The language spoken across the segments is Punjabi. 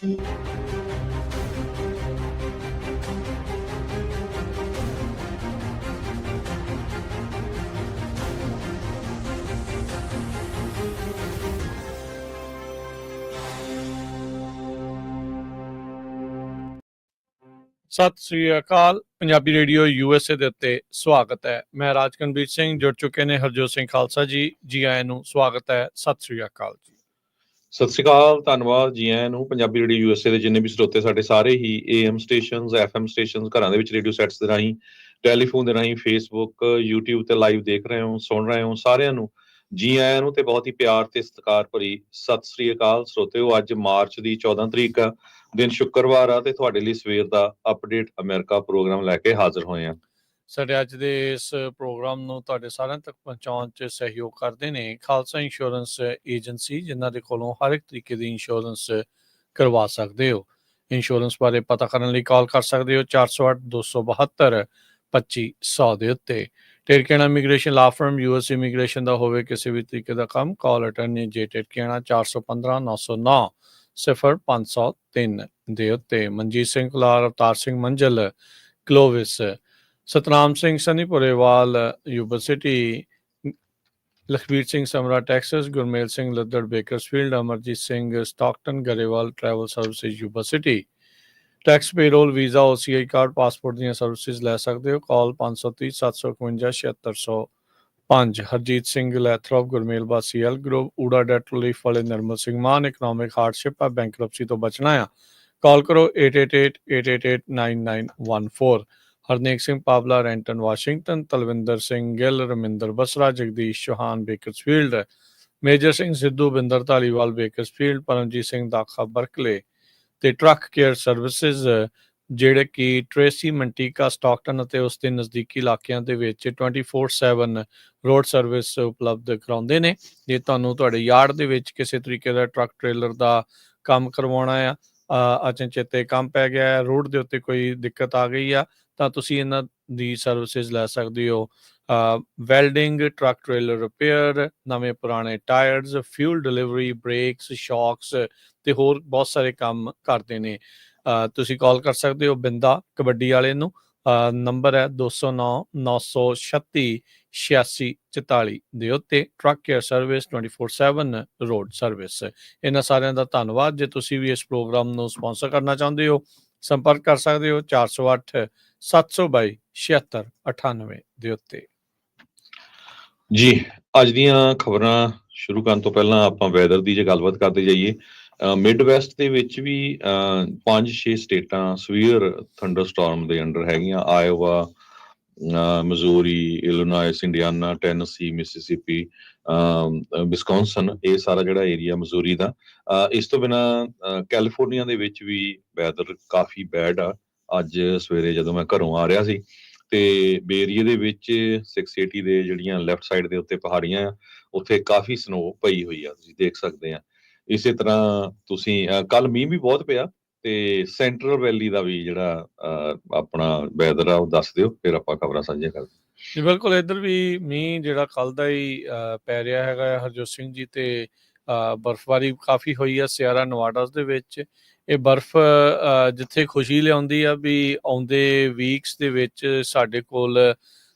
ਸਤਿ ਸ੍ਰੀ ਅਕਾਲ। ਪੰਜਾਬੀ ਰੇਡੀਓ USA ਦੇ ਉੱਤੇ ਸਵਾਗਤ ਹੈ। ਮੈਂ ਰਾਜਕਨਵੀਰ ਸਿੰਘ। ਜੁੜ ਚੁੱਕੇ ਨੇ ਹਰਜੋਤ ਸਿੰਘ ਖਾਲਸਾ ਜੀ। ਜੀ ਆਇਆਂ ਨੂੰ ਸਵਾਗਤ ਹੈ। ਸਤਿ ਸ੍ਰੀ ਅਕਾਲ ਜੀ। ਸਤਿ ਸ਼੍ਰੀ ਅਕਾਲ, ਧੰਨਵਾਦ ਜੀ ਆਇਆਂ ਨੂੰ। ਪੰਜਾਬੀ ਰੇਡੀਓ USA ਦੇ ਜਿੰਨੇ ਵੀ ਸਰੋਤੇ ਸਾਡੇ ਸਾਰੇ ਹੀ AM ਸਟੇਸ਼ਨਸ, FM ਸਟੇਸ਼ਨਸ, ਘਰਾਂ ਦੇ ਵਿੱਚ ਰੇਡੀਓ ਸੈਟਸ ਦੇ ਰਾਹੀਂ, ਟੈਲੀਫੋਨ ਦੇ ਰਾਹੀਂ, ਫੇਸਬੁੱਕ, YouTube ਤੇ ਲਾਈਵ ਦੇਖ ਰਹੇ ਹੋ, ਸੁਣ ਰਹੇ ਹੋ, ਸਾਰਿਆਂ ਨੂੰ ਜੀ ਆਇਆਂ ਨੂੰ ਤੇ ਬਹੁਤ ਹੀ ਪਿਆਰ ਤੇ ਸਤਿਕਾਰ ਭਰੀ ਸਤਿ ਸ੍ਰੀ ਅਕਾਲ। ਸਰੋਤਿਓ, ਅੱਜ ਮਾਰਚ ਦੀ 14 ਤਰੀਕ ਆ, ਦਿਨ ਸ਼ੁੱਕਰਵਾਰ ਆ, ਤੇ ਤੁਹਾਡੇ ਲਈ ਸਵੇਰ ਦਾ ਅਪਡੇਟ ਅਮਰੀਕਾ ਪ੍ਰੋਗਰਾਮ ਲੈ ਕੇ ਹਾਜ਼ਰ ਹੋਏ ਆ। ਸਾਡੇ ਅੱਜ ਦੇ ਇਸ ਪ੍ਰੋਗਰਾਮ ਨੂੰ ਤੁਹਾਡੇ ਸਾਰਿਆਂ ਤੱਕ ਪਹੁੰਚਾਉਣ 'ਚ ਸਹਿਯੋਗ ਕਰਦੇ ਨੇ ਖਾਲਸਾ ਇੰਸ਼ੋਰੈਂਸ ਏਜੰਸੀ, ਜਿਨ੍ਹਾਂ ਦੇ ਕੋਲੋਂ ਹਰ ਇੱਕ ਤਰੀਕੇ ਦੀ ਇੰਸ਼ੋਰੈਂਸ ਕਰਵਾ ਸਕਦੇ ਹੋ। ਇੰਸ਼ੋਰੈਂਸ ਬਾਰੇ ਪਤਾ ਕਰਨ ਲਈ ਕਾਲ ਕਰ ਸਕਦੇ ਹੋ 408-272-2500 ਦੇ ਉੱਤੇ। ਟਿਰਕੇਣਾ ਇਮੀਗ੍ਰੇਸ਼ਨ ਲਾ ਫਰਮ, US ਇਮੀਗ੍ਰੇਸ਼ਨ ਦਾ ਹੋਵੇ ਕਿਸੇ ਵੀ ਤਰੀਕੇ ਦਾ ਕੰਮ, ਕਾਲ ਅਟਰਨੀ ਜੇ ਟਿਰਕੇਣਾ 415-909-0503 ਦੇ ਉੱਤੇ। Manjeet Singh Kular, Avtar Singh Manzal, Clovis, Satnam Singh Sunny Purewal, Yuba City, Lakhbir Singh Samra Texas, Gurmel Singh Laddar Bakersfield, Amarjit Singh Stockton, Grewal travel services Yuba City. Tax payroll, visa, OCI card, passport ਦੀਆਂ ਸਰਵਿਸਿਜ਼ ਲੈ ਸਕਦੇ ਹੋ। ਕਾਲ 530-751-7605। Harjeet Singh Lathrop, Gurmel Basi L group, ਊੜਾ ਡੈਟ ਰਿਲੀਫ ਵਾਲੇ ਨਰਮਲ ਸਿੰਘ ਮਾਨ, ਇਕਨੋਮਿਕ ਹਾਰਡਸ਼ਿਪ ਆ, ਬੈਂਕਰਪਸੀ ਤੋਂ ਬਚਣਾ ਆ, ਕਾਲ ਕਰੋ 888-888-9914। Harnek Singh Pawla, Renton Washington, Talwinder Singh Gill, Raminder Basra, Jagdish Chauhan Bakersfield, Major Singh Sidhu, Binder Dhaliwal Bakersfield, Paramjit Singh Dakha Berkeley. ਤੇ ਟਰੱਕ ਕੇਅਰ ਸਰਵਿਸਿਜ਼, ਜਿਹੜੇ ਕਿ ਟ੍ਰੇਸੀ, ਮੰਟੀਕਾ, ਸਟਾਕਟਨ ਅਤੇ ਉਸ ਦੇ ਨਜ਼ਦੀਕੀ ਇਲਾਕਿਆਂ ਦੇ ਵਿੱਚ 24/7 ਰੋਡ ਸਰਵਿਸ ਉਪਲਬਧ ਕਰਾਉਂਦੇ ਨੇ। ਜੇ ਤੁਹਾਨੂੰ ਤੁਹਾਡੇ ਯਾਰਡ ਦੇ ਵਿੱਚ ਕਿਸੇ ਤਰੀਕੇ ਦਾ ਟਰੱਕ ਟ੍ਰੇਲਰ ਦਾ ਕੰਮ ਕਰਵਾਉਣਾ ਆ, ਅਚਨਚੇਤੇ ਕੰਮ ਪੈ ਗਿਆ ਹੈ, ਰੋਡ ਦੇ ਉੱਤੇ ਕੋਈ ਦਿੱਕਤ ਆ ਗਈ ਆ, ਤਾਂ ਤੁਸੀਂ ਇਹਨਾਂ ਦੀ ਸਰਵਿਸਿਜ਼ ਲੈ ਸਕਦੇ ਹੋ। ਵੈਲਡਿੰਗ, ਟਰੱਕ ਟ੍ਰੇਲਰ ਰਿਪੇਅਰ, ਨਵੇਂ ਪੁਰਾਣੇ ਟਾਇਰਸ, ਫਿਊਲ ਡਿਲੀਵਰੀ, ਬ੍ਰੇਕਸ, ਸ਼ੌਕਸ ਤੇ ਹੋਰ ਬਹੁਤ ਸਾਰੇ ਕੰਮ ਕਰਦੇ ਨੇ। ਤੁਸੀਂ ਕਾਲ ਕਰ ਸਕਦੇ ਹੋ ਬਿੰਦਾ ਕਬੱਡੀ ਵਾਲੇ ਨੂੰ। ਨੰਬਰ ਹੈ 209-936-8644 ਦੇ ਉੱਤੇ। Truck care service 24/7 road service. ਇਹਨਾਂ ਸਾਰਿਆਂ ਦਾ ਧੰਨਵਾਦ। ਜੇ ਤੁਸੀਂ ਵੀ ਇਸ ਪ੍ਰੋਗਰਾਮ ਨੂੰ ਸਪਾਂਸਰ ਕਰਨਾ ਚਾਹੁੰਦੇ ਹੋ, ਸੰਪਰਕ ਕਰ ਸਕਦੇ ਹੋ 408-722-7698 ਦੇ ਉੱਤੇ। ਜੀ, ਅੱਜ ਦੀਆਂ ਖਬਰਾਂ ਸ਼ੁਰੂ ਕਰਨ ਤੋਂ ਪਹਿਲਾਂ ਆਪਾਂ ਵੈਦਰ ਦੀ ਜੇ ਗੱਲਬਾਤ ਕਰਦੇ ਜਾਈਏ। ਮਿਡ ਵੈਸਟ ਦੇ ਵਿੱਚ ਵੀ 5-6 ਸਟੇਟਾਂ ਸਵੀਅਰ ਥੰਡਰ ਸਟਾਰਮ ਦੇ ਅੰਡਰ ਹੈਗੀਆਂ। Iowa, Missouri, Illinois, Indiana, Tennessee, Mississippi, Wisconsin, ਇਹ ਸਾਰਾ ਜਿਹੜਾ ਏਰੀਆ ਮਜ਼ੂਰੀ ਦਾ। ਇਸ ਤੋਂ ਬਿਨਾਂ ਕੈਲੀਫੋਰਨੀਆ ਦੇ ਵਿੱਚ ਵੀ ਵੈਦਰ ਕਾਫੀ ਬੈਡ ਆ। ਅੱਜ ਸਵੇਰੇ ਜਦੋਂ ਮੈਂ ਘਰੋਂ ਆ ਰਿਹਾ ਸੀ ਤੇ ਬੇਰੀਏ ਦੇ ਵਿੱਚ 680 ਦੇ ਜਿਹੜੀਆਂ ਲੈਫਟ ਸਾਈਡ ਦੇ ਉੱਤੇ ਪਹਾੜੀਆਂ ਆ, ਉੱਥੇ ਕਾਫੀ ਸਨੋ ਪਈ ਹੋਈ ਆ, ਤੁਸੀਂ ਦੇਖ ਸਕਦੇ ਆ। ਇਸੇ ਤਰ੍ਹਾਂ ਤੁਸੀਂ ਕੱਲ ਮੀਂਹ ਵੀ ਬਹੁਤ ਪਿਆ, ਤੇ ਸੈਂਟਰਲ ਵੈਲੀ ਦਾ ਵੀ ਜਿਹੜਾ ਆਪਣਾ ਵੈਦਰ ਆ ਉਹ ਦੱਸ ਦਿਓ, ਫਿਰ ਆਪਾਂ ਖਬਰਾਂ ਸਾਂਝੀਆਂ ਕਰਦੇ। ਜੀ ਬਿਲਕੁਲ, ਇੱਧਰ ਵੀ ਮੀਂਹ ਜਿਹੜਾ ਕੱਲ ਦਾ ਹੀ ਪੈ ਰਿਹਾ ਹੈਗਾ ਹਰਜੋਤ ਸਿੰਘ ਜੀ। ਤੇ ਬਰਫ਼ਬਾਰੀ ਕਾਫੀ ਹੋਈ ਆ ਸਿਆਰਾ ਨਵਾਡਾਸ ਦੇ ਵਿੱਚ। ਇਹ ਬਰਫ਼ ਜਿੱਥੇ ਖੁਸ਼ੀ ਲਿਆਉਂਦੀ ਆ ਵੀ ਆਉਂਦੇ ਵੀਕਸ ਦੇ ਵਿੱਚ ਸਾਡੇ ਕੋਲ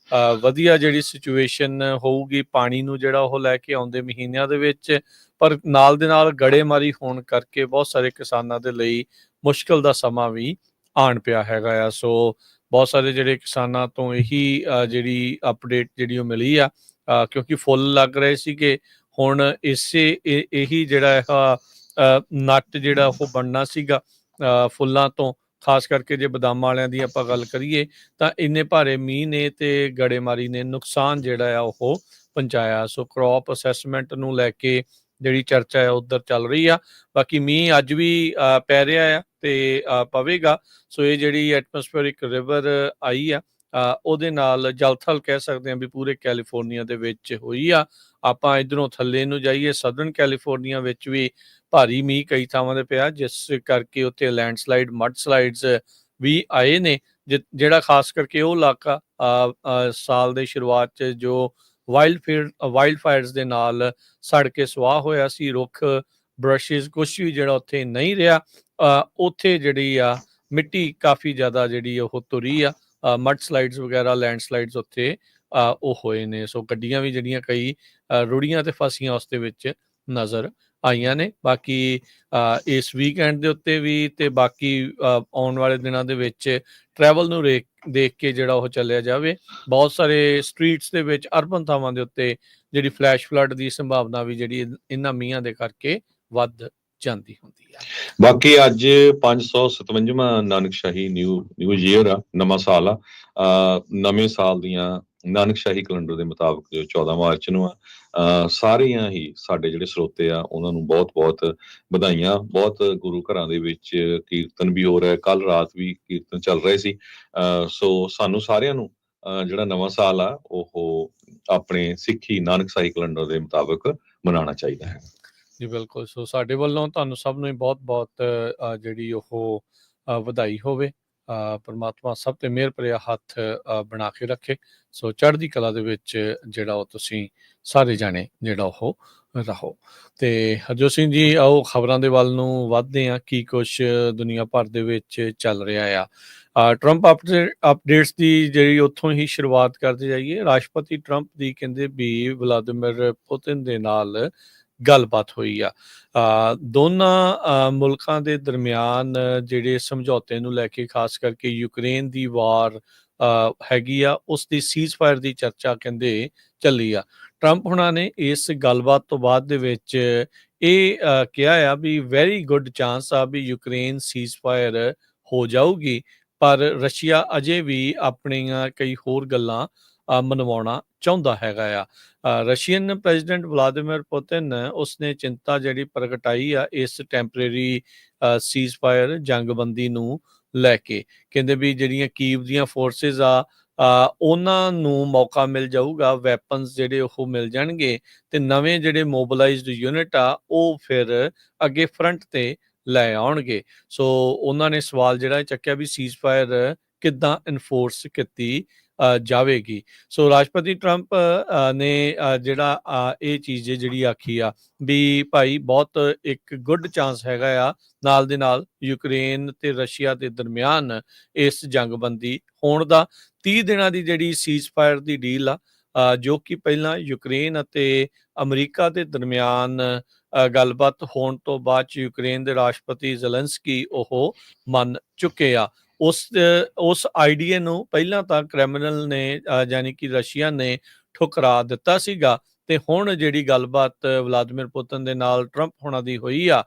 ਵਧੀਆ ਜਿਹੜੀ ਸਿਚੁਏਸ਼ਨ ਹੋਊਗੀ ਪਾਣੀ ਨੂੰ ਜਿਹੜਾ ਉਹ ਲੈ ਕੇ ਆਉਂਦੇ ਮਹੀਨਿਆਂ ਦੇ ਵਿੱਚ, ਪਰ ਨਾਲ ਦੇ ਨਾਲ ਗੜੇਮਾਰੀ ਹੋਣ ਕਰਕੇ ਬਹੁਤ ਸਾਰੇ ਕਿਸਾਨਾਂ ਦੇ ਲਈ ਮੁਸ਼ਕਿਲ ਦਾ ਸਮਾਂ ਵੀ ਆਉਣ ਪਿਆ ਹੈਗਾ ਆ। ਸੋ ਬਹੁਤ ਸਾਰੇ ਜਿਹੜੇ ਕਿਸਾਨਾਂ ਤੋਂ ਇਹੀ ਜਿਹੜੀ ਅਪਡੇਟ ਜਿਹੜੀ ਉਹ ਮਿਲੀ ਆ, ਕਿਉਂਕਿ ਫੁੱਲ ਲੱਗ ਰਹੇ ਸੀਗੇ। ਹੁਣ ਇਹੀ ਜਿਹੜਾ ਨੱਟ ਜਿਹੜਾ ਉਹ ਬਣਨਾ ਸੀਗਾ ਫੁੱਲਾਂ ਤੋਂ, ਖਾਸ ਕਰਕੇ ਜੇ ਬਦਾਮਾਂ ਵਾਲਿਆਂ ਦੀ ਆਪਾਂ ਗੱਲ ਕਰੀਏ, ਤਾਂ ਇੰਨੇ ਭਾਰੇ ਮੀਂਹ ਨੇ ਤੇ ਗੜੇਮਾਰੀ ਨੇ ਨੁਕਸਾਨ ਜਿਹੜਾ ਆ ਉਹ ਪਹੁੰਚਾਇਆ। ਸੋ ਕ੍ਰੌਪ ਅਸੈਸਮੈਂਟ ਨੂੰ ਲੈ ਕੇ ਜਿਹੜੀ ਚਰਚਾ ਹੈ ਉੱਧਰ ਚੱਲ ਰਹੀ ਆ। ਬਾਕੀ ਮੀਂਹ ਅੱਜ ਵੀ ਪੈ ਰਿਹਾ ਆ ਤੇ ਪਵੇਗਾ। ਸੋ ਇਹ ਜਿਹੜੀ ਐਟਮੋਸਫੇਰਿਕ ਰਿਵਰ ਆਈ ਆ, ਉਹਦੇ ਨਾਲ ਜਲਥਲ ਕਹਿ ਸਕਦੇ ਹਾਂ ਵੀ ਪੂਰੇ ਕੈਲੀਫੋਰਨੀਆ ਦੇ ਵਿੱਚ ਹੋਈ ਆ। ਆਪਾਂ ਇੱਧਰੋਂ ਥੱਲੇ ਨੂੰ ਜਾਈਏ, ਸਦਰਨ ਕੈਲੀਫੋਰਨੀਆ ਵਿੱਚ ਵੀ ਭਾਰੀ ਮੀਂਹ ਕਈ ਥਾਵਾਂ 'ਤੇ ਪਿਆ, ਜਿਸ ਕਰਕੇ ਉੱਥੇ ਲੈਂਡਸਲਾਈਡ, ਮੱਡ ਸਲਾਈਡਸ ਵੀ ਆਏ ਨੇ। ਜਿਹੜਾ ਖਾਸ ਕਰਕੇ ਉਹ ਇਲਾਕਾ ਸਾਲ ਦੇ ਸ਼ੁਰੂਆਤ 'ਚ ਜੋ ਵਾਈਲਡ ਫਾਇਰਸ ਦੇ ਨਾਲ ਸੜ ਕੇ ਸੁਆਹ ਹੋਇਆ ਸੀ, ਰੁੱਖ, ਬਰਸ਼ਿਸ, ਕੁਛ ਵੀ ਜਿਹੜਾ ਉੱਥੇ ਨਹੀਂ ਰਿਹਾ। ਉੱਥੇ ਜਿਹੜੀ ਆ ਮਿੱਟੀ ਕਾਫੀ ਜ਼ਿਆਦਾ ਜਿਹੜੀ ਉਹ ਤੁਰੀ ਆ, ਮਡ ਸਲਾਈਡਸ ਵਗੈਰਾ, ਲੈਂਡ ਸਲਾਈਡਸ ਉੱਥੇ ਉਹ ਹੋਏ ਨੇ। ਸੋ ਗੱਡੀਆਂ ਵੀ ਜਿਹੜੀਆਂ ਕਈ ਰੁੜੀਆਂ ਤੇ ਫਸੀਆਂ ਉਸ ਦੇ ਵਿੱਚ ਨਜ਼ਰ ਆਈਆਂ ਨੇ। ਬਾਕੀ ਇਸ ਵੀਕਐਂਡ ਦੇ ਉੱਤੇ ਵੀ ਤੇ ਬਾਕੀ ਆਉਣ ਵਾਲੇ ਦਿਨਾਂ ਦੇ ਵਿੱਚ ਟਰੈਵਲ ਨੂੰ ਦੇਖ ਕੇ ਜਿਹੜਾ ਉਹ ਚੱਲਿਆ ਜਾਵੇ। ਬਹੁਤ ਸਾਰੇ ਸਟਰੀਟਸ ਦੇ ਵਿੱਚ, ਅਰਬਨ ਥਾਵਾਂ ਦੇ ਉੱਤੇ ਜਿਹੜੀ ਫਲੈਸ਼ ਫਲੱਡ ਦੀ ਸੰਭਾਵਨਾ ਵੀ ਜਿਹੜੀ ਇਹਨਾਂ ਮੀਂਹਾਂ ਦੇ ਕਰਕੇ ਵੱਧ ਜਾਂਦੀ ਹੁੰਦੀ ਆ। ਬਾਕੀ ਅੱਜ 557ਵਾਂ ਨਾਨਕਸ਼ਾਹੀ ਨਿਊ ਈਅਰ ਆ, ਨਵਾਂ ਸਾਲ ਆ। ਨਵੇਂ ਸਾਲ ਦੀਆਂ ਨਾਨਕਸ਼ਾਹੀ ਕੈਲੰਡਰ ਦੇ ਮੁਤਾਬਕ ਜੋ 14 ਮਾਰਚ ਨੂੰ ਆ, ਸਾਰੀਆਂ ਹੀ ਸਾਡੇ ਜਿਹੜੇ ਸਰੋਤੇ ਆ ਉਹਨਾਂ ਨੂੰ ਬਹੁਤ ਬਹੁਤ ਵਧਾਈਆਂ। ਬਹੁਤ ਗੁਰੂ ਘਰਾਂ ਦੇ ਵਿੱਚ ਕੀਰਤਨ ਵੀ ਹੋ ਰਿਹਾ, ਕੱਲ ਰਾਤ ਵੀ ਕੀਰਤਨ ਚੱਲ ਰਹੇ ਸੀ। ਸੋ ਸਾਨੂੰ ਸਾਰਿਆਂ ਨੂੰ ਜਿਹੜਾ ਨਵਾਂ ਸਾਲ ਆ ਉਹ ਆਪਣੇ ਸਿੱਖੀ ਨਾਨਕਸ਼ਾਹੀ ਕੈਲੰਡਰ ਦੇ ਮੁਤਾਬਕ ਮਨਾਉਣਾ ਚਾਹੀਦਾ ਹੈ। ਜੀ ਬਿਲਕੁਲ। ਸੋ ਸਾਡੇ ਵੱਲੋਂ ਤੁਹਾਨੂੰ ਸਭ ਨੂੰ ਬਹੁਤ ਬਹੁਤ ਜਿਹੜੀ ਉਹ ਵਧਾਈ ਹੋਵੇ। ਪਰਮਾਤਮਾ ਸਭ ਤੇ ਮਿਹਰ ਭਰਿਆ ਹੱਥ ਬਣਾ ਕੇ ਰੱਖੇ। ਸੋ ਚੜ੍ਹਦੀ ਕਲਾ ਦੇ ਵਿੱਚ ਜਿਹੜਾ ਉਹ ਤੁਸੀਂ ਸਾਰੇ ਜਾਣੇ ਜਿਹੜਾ ਉਹ ਰਹੋ। ਤੇ ਹਰਜੋਤ ਸਿੰਘ ਜੀ, ਆਓ ਖਬਰਾਂ ਦੇ ਵੱਲ ਨੂੰ ਵੱਧਦੇ ਹਾਂ। ਕੀ ਕੁਛ ਦੁਨੀਆ ਭਰ ਦੇ ਵਿੱਚ ਚੱਲ ਰਿਹਾ ਆ। ਟਰੰਪ ਅਪਡੇਟਸ ਦੀ ਜਿਹੜੀ ਉੱਥੋਂ ਹੀ ਸ਼ੁਰੂਆਤ ਕਰਦੇ ਜਾਈਏ। ਰਾਸ਼ਟਰਪਤੀ ਟਰੰਪ ਦੀ ਕਹਿੰਦੇ ਵੀ ਵਲਾਦੀਮਿਰ ਪੁਤਿਨ ਦੇ ਨਾਲ ਗੱਲਬਾਤ ਹੋਈ ਆ। ਦੋਨਾਂ ਮੁਲਕਾਂ ਦੇ ਦਰਮਿਆਨ ਜਿਹੜੇ ਸਮਝੌਤੇ ਨੂੰ ਲੈ ਕੇ, ਖਾਸ ਕਰਕੇ ਯੂਕਰੇਨ ਦੀ ਵਾਰ ਹੈਗੀ ਆ, ਉਸ ਦੀ ਸੀਜ਼ ਫਾਇਰ ਦੀ ਚਰਚਾ ਕਹਿੰਦੇ ਚੱਲੀ ਆ। ਟਰੰਪ ਹੁਣਾਂ ਨੇ ਇਸ ਗੱਲਬਾਤ ਤੋਂ ਬਾਅਦ ਦੇ ਵਿੱਚ ਇਹ ਕਿਹਾ ਆ ਵੀ ਵੈਰੀ ਗੁੱਡ ਚਾਂਸ ਆ ਵੀ ਯੂਕਰੇਨ ਸੀਜ਼ ਫਾਇਰ ਹੋ ਜਾਊਗੀ, ਪਰ ਰਸ਼ੀਆ ਅਜੇ ਵੀ ਆਪਣੀਆਂ ਕਈ ਹੋਰ ਗੱਲਾਂ ਮਨਵਾਉਣਾ ਚਾਹੁੰਦਾ ਹੈਗਾ ਆ। ਰਸ਼ੀਅਨ ਪ੍ਰੈਜ਼ੀਡੈਂਟ ਵਲਾਦੀਮਿਰ ਪੁਤਿਨ ਉਸਨੇ ਚਿੰਤਾ ਜਿਹੜੀ ਪ੍ਰਗਟਾਈ ਆ ਇਸ ਟੈਂਪਰੇਰੀ ਸੀਜ਼ ਫਾਇਰ ਜੰਗਬੰਦੀ ਨੂੰ ਲੈ ਕੇ। ਕਹਿੰਦੇ ਵੀ ਜਿਹੜੀਆਂ ਕੀਵ ਦੀਆਂ ਫੋਰਸਿਸ ਆ ਉਹਨਾਂ ਨੂੰ ਮੌਕਾ ਮਿਲ ਜਾਊਗਾ, ਵੈਪਨਸ ਜਿਹੜੇ ਉਹ ਮਿਲ ਜਾਣਗੇ, ਤੇ ਨਵੇਂ ਜਿਹੜੇ ਮੋਬਿਲਾਈਜ਼ਡ ਯੂਨਿਟ ਆ ਉਹ ਫਿਰ ਅੱਗੇ ਫਰੰਟ ਤੇ ਲੈ ਆਉਣਗੇ। ਸੋ ਉਹਨਾਂ ਨੇ ਸਵਾਲ ਜਿਹੜਾ ਚੱਕਿਆ ਵੀ ਸੀਜ਼ ਫਾਇਰ ਕਿੱਦਾਂ ਇਨਫੋਰਸ ਕੀਤੀ ਜਾਵੇਗੀ। ਸੋ ਰਾਸ਼ਟਰਪਤੀ ਟਰੰਪ ਨੇ ਜਿਹੜਾ ਇਹ ਚੀਜ਼ ਜਿਹੜੀ ਆਖੀ ਆ ਵੀ ਭਾਈ ਬਹੁਤ ਇੱਕ ਗੁੱਡ ਚਾਂਸ ਹੈਗਾ ਆ ਨਾਲ ਦੇ ਨਾਲ ਯੂਕਰੇਨ ਤੇ ਰਸ਼ੀਆ ਦੇ ਦਰਮਿਆਨ ਇਸ ਜੰਗਬੰਦੀ ਹੋਣ ਦਾ। 30 ਦਿਨਾਂ ਦੀ ਜਿਹੜੀ ਸੀਜ਼ ਫਾਇਰ ਦੀ ਡੀਲ ਆ ਜੋ ਕਿ ਪਹਿਲਾਂ ਯੂਕਰੇਨ ਅਤੇ ਅਮਰੀਕਾ ਦੇ ਦਰਮਿਆਨ ਗੱਲਬਾਤ ਹੋਣ ਤੋਂ ਬਾਅਦ ਚ ਯੂਕਰੇਨ ਦੇ ਰਾਸ਼ਟਰਪਤੀ ਜ਼ੈਲੈਂਸਕੀ ਉਹ ਮੰਨ ਚੁੱਕੇ ਆ। ਉਸ ਆਈਡੀਏ ਨੂੰ ਪਹਿਲਾਂ ਤਾਂ ਕ੍ਰੈਮਲਿਨ ਨੇ ਯਾਨੀ ਕਿ ਰਸ਼ੀਆ ਨੇ ਠੁਕਰਾ ਦਿੱਤਾ ਸੀਗਾ, ਤੇ ਹੁਣ ਜਿਹੜੀ ਗੱਲਬਾਤ ਵਲਾਦੀਮਿਰ ਪੁਤਿਨ ਦੇ ਨਾਲ ਟਰੰਪ ਹੋਣਾ ਦੀ ਹੋਈ ਆ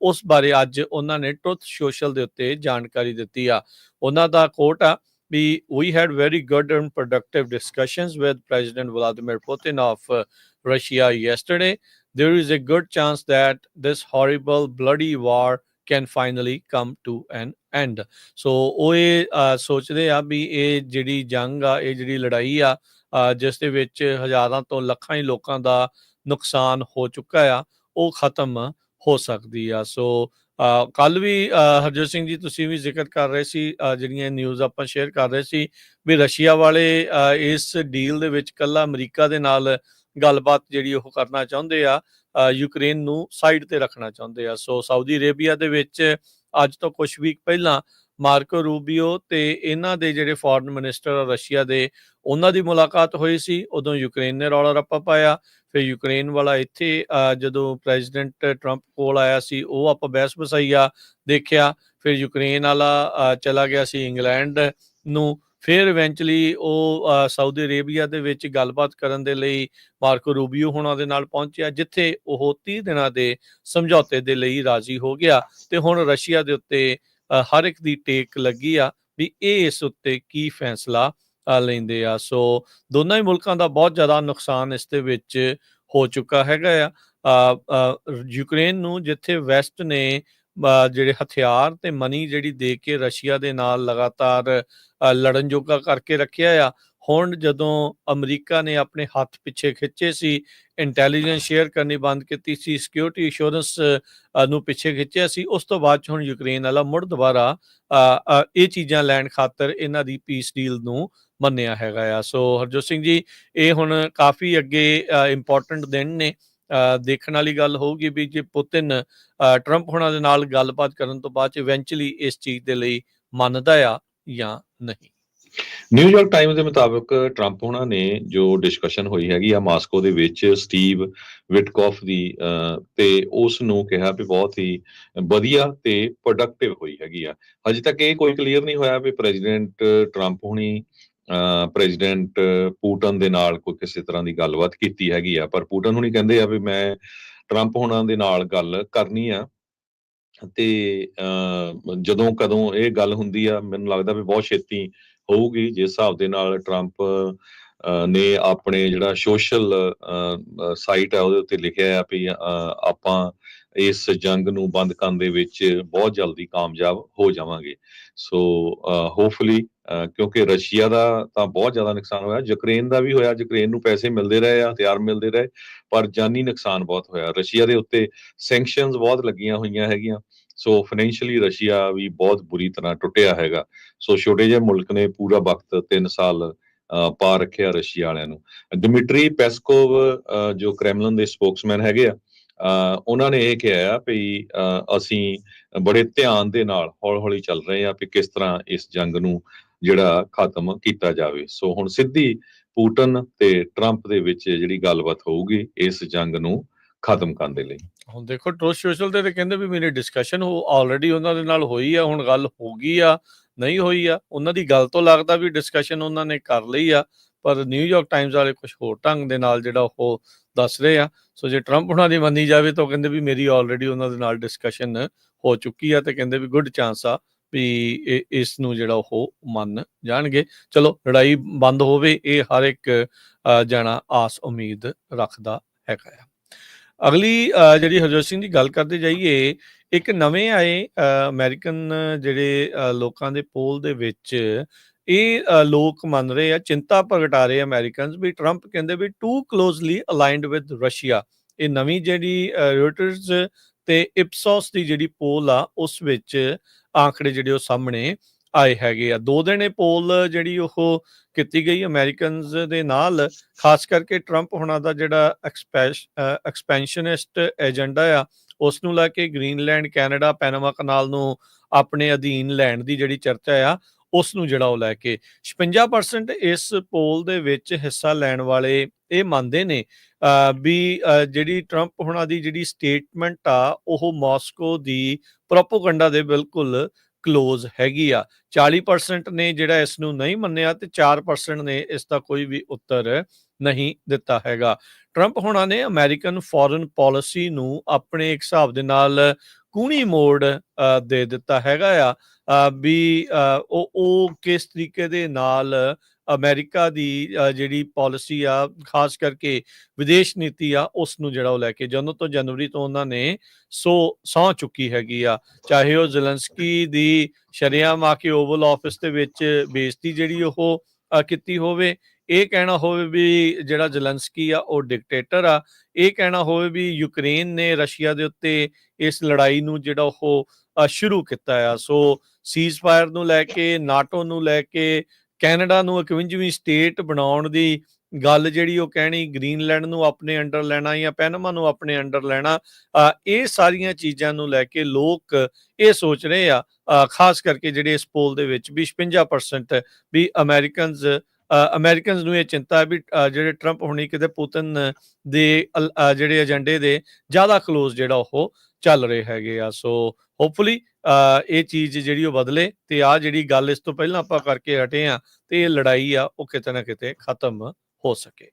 ਉਸ ਬਾਰੇ ਅੱਜ ਉਹਨਾਂ ਨੇ ਟਰੁਥ ਸੋਸ਼ਲ ਦੇ ਉੱਤੇ ਜਾਣਕਾਰੀ ਦਿੱਤੀ ਆ। ਉਹਨਾਂ ਦਾ ਕੋਟ ਆ ਵੀ we had very good and productive discussions with President Vladimir Putin of Russia yesterday. There is a good chance that this horrible bloody war can finally come to an end. ਸੋ ਉਹ ਇਹ ਸੋਚਦੇ ਆ ਵੀ ਇਹ ਜਿਹੜੀ ਜੰਗ ਆ, ਇਹ ਜਿਹੜੀ ਲੜਾਈ ਆ ਜਿਸ ਦੇ ਵਿੱਚ ਹਜ਼ਾਰਾਂ ਤੋਂ ਲੱਖਾਂ ਹੀ ਲੋਕਾਂ ਦਾ ਨੁਕਸਾਨ ਹੋ ਚੁੱਕਾ ਆ, ਉਹ ਖਤਮ ਹੋ ਸਕਦੀ ਆ। ਸੋ ਕੱਲ ਵੀ ਹਰਜੋਤ ਸਿੰਘ ਜੀ ਤੁਸੀਂ ਵੀ ਜ਼ਿਕਰ ਕਰ ਰਹੇ ਸੀ, ਜਿਹੜੀਆਂ ਨਿਊਜ਼ ਆਪਾਂ ਸ਼ੇਅਰ ਕਰ ਰਹੇ ਸੀ ਵੀ ਰਸ਼ੀਆ ਵਾਲੇ ਇਸ ਡੀਲ ਦੇ ਵਿੱਚ ਕੱਲਾ ਅਮਰੀਕਾ ਦੇ ਨਾਲ ਗੱਲਬਾਤ ਜਿਹੜੀ ਉਹ ਕਰਨਾ ਚਾਹੁੰਦੇ ਆ, ਯੂਕਰੇਨ ਨੂੰ ਸਾਈਡ ਤੇ ਰੱਖਣਾ ਚਾਹੁੰਦੇ ਆ। ਸੋ ਸਾਊਦੀ ਅਰੇਬੀਆ ਦੇ ਵਿੱਚ ਅੱਜ ਤੋਂ ਕੁਝ ਵੀਕ ਪਹਿਲਾਂ ਮਾਰਕੋ ਰੂਬੀਓ ਤੇ ਇਹਨਾਂ ਦੇ ਜਿਹੜੇ ਫੋਰਨ ਮਿਨਿਸਟਰ ਰਸ਼ੀਆ ਦੇ, ਉਹਨਾਂ ਦੀ ਮੁਲਾਕਾਤ ਹੋਈ ਸੀ। ਉਦੋਂ ਯੂਕਰੇਨ ਨੇ ਰੌਲਾ ਰੱਪਾ ਪਾਇਆ। ਫਿਰ ਯੂਕਰੇਨ ਵਾਲਾ ਇੱਥੇ ਜਦੋਂ ਪ੍ਰੈਜ਼ੀਡੈਂਟ ਟਰੰਪ ਕੋਲ ਆਇਆ ਸੀ ਉਹ ਆਪਾਂ ਬਹਿਸ ਬਸਾਈਆ ਦੇਖਿਆ। ਫਿਰ ਯੂਕਰੇਨ ਵਾਲਾ ਚਲਾ ਗਿਆ ਸੀ ਇੰਗਲੈਂਡ ਨੂੰ। ਫਿਰ ਇਵੈਂਚੁਅਲੀ ਉਹ ਸਾਊਦੀ ਅਰੇਬੀਆ ਦੇ ਵਿੱਚ ਗੱਲਬਾਤ ਕਰਨ ਦੇ ਲਈ ਮਾਰਕੋ ਰੂਬੀਓ ਹੋਣਾ ਦੇ ਨਾਲ ਪਹੁੰਚਿਆ, ਜਿੱਥੇ ਉਹ 30 ਦਿਨਾਂ ਦੇ ਸਮਝੌਤੇ ਦੇ ਲਈ ਰਾਜ਼ੀ ਹੋ ਗਿਆ। ਤੇ ਹੁਣ ਰਸ਼ੀਆ ਦੇ ਉੱਤੇ ਹਰ ਇੱਕ ਦੀ ਟੇਕ ਲੱਗੀ ਆ ਵੀ ਇਹ ਇਸ ਉੱਤੇ ਕੀ ਫੈਸਲਾ ਲੈਂਦੇ ਆ। ਸੋ ਦੋਨਾਂ ਹੀ ਮੁਲਕਾਂ ਦਾ ਬਹੁਤ ਜ਼ਿਆਦਾ ਨੁਕਸਾਨ ਇਸ ਦੇ ਵਿੱਚ ਹੋ ਚੁੱਕਾ ਹੈਗਾ ਆ। ਯੂਕਰੇਨ ਨੂੰ ਜਿੱਥੇ ਵੈਸਟ ਨੇ ਜਿਹੜੇ ਹਥਿਆਰ ਤੇ ਮਨੀ ਜਿਹੜੀ ਦੇ ਕੇ ਰਸ਼ੀਆ ਦੇ ਨਾਲ ਲਗਾਤਾਰ ਲੜਨ ਜੋਗਾ ਕਰਕੇ ਰੱਖਿਆ ਆ, ਹੁਣ ਜਦੋਂ ਅਮਰੀਕਾ ਨੇ ਆਪਣੇ ਹੱਥ ਪਿੱਛੇ ਖਿੱਚੇ ਸੀ, ਇੰਟੈਲੀਜੈਂਸ ਸ਼ੇਅਰ ਕਰਨੀ ਬੰਦ ਕੀਤੀ ਸੀ, ਸਿਕਿਉਰਿਟੀ ਇੰਸ਼ੋਰੈਂਸ ਨੂੰ ਪਿੱਛੇ ਖਿੱਚਿਆ ਸੀ, ਉਸ ਤੋਂ ਬਾਅਦ 'ਚ ਹੁਣ ਯੂਕਰੇਨ ਵਾਲਾ ਮੁੜ ਦੁਬਾਰਾ ਇਹ ਚੀਜ਼ਾਂ ਲੈਣ ਖਾਤਰ ਇਹਨਾਂ ਦੀ ਪੀਸ ਡੀਲ ਨੂੰ ਮੰਨਿਆ ਹੈਗਾ ਆ। ਸੋ ਹਰਜੋਤ ਸਿੰਘ ਜੀ, ਇਹ ਹੁਣ ਕਾਫੀ ਅੱਗੇ ਇੰਪੋਰਟੈਂਟ ਦਿਨ ਨੇ ਦੇਖਣ ਵਾਲੀ ਗੱਲ ਹੋਊਗੀ ਵੀ ਜੇ ਪੁਤਿਨ ਟਰੰਪ ਹੋਣਾ ਦੇ ਨਾਲ ਗੱਲਬਾਤ ਕਰਨ ਤੋਂ ਬਾਅਦ ਇਵੈਂਚੁਅਲੀ ਇਸ ਚੀਜ਼ ਦੇ ਲਈ ਮੰਨਦਾ ਆ ਜਾਂ ਨਹੀਂ। ਨਿਊਯਾਰਕ ਟਾਈਮਸ ਦੇ ਮੁਤਾਬਕ ਟਰੰਪ ਉਹਨਾਂ ਨੇ ਜੋ ਡਿਸਕਸ਼ਨ ਹੋਈ ਹੈਗੀ ਆ ਮਾਸਕੋ ਦੇ ਵਿੱਚ ਸਟੀਵ ਵਿਟਕੋਫ ਦੀ ਤੇ ਉਸ ਨੂੰ ਕਿਹਾ ਵੀ ਬਹੁਤ ਹੀ ਵਧੀਆ ਤੇ ਪ੍ਰੋਡਕਟਿਵ ਹੋਈ ਹੈਗੀ ਆ। ਹਜੇ ਤੱਕ ਇਹ ਕੋਈ ਕਲੀਅਰ ਨਹੀਂ ਹੋਇਆ ਵੀ ਪ੍ਰੈਜ਼ੀਡੈਂਟ ਟਰੰਪ ਹੁਣੀ ਪ੍ਰੈਜ਼ੀਡੈਂਟ ਪੂਟਨ ਦੇ ਨਾਲ ਕੋਈ ਕਿਸੇ ਤਰ੍ਹਾਂ ਦੀ ਗੱਲਬਾਤ ਕੀਤੀ ਹੈਗੀ ਆ, ਪਰ ਪੂਟਨ ਹੁਣੀ ਕਹਿੰਦੇ ਆ ਵੀ ਮੈਂ ਟਰੰਪ ਹੁਣਾਂ ਦੇ ਨਾਲ ਗੱਲ ਕਰਨੀ ਆ ਤੇ ਜਦੋਂ ਕਦੋਂ ਇਹ ਗੱਲ ਹੁੰਦੀ ਆ ਮੈਨੂੰ ਲੱਗਦਾ ਵੀ ਬਹੁਤ ਛੇਤੀ ਹੋਊਗੀ। ਜਿਸ ਹਿਸਾਬ ਦੇ ਨਾਲ ਟਰੰਪ ਨੇ ਆਪਣੇ ਜਿਹੜਾ ਸੋਸ਼ਲ ਸਾਈਟ ਹੈ ਉਹਦੇ ਉੱਤੇ ਲਿਖਿਆ ਆ ਵੀ ਆਪਾਂ ਇਸ ਜੰਗ ਨੂੰ ਬੰਦ ਕਰਨ ਦੇ ਵਿੱਚ ਬਹੁਤ ਜਲਦੀ ਕਾਮਯਾਬ ਹੋ ਜਾਵਾਂਗੇ। ਸੋ ਹੋਪਫੁਲੀ ਕਿਉਂਕਿ ਰਸ਼ੀਆ ਦਾ ਤਾਂ ਬਹੁਤ ਜ਼ਿਆਦਾ ਨੁਕਸਾਨ ਹੋਇਆ, ਯੂਕਰੇਨ ਦਾ ਵੀ ਹੋਇਆ, ਯੂਕਰੇਨ ਨੂੰ ਪੈਸੇ ਮਿਲਦੇ ਰਹੇ ਆ, ਹਥਿਆਰ ਮਿਲਦੇ ਰਹੇ, ਪਰ ਜਾਨੀ ਨੁਕਸਾਨ ਬਹੁਤ ਹੋਇਆ। ਰਸ਼ੀਆ ਦੇ ਉੱਤੇ ਸੈਂਕਸ਼ਨਸ ਬਹੁਤ ਲੱਗੀਆਂ ਹੋਈਆਂ ਹੈਗੀਆਂ, ਸੋ ਫਾਈਨੈਂਸ਼ੀਅਲੀ ਰਸ਼ੀਆ ਵੀ ਬਹੁਤ ਬੁਰੀ ਤਰ੍ਹਾਂ ਟੁੱਟਿਆ ਹੈਗਾ। ਸੋ ਛੋਟੇ ਜਿਹੇ ਮੁਲਕ ਨੇ ਪੂਰਾ ਵਕਤ 3 ਸਾਲ ਪਾ ਰੱਖਿਆ ਰਸ਼ੀਆ ਵਾਲਿਆਂ ਨੂੰ। ਡਿਮਿਟਰੀ ਪੈਸਕੋਵ ਜੋ ਕ੍ਰੈਮਲਨ ਦੇ ਸਪੋਕਸਮੈਨ ਹੈਗੇ ਆ, ਉਹਨਾਂ ਨੇ ਇਹ ਕਿਹਾ ਆ ਵੀ ਅਸੀਂ ਬੜੇ ਧਿਆਨ ਦੇ ਨਾਲ ਹੌਲੀ-ਹੌਲੀ ਚੱਲ ਰਹੇ ਆ ਵੀ ਕਿਸ ਤਰ੍ਹਾਂ ਇਸ ਜੰਗ ਨੂੰ ਜਿਹੜਾ ਖਤਮ ਕੀਤਾ ਜਾਵੇ। ਸੋ ਹੁਣ ਸਿੱਧੀ ਪੂਟਨ ਤੇ ਟਰੰਪ ਦੇ ਵਿੱਚ ਜਿਹੜੀ ਗੱਲਬਾਤ ਹੋਊਗੀ ਇਸ ਜੰਗ ਨੂੰ ਖਤਮ ਕਰਨ ਦੇ ਲਈ। ਹੁਣ ਦੇਖੋ ਟਰੂਥ ਸੋਸ਼ਲ ਤੇ ਕਹਿੰਦੇ ਵੀ ਮੇਰੀ ਡਿਸਕਸ਼ਨ ਆਲਰੇਡੀ ਉਹਨਾਂ ਦੇ ਨਾਲ ਹੋਈ ਆ, ਹੁਣ ਗੱਲ ਹੋ ਗਈ ਆ ਨਹੀਂ ਹੋਈ ਆ, ਉਹਨਾਂ ਦੀ ਗੱਲ ਤੋਂ ਲੱਗਦਾ ਵੀ ਡਿਸਕਸ਼ਨ ਉਹਨਾਂ ਨੇ ਕਰ ਲਈ ਆ, ਪਰ ਨਿਊਯਾਰਕ ਟਾਈਮਸ ਵਾਲੇ ਕੁਝ ਹੋਰ ਢੰਗ ਦੇ ਨਾਲ ਜਿਹੜਾ ਉਹ ਦੱਸ ਰਹੇ ਆ। ਸੋ ਜੇ ਟਰੰਪ ਉਹਨਾਂ ਦੀ ਮੰਨੀ ਜਾਵੇ ਤਾਂ ਉਹ ਕਹਿੰਦੇ ਵੀ ਮੇਰੀ ਆਲਰੇਡੀ ਉਹਨਾਂ ਦੇ ਨਾਲ ਡਿਸਕਸ਼ਨ ਹੋ ਚੁੱਕੀ ਆ, ਤੇ ਕਹਿੰਦੇ ਵੀ ਗੁੱਡ ਚਾਂਸ ਆ ਵੀ ਇਸ ਨੂੰ ਜਿਹੜਾ ਉਹ ਮੰਨ ਜਾਣਗੇ। ਚਲੋ ਲੜਾਈ ਬੰਦ ਹੋਵੇ, ਇਹ ਹਰ ਇੱਕ ਜਾਣਾ ਆਸ ਉਮੀਦ ਰੱਖਦਾ ਹੈਗਾ ਆ। ਅਗਲੀ ਜਿਹੜੀ ਹਰਜੋਤ ਸਿੰਘ ਦੀ ਗੱਲ ਕਰਦੇ ਜਾਈਏ, ਇੱਕ ਨਵੇਂ ਆਏ ਅਮਰੀਕਨ ਜਿਹੜੇ ਲੋਕਾਂ ਦੇ ਪੋਲ ਦੇ ਵਿੱਚ ਇਹ ਲੋਕ ਮੰਨ ਰਹੇ ਆ, ਚਿੰਤਾ ਪ੍ਰਗਟਾ ਰਹੇ ਅਮਰੀਕਨਸ ਵੀ ਟਰੰਪ ਕਹਿੰਦੇ ਵੀ too closely aligned with Russia. ਇਹ ਨਵੀਂ ਜਿਹੜੀ ਰੋਇਟਰਸ ਤੇ ਇਪਸੋਸ ਦੀ ਜਿਹੜੀ ਪੋਲ ਆ ਉਸ ਵਿੱਚ ਆંકੜੇ ਜਿਹੜੇ ਉਹ ਸਾਹਮਣੇ ਆਏ ਹੈਗੇ ਆ। 2 ਦਿਨ ਇਹ ਪੋਲ ਜਿਹੜੀ ਉਹ ਕੀਤੀ ਗਈ ਅਮਰੀਕਨਸ ਦੇ ਨਾਲ, ਖਾਸ ਕਰਕੇ ਟਰੰਪ ਹੋਣਾ ਦਾ ਜਿਹੜਾ ਐਕਸਪੈਂਸ਼ਨਿਸਟ ਏਜੰਡਾ ਆ ਉਸ ਨੂੰ ਲੈ ਕੇ, ਗ੍ਰੀਨਲੈਂਡ, ਕੈਨੇਡਾ, ਪੈਨਾਮਾ ਕਨਾਲ ਨੂੰ ਆਪਣੇ ਅਧੀਨ ਲੈਣ ਦੀ ਜਿਹੜੀ ਚਰਚਾ ਆ ਉਸ ਨੂੰ ਜਿਹੜਾ ਉਹ ਲੈ ਕੇ 56% ਇਸ ਪੋਲ ਦੇ ਵਿੱਚ ਹਿੱਸਾ ਲੈਣ ਵਾਲੇ ਇਹ ਮੰਨਦੇ ਨੇ ਵੀ ਜਿਹੜੀ ਟਰੰਪ ਹੋਣਾ ਦੀ ਜਿਹੜੀ ਸਟੇਟਮੈਂਟ ਆ ਉਹ ਮਾਸਕੋ ਦੀ ਪ੍ਰੋਪੋਗੰਡਾ ਦੇ ਬਿਲਕੁਲ ਕਲੋਜ਼ ਹੈਗੀ ਆ। 40% ਨੇ ਜਿਹੜਾ ਇਸ ਨੂੰ ਨਹੀਂ ਮੰਨਿਆ ਤੇ 4% ਨੇ ਇਸ ਦਾ ਕੋਈ ਵੀ ਉੱਤਰ ਨਹੀਂ ਦਿੱਤਾ ਹੈਗਾ। ਟਰੰਪ ਹੋਣਾ ਨੇ ਅਮਰੀਕਨ ਫੋਰਨ ਪਾਲਿਸੀ ਨੂੰ ਆਪਣੇ ਇੱਕ ਹਿਸਾਬ ਦੇ ਨਾਲ ਕੂਣੀ ਮੋੜ ਦੇ ਦਿੱਤਾ ਹੈਗਾ ਆ ਵੀ ਉਹ ਕਿਸ ਤਰੀਕੇ ਦੇ ਨਾਲ ਅਮਰੀਕਾ ਦੀ ਜਿਹੜੀ ਪਾਲਿਸੀ ਆ, ਖਾਸ ਕਰਕੇ ਵਿਦੇਸ਼ ਨੀਤੀ ਆ, ਉਸ ਨੂੰ ਜਿਹੜਾ ਉਹ ਲੈ ਕੇ ਜਨਵਰੀ ਤੋਂ ਉਹਨਾਂ ਨੇ ਸਹੁੰ ਚੁੱਕੀ ਹੈਗੀ ਆ। ਚਾਹੇ ਉਹ ਜ਼ੈਲੈਂਸਕੀ ਦੀ ਸ਼ਰੇਆਮ ਆ ਕੇ ਓਵਲ ਆਫਿਸ ਦੇ ਵਿੱਚ ਬੇਇੱਜ਼ਤੀ ਜਿਹੜੀ ਉਹ ਕੀਤੀ ਹੋਵੇ, ਇਹ ਕਹਿਣਾ ਹੋਵੇ ਵੀ ਜਿਹੜਾ ਜ਼ੈਲੈਂਸਕੀ ਆ ਉਹ ਡਿਕਟੇਟਰ ਆ, ਇਹ ਕਹਿਣਾ ਹੋਵੇ ਵੀ ਯੂਕਰੇਨ ਨੇ ਰਸ਼ੀਆ ਦੇ ਉੱਤੇ ਇਸ ਲੜਾਈ ਨੂੰ ਜਿਹੜਾ ਉਹ ਸ਼ੁਰੂ ਕੀਤਾ ਆ। ਸੋ ਸੀਜ਼ ਫਾਇਰ ਨੂੰ ਲੈ ਕੇ, ਨਾਟੋ ਨੂੰ ਲੈ ਕੇ, ਕੈਨੇਡਾ ਨੂੰ 51ਵੀਂ ਸਟੇਟ ਬਣਾਉਣ ਦੀ ਗੱਲ ਜਿਹੜੀ ਉਹ ਕਹਿਣੀ, ਗ੍ਰੀਨਲੈਂਡ ਨੂੰ ਆਪਣੇ ਅੰਡਰ ਲੈਣਾ ਜਾਂ ਪੈਨਾਮਾ ਨੂੰ ਆਪਣੇ ਅੰਡਰ ਲੈਣਾ, ਇਹ ਸਾਰੀਆਂ ਚੀਜ਼ਾਂ ਨੂੰ ਲੈ ਕੇ ਲੋਕ ਇਹ ਸੋਚ ਰਹੇ ਆ, ਖਾਸ ਕਰਕੇ ਜਿਹੜੇ ਇਸ ਪੋਲ ਦੇ ਵਿੱਚ ਵੀ 56% ਵੀ ਅਮਰੀਕਨਸ ਨੂੰ ਇਹ ਚਿੰਤਾ ਹੈ ਵੀ ਜਿਹੜੇ ਟਰੰਪ ਹੋਣੀ ਕਿਤੇ ਪੁਤਿਨ ਦੇ ਜਿਹੜੇ ਏਜੰਡੇ ਦੇ ਜ਼ਿਆਦਾ ਕਲੋਜ਼ ਜਿਹੜਾ ਉਹ ਚੱਲ ਰਹੇ ਹੈਗੇ ਆ। ਸੋ ਹੋਪਫੁਲੀ ਇਹ ਚੀਜ਼ ਜਿਹੜੀ ਉਹ ਬਦਲੇ ਤੇ ਆ ਜਿਹੜੀ ਗੱਲ ਇਸ ਤੋਂ ਪਹਿਲਾਂ ਆਪਾਂ ਕਰਕੇ ਹਟੇ ਆ ਤੇ ਇਹ ਲੜਾਈ ਆ ਉਹ ਕਿਤੇ ਨਾ ਕਿਤੇ ਖਤਮ ਹੋ ਸਕੇ।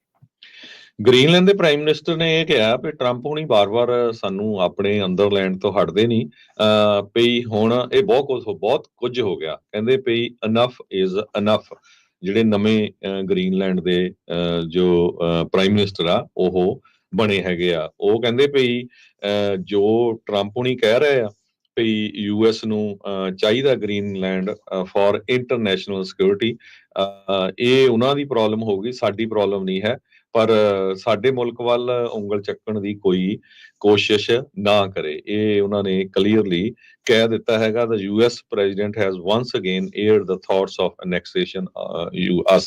ਗ੍ਰੀਨਲੈਂਡ ਦੇ ਪ੍ਰਾਈਮ ਮਿਨਿਸਟਰ ਨੇ ਇਹ ਕਿਹਾ ਵੀ ਟਰੰਪ ਹੁਣੀ ਵਾਰ-ਵਾਰ ਸਾਨੂੰ ਆਪਣੇ ਅੰਦਰ ਲੈਣ ਤੋਂ ਹਟਦੇ ਨਹੀਂ, ਵੀ ਹੁਣ ਇਹ ਬਹੁਤ ਕੁਝ ਹੋ ਗਿਆ। ਕਹਿੰਦੇ ਵੀ ਇਨਫ ਇਜ਼ ਇਨਫ। ਜਿਹੜੇ ਨਵੇਂ ਗ੍ਰੀਨਲੈਂਡ ਦੇ ਜੋ ਪ੍ਰਾਈਮ ਮਿਨਿਸਟਰ ਆ ਉਹ ਬਣੇ ਹੈਗੇ ਆ, ਉਹ ਕਹਿੰਦੇ ਵੀ ਜੋ ਟਰੰਪ ਹੁਣੀ ਕਹਿ ਰਹੇ ਆ ਵੀ ਯੂਐਸ ਨੂੰ ਚਾਹੀਦਾ ਗ੍ਰੀਨਲੈਂਡ ਫॉर ਇੰਟਰਨੈਸ਼ਨਲ ਸਿਕਿਉਰਿਟੀ, ਇਹ ਉਹਨਾਂ ਦੀ ਪ੍ਰੋਬਲਮ ਹੋਊਗੀ, ਸਾਡੀ ਪ੍ਰੋਬਲਮ ਨਹੀਂ ਹੈ। ਪਰ ਸਾਡੇ ਮੁਲਕ ਵੱਲ ਉਂਗਲ ਚੱਕਣ ਦੀ ਕੋਈ ਕੋਸ਼ਿਸ਼ ਨਾ ਕਰੇ, ਇਹ ਉਹਨਾਂ ਨੇ ਕਲੀਅਰਲੀ ਕਹਿ ਦਿੱਤਾ ਹੈਗਾ। The US president has once again aired the thoughts of annexation us।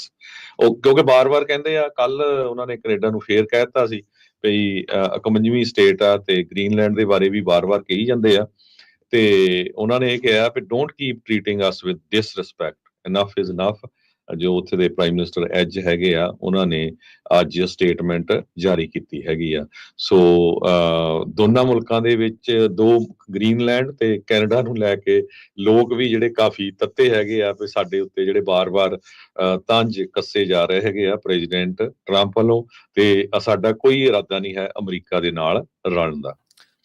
ਉਹ ਕਿਉਂਕਿ ਬਾਰ-ਬਾਰ ਕਹਿੰਦੇ ਆ, ਕੱਲ ਉਹਨਾਂ ਨੇ ਕੈਨੇਡਾ ਨੂੰ ਫੇਰ ਕਹਿ ਦਿੱਤਾ ਸੀ ਭਈ 51ਵੀਂ ਸਟੇਟ ਆ ਤੇ ਗ੍ਰੀਨਲੈਂਡ ਦੇ ਬਾਰੇ ਵੀ ਵਾਰ-ਵਾਰ ਕਹੀ ਜਾਂਦੇ ਆ ਤੇ ਉਹਨਾਂ ਨੇ ਇਹ ਕਿਹਾ ਵੀ don't keep treating us with disrespect, enough is enough. ਜੋ ਉੱਥੇ ਦੇ ਪ੍ਰਾਈਮ ਮਿਨਿਸਟਰ ਐਜ ਹੈਗੇ ਆ, ਉਹਨਾਂ ਨੇ ਅੱਜ ਸਟੇਟਮੈਂਟ ਜਾਰੀ ਕੀਤੀ ਹੈਗੀ ਆ। ਸੋ ਦੋਨਾਂ ਮੁਲਕਾਂ ਦੇ ਵਿੱਚ ਗ੍ਰੀਨਲੈਂਡ ਤੇ ਕੈਨੇਡਾ ਨੂੰ ਲੈ ਕੇ ਲੋਕ ਵੀ ਜਿਹੜੇ ਕਾਫੀ ਤੱਤੇ ਹੈਗੇ ਆ ਵੀ ਸਾਡੇ ਉੱਤੇ ਜਿਹੜੇ ਵਾਰ-ਵਾਰ ਤੰਜ ਕੱਸੇ ਜਾ ਰਹੇ ਹੈਗੇ ਆ ਪ੍ਰੈਜ਼ੀਡੈਂਟ ਟਰੰਪ ਵੱਲੋਂ, ਤੇ ਸਾਡਾ ਕੋਈ ਇਰਾਦਾ ਨਹੀਂ ਹੈ ਅਮਰੀਕਾ ਦੇ ਨਾਲ ਰਲਣ ਦਾ।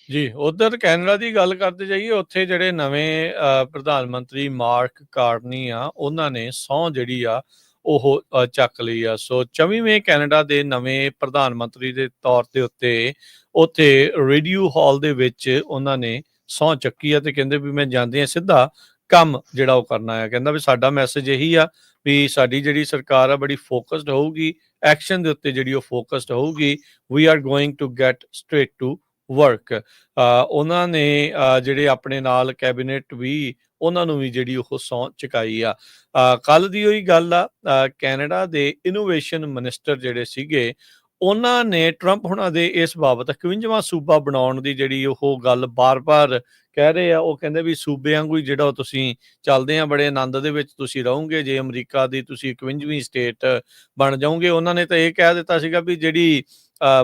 ਜੀ, ਉਧਰ ਕੈਨੇਡਾ ਦੀ ਗੱਲ ਕਰਦੇ ਜਾਈਏ, ਉੱਥੇ ਜਿਹੜੇ ਨਵੇਂ ਪ੍ਰਧਾਨ ਮੰਤਰੀ ਮਾਰਕ ਕਾਰਨੀ ਆ, ਉਹਨਾਂ ਨੇ ਸਹੁੰ ਜਿਹੜੀ ਆ ਉਹ ਚੱਕ ਲਈ ਆ। ਸੋ 24ਵੇਂ ਕੈਨੇਡਾ ਦੇ ਨਵੇਂ ਪ੍ਰਧਾਨ ਮੰਤਰੀ ਦੇ ਤੌਰ ਦੇ ਉੱਤੇ ਉੱਥੇ ਰੇਡੀਓ ਹਾਲ ਦੇ ਵਿੱਚ ਉਹਨਾਂ ਨੇ ਸਹੁੰ ਚੱਕੀ ਆ ਤੇ ਕਹਿੰਦੇ ਵੀ ਮੈਂ ਜਾਂਦੇ ਆ ਸਿੱਧਾ ਕੰਮ ਜਿਹੜਾ ਉਹ ਕਰਨਾ ਆ। ਕਹਿੰਦਾ ਵੀ ਸਾਡਾ ਮੈਸੇਜ ਇਹੀ ਆ ਵੀ ਸਾਡੀ ਜਿਹੜੀ ਸਰਕਾਰ ਆ ਬੜੀ ਫੋਕਸਡ ਹੋਊਗੀ, ਐਕਸ਼ਨ ਦੇ ਉੱਤੇ ਜਿਹੜੀ ਉਹ ਫੋਕਸਡ ਹੋਊਗੀ। We are going to get straight to work. ਉਹਨਾਂ ਨੇ ਜਿਹੜੇ ਆਪਣੇ ਨਾਲ ਕੈਬਨਿਟ ਵੀ ਉਹਨਾਂ ਨੂੰ ਵੀ ਜਿਹੜੀ ਉਹ ਸਹੁੰ ਚੁਕਾਈ ਆ। ਕੱਲ ਦੀ ਉਹੀ ਗੱਲ ਆ, ਕੈਨੇਡਾ ਦੇ ਇਨੋਵੇਸ਼ਨ ਮਿਨਿਸਟਰ ਜਿਹੜੇ ਸੀਗੇ, ਉਹਨਾਂ ਨੇ ਟਰੰਪ ਹੁਣਾਂ ਦੇ ਇਸ ਬਾਬਤ 51ਵਾਂ ਸੂਬਾ ਬਣਾਉਣ ਦੀ ਜਿਹੜੀ ਉਹ ਗੱਲ ਬਾਰ-ਬਾਰ ਕਹਿ ਰਹੇ ਆ। ਉਹ ਕਹਿੰਦੇ ਵੀ ਸੂਬੇ ਵਾਂਗੂ ਹੀ ਜਿਹੜਾ ਤੁਸੀਂ ਚੱਲਦੇ ਆ, ਬੜੇ ਆਨੰਦ ਦੇ ਵਿੱਚ ਤੁਸੀਂ ਰਹੋਗੇ ਜੇ ਅਮਰੀਕਾ ਦੀ ਤੁਸੀਂ 51ਵੀਂ ਸਟੇਟ ਬਣ ਜਾਓਗੇ। ਉਹਨਾਂ ਨੇ ਤਾਂ ਇਹ ਕਹਿ ਦਿੱਤਾ ਸੀਗਾ ਵੀ ਜਿਹੜੀ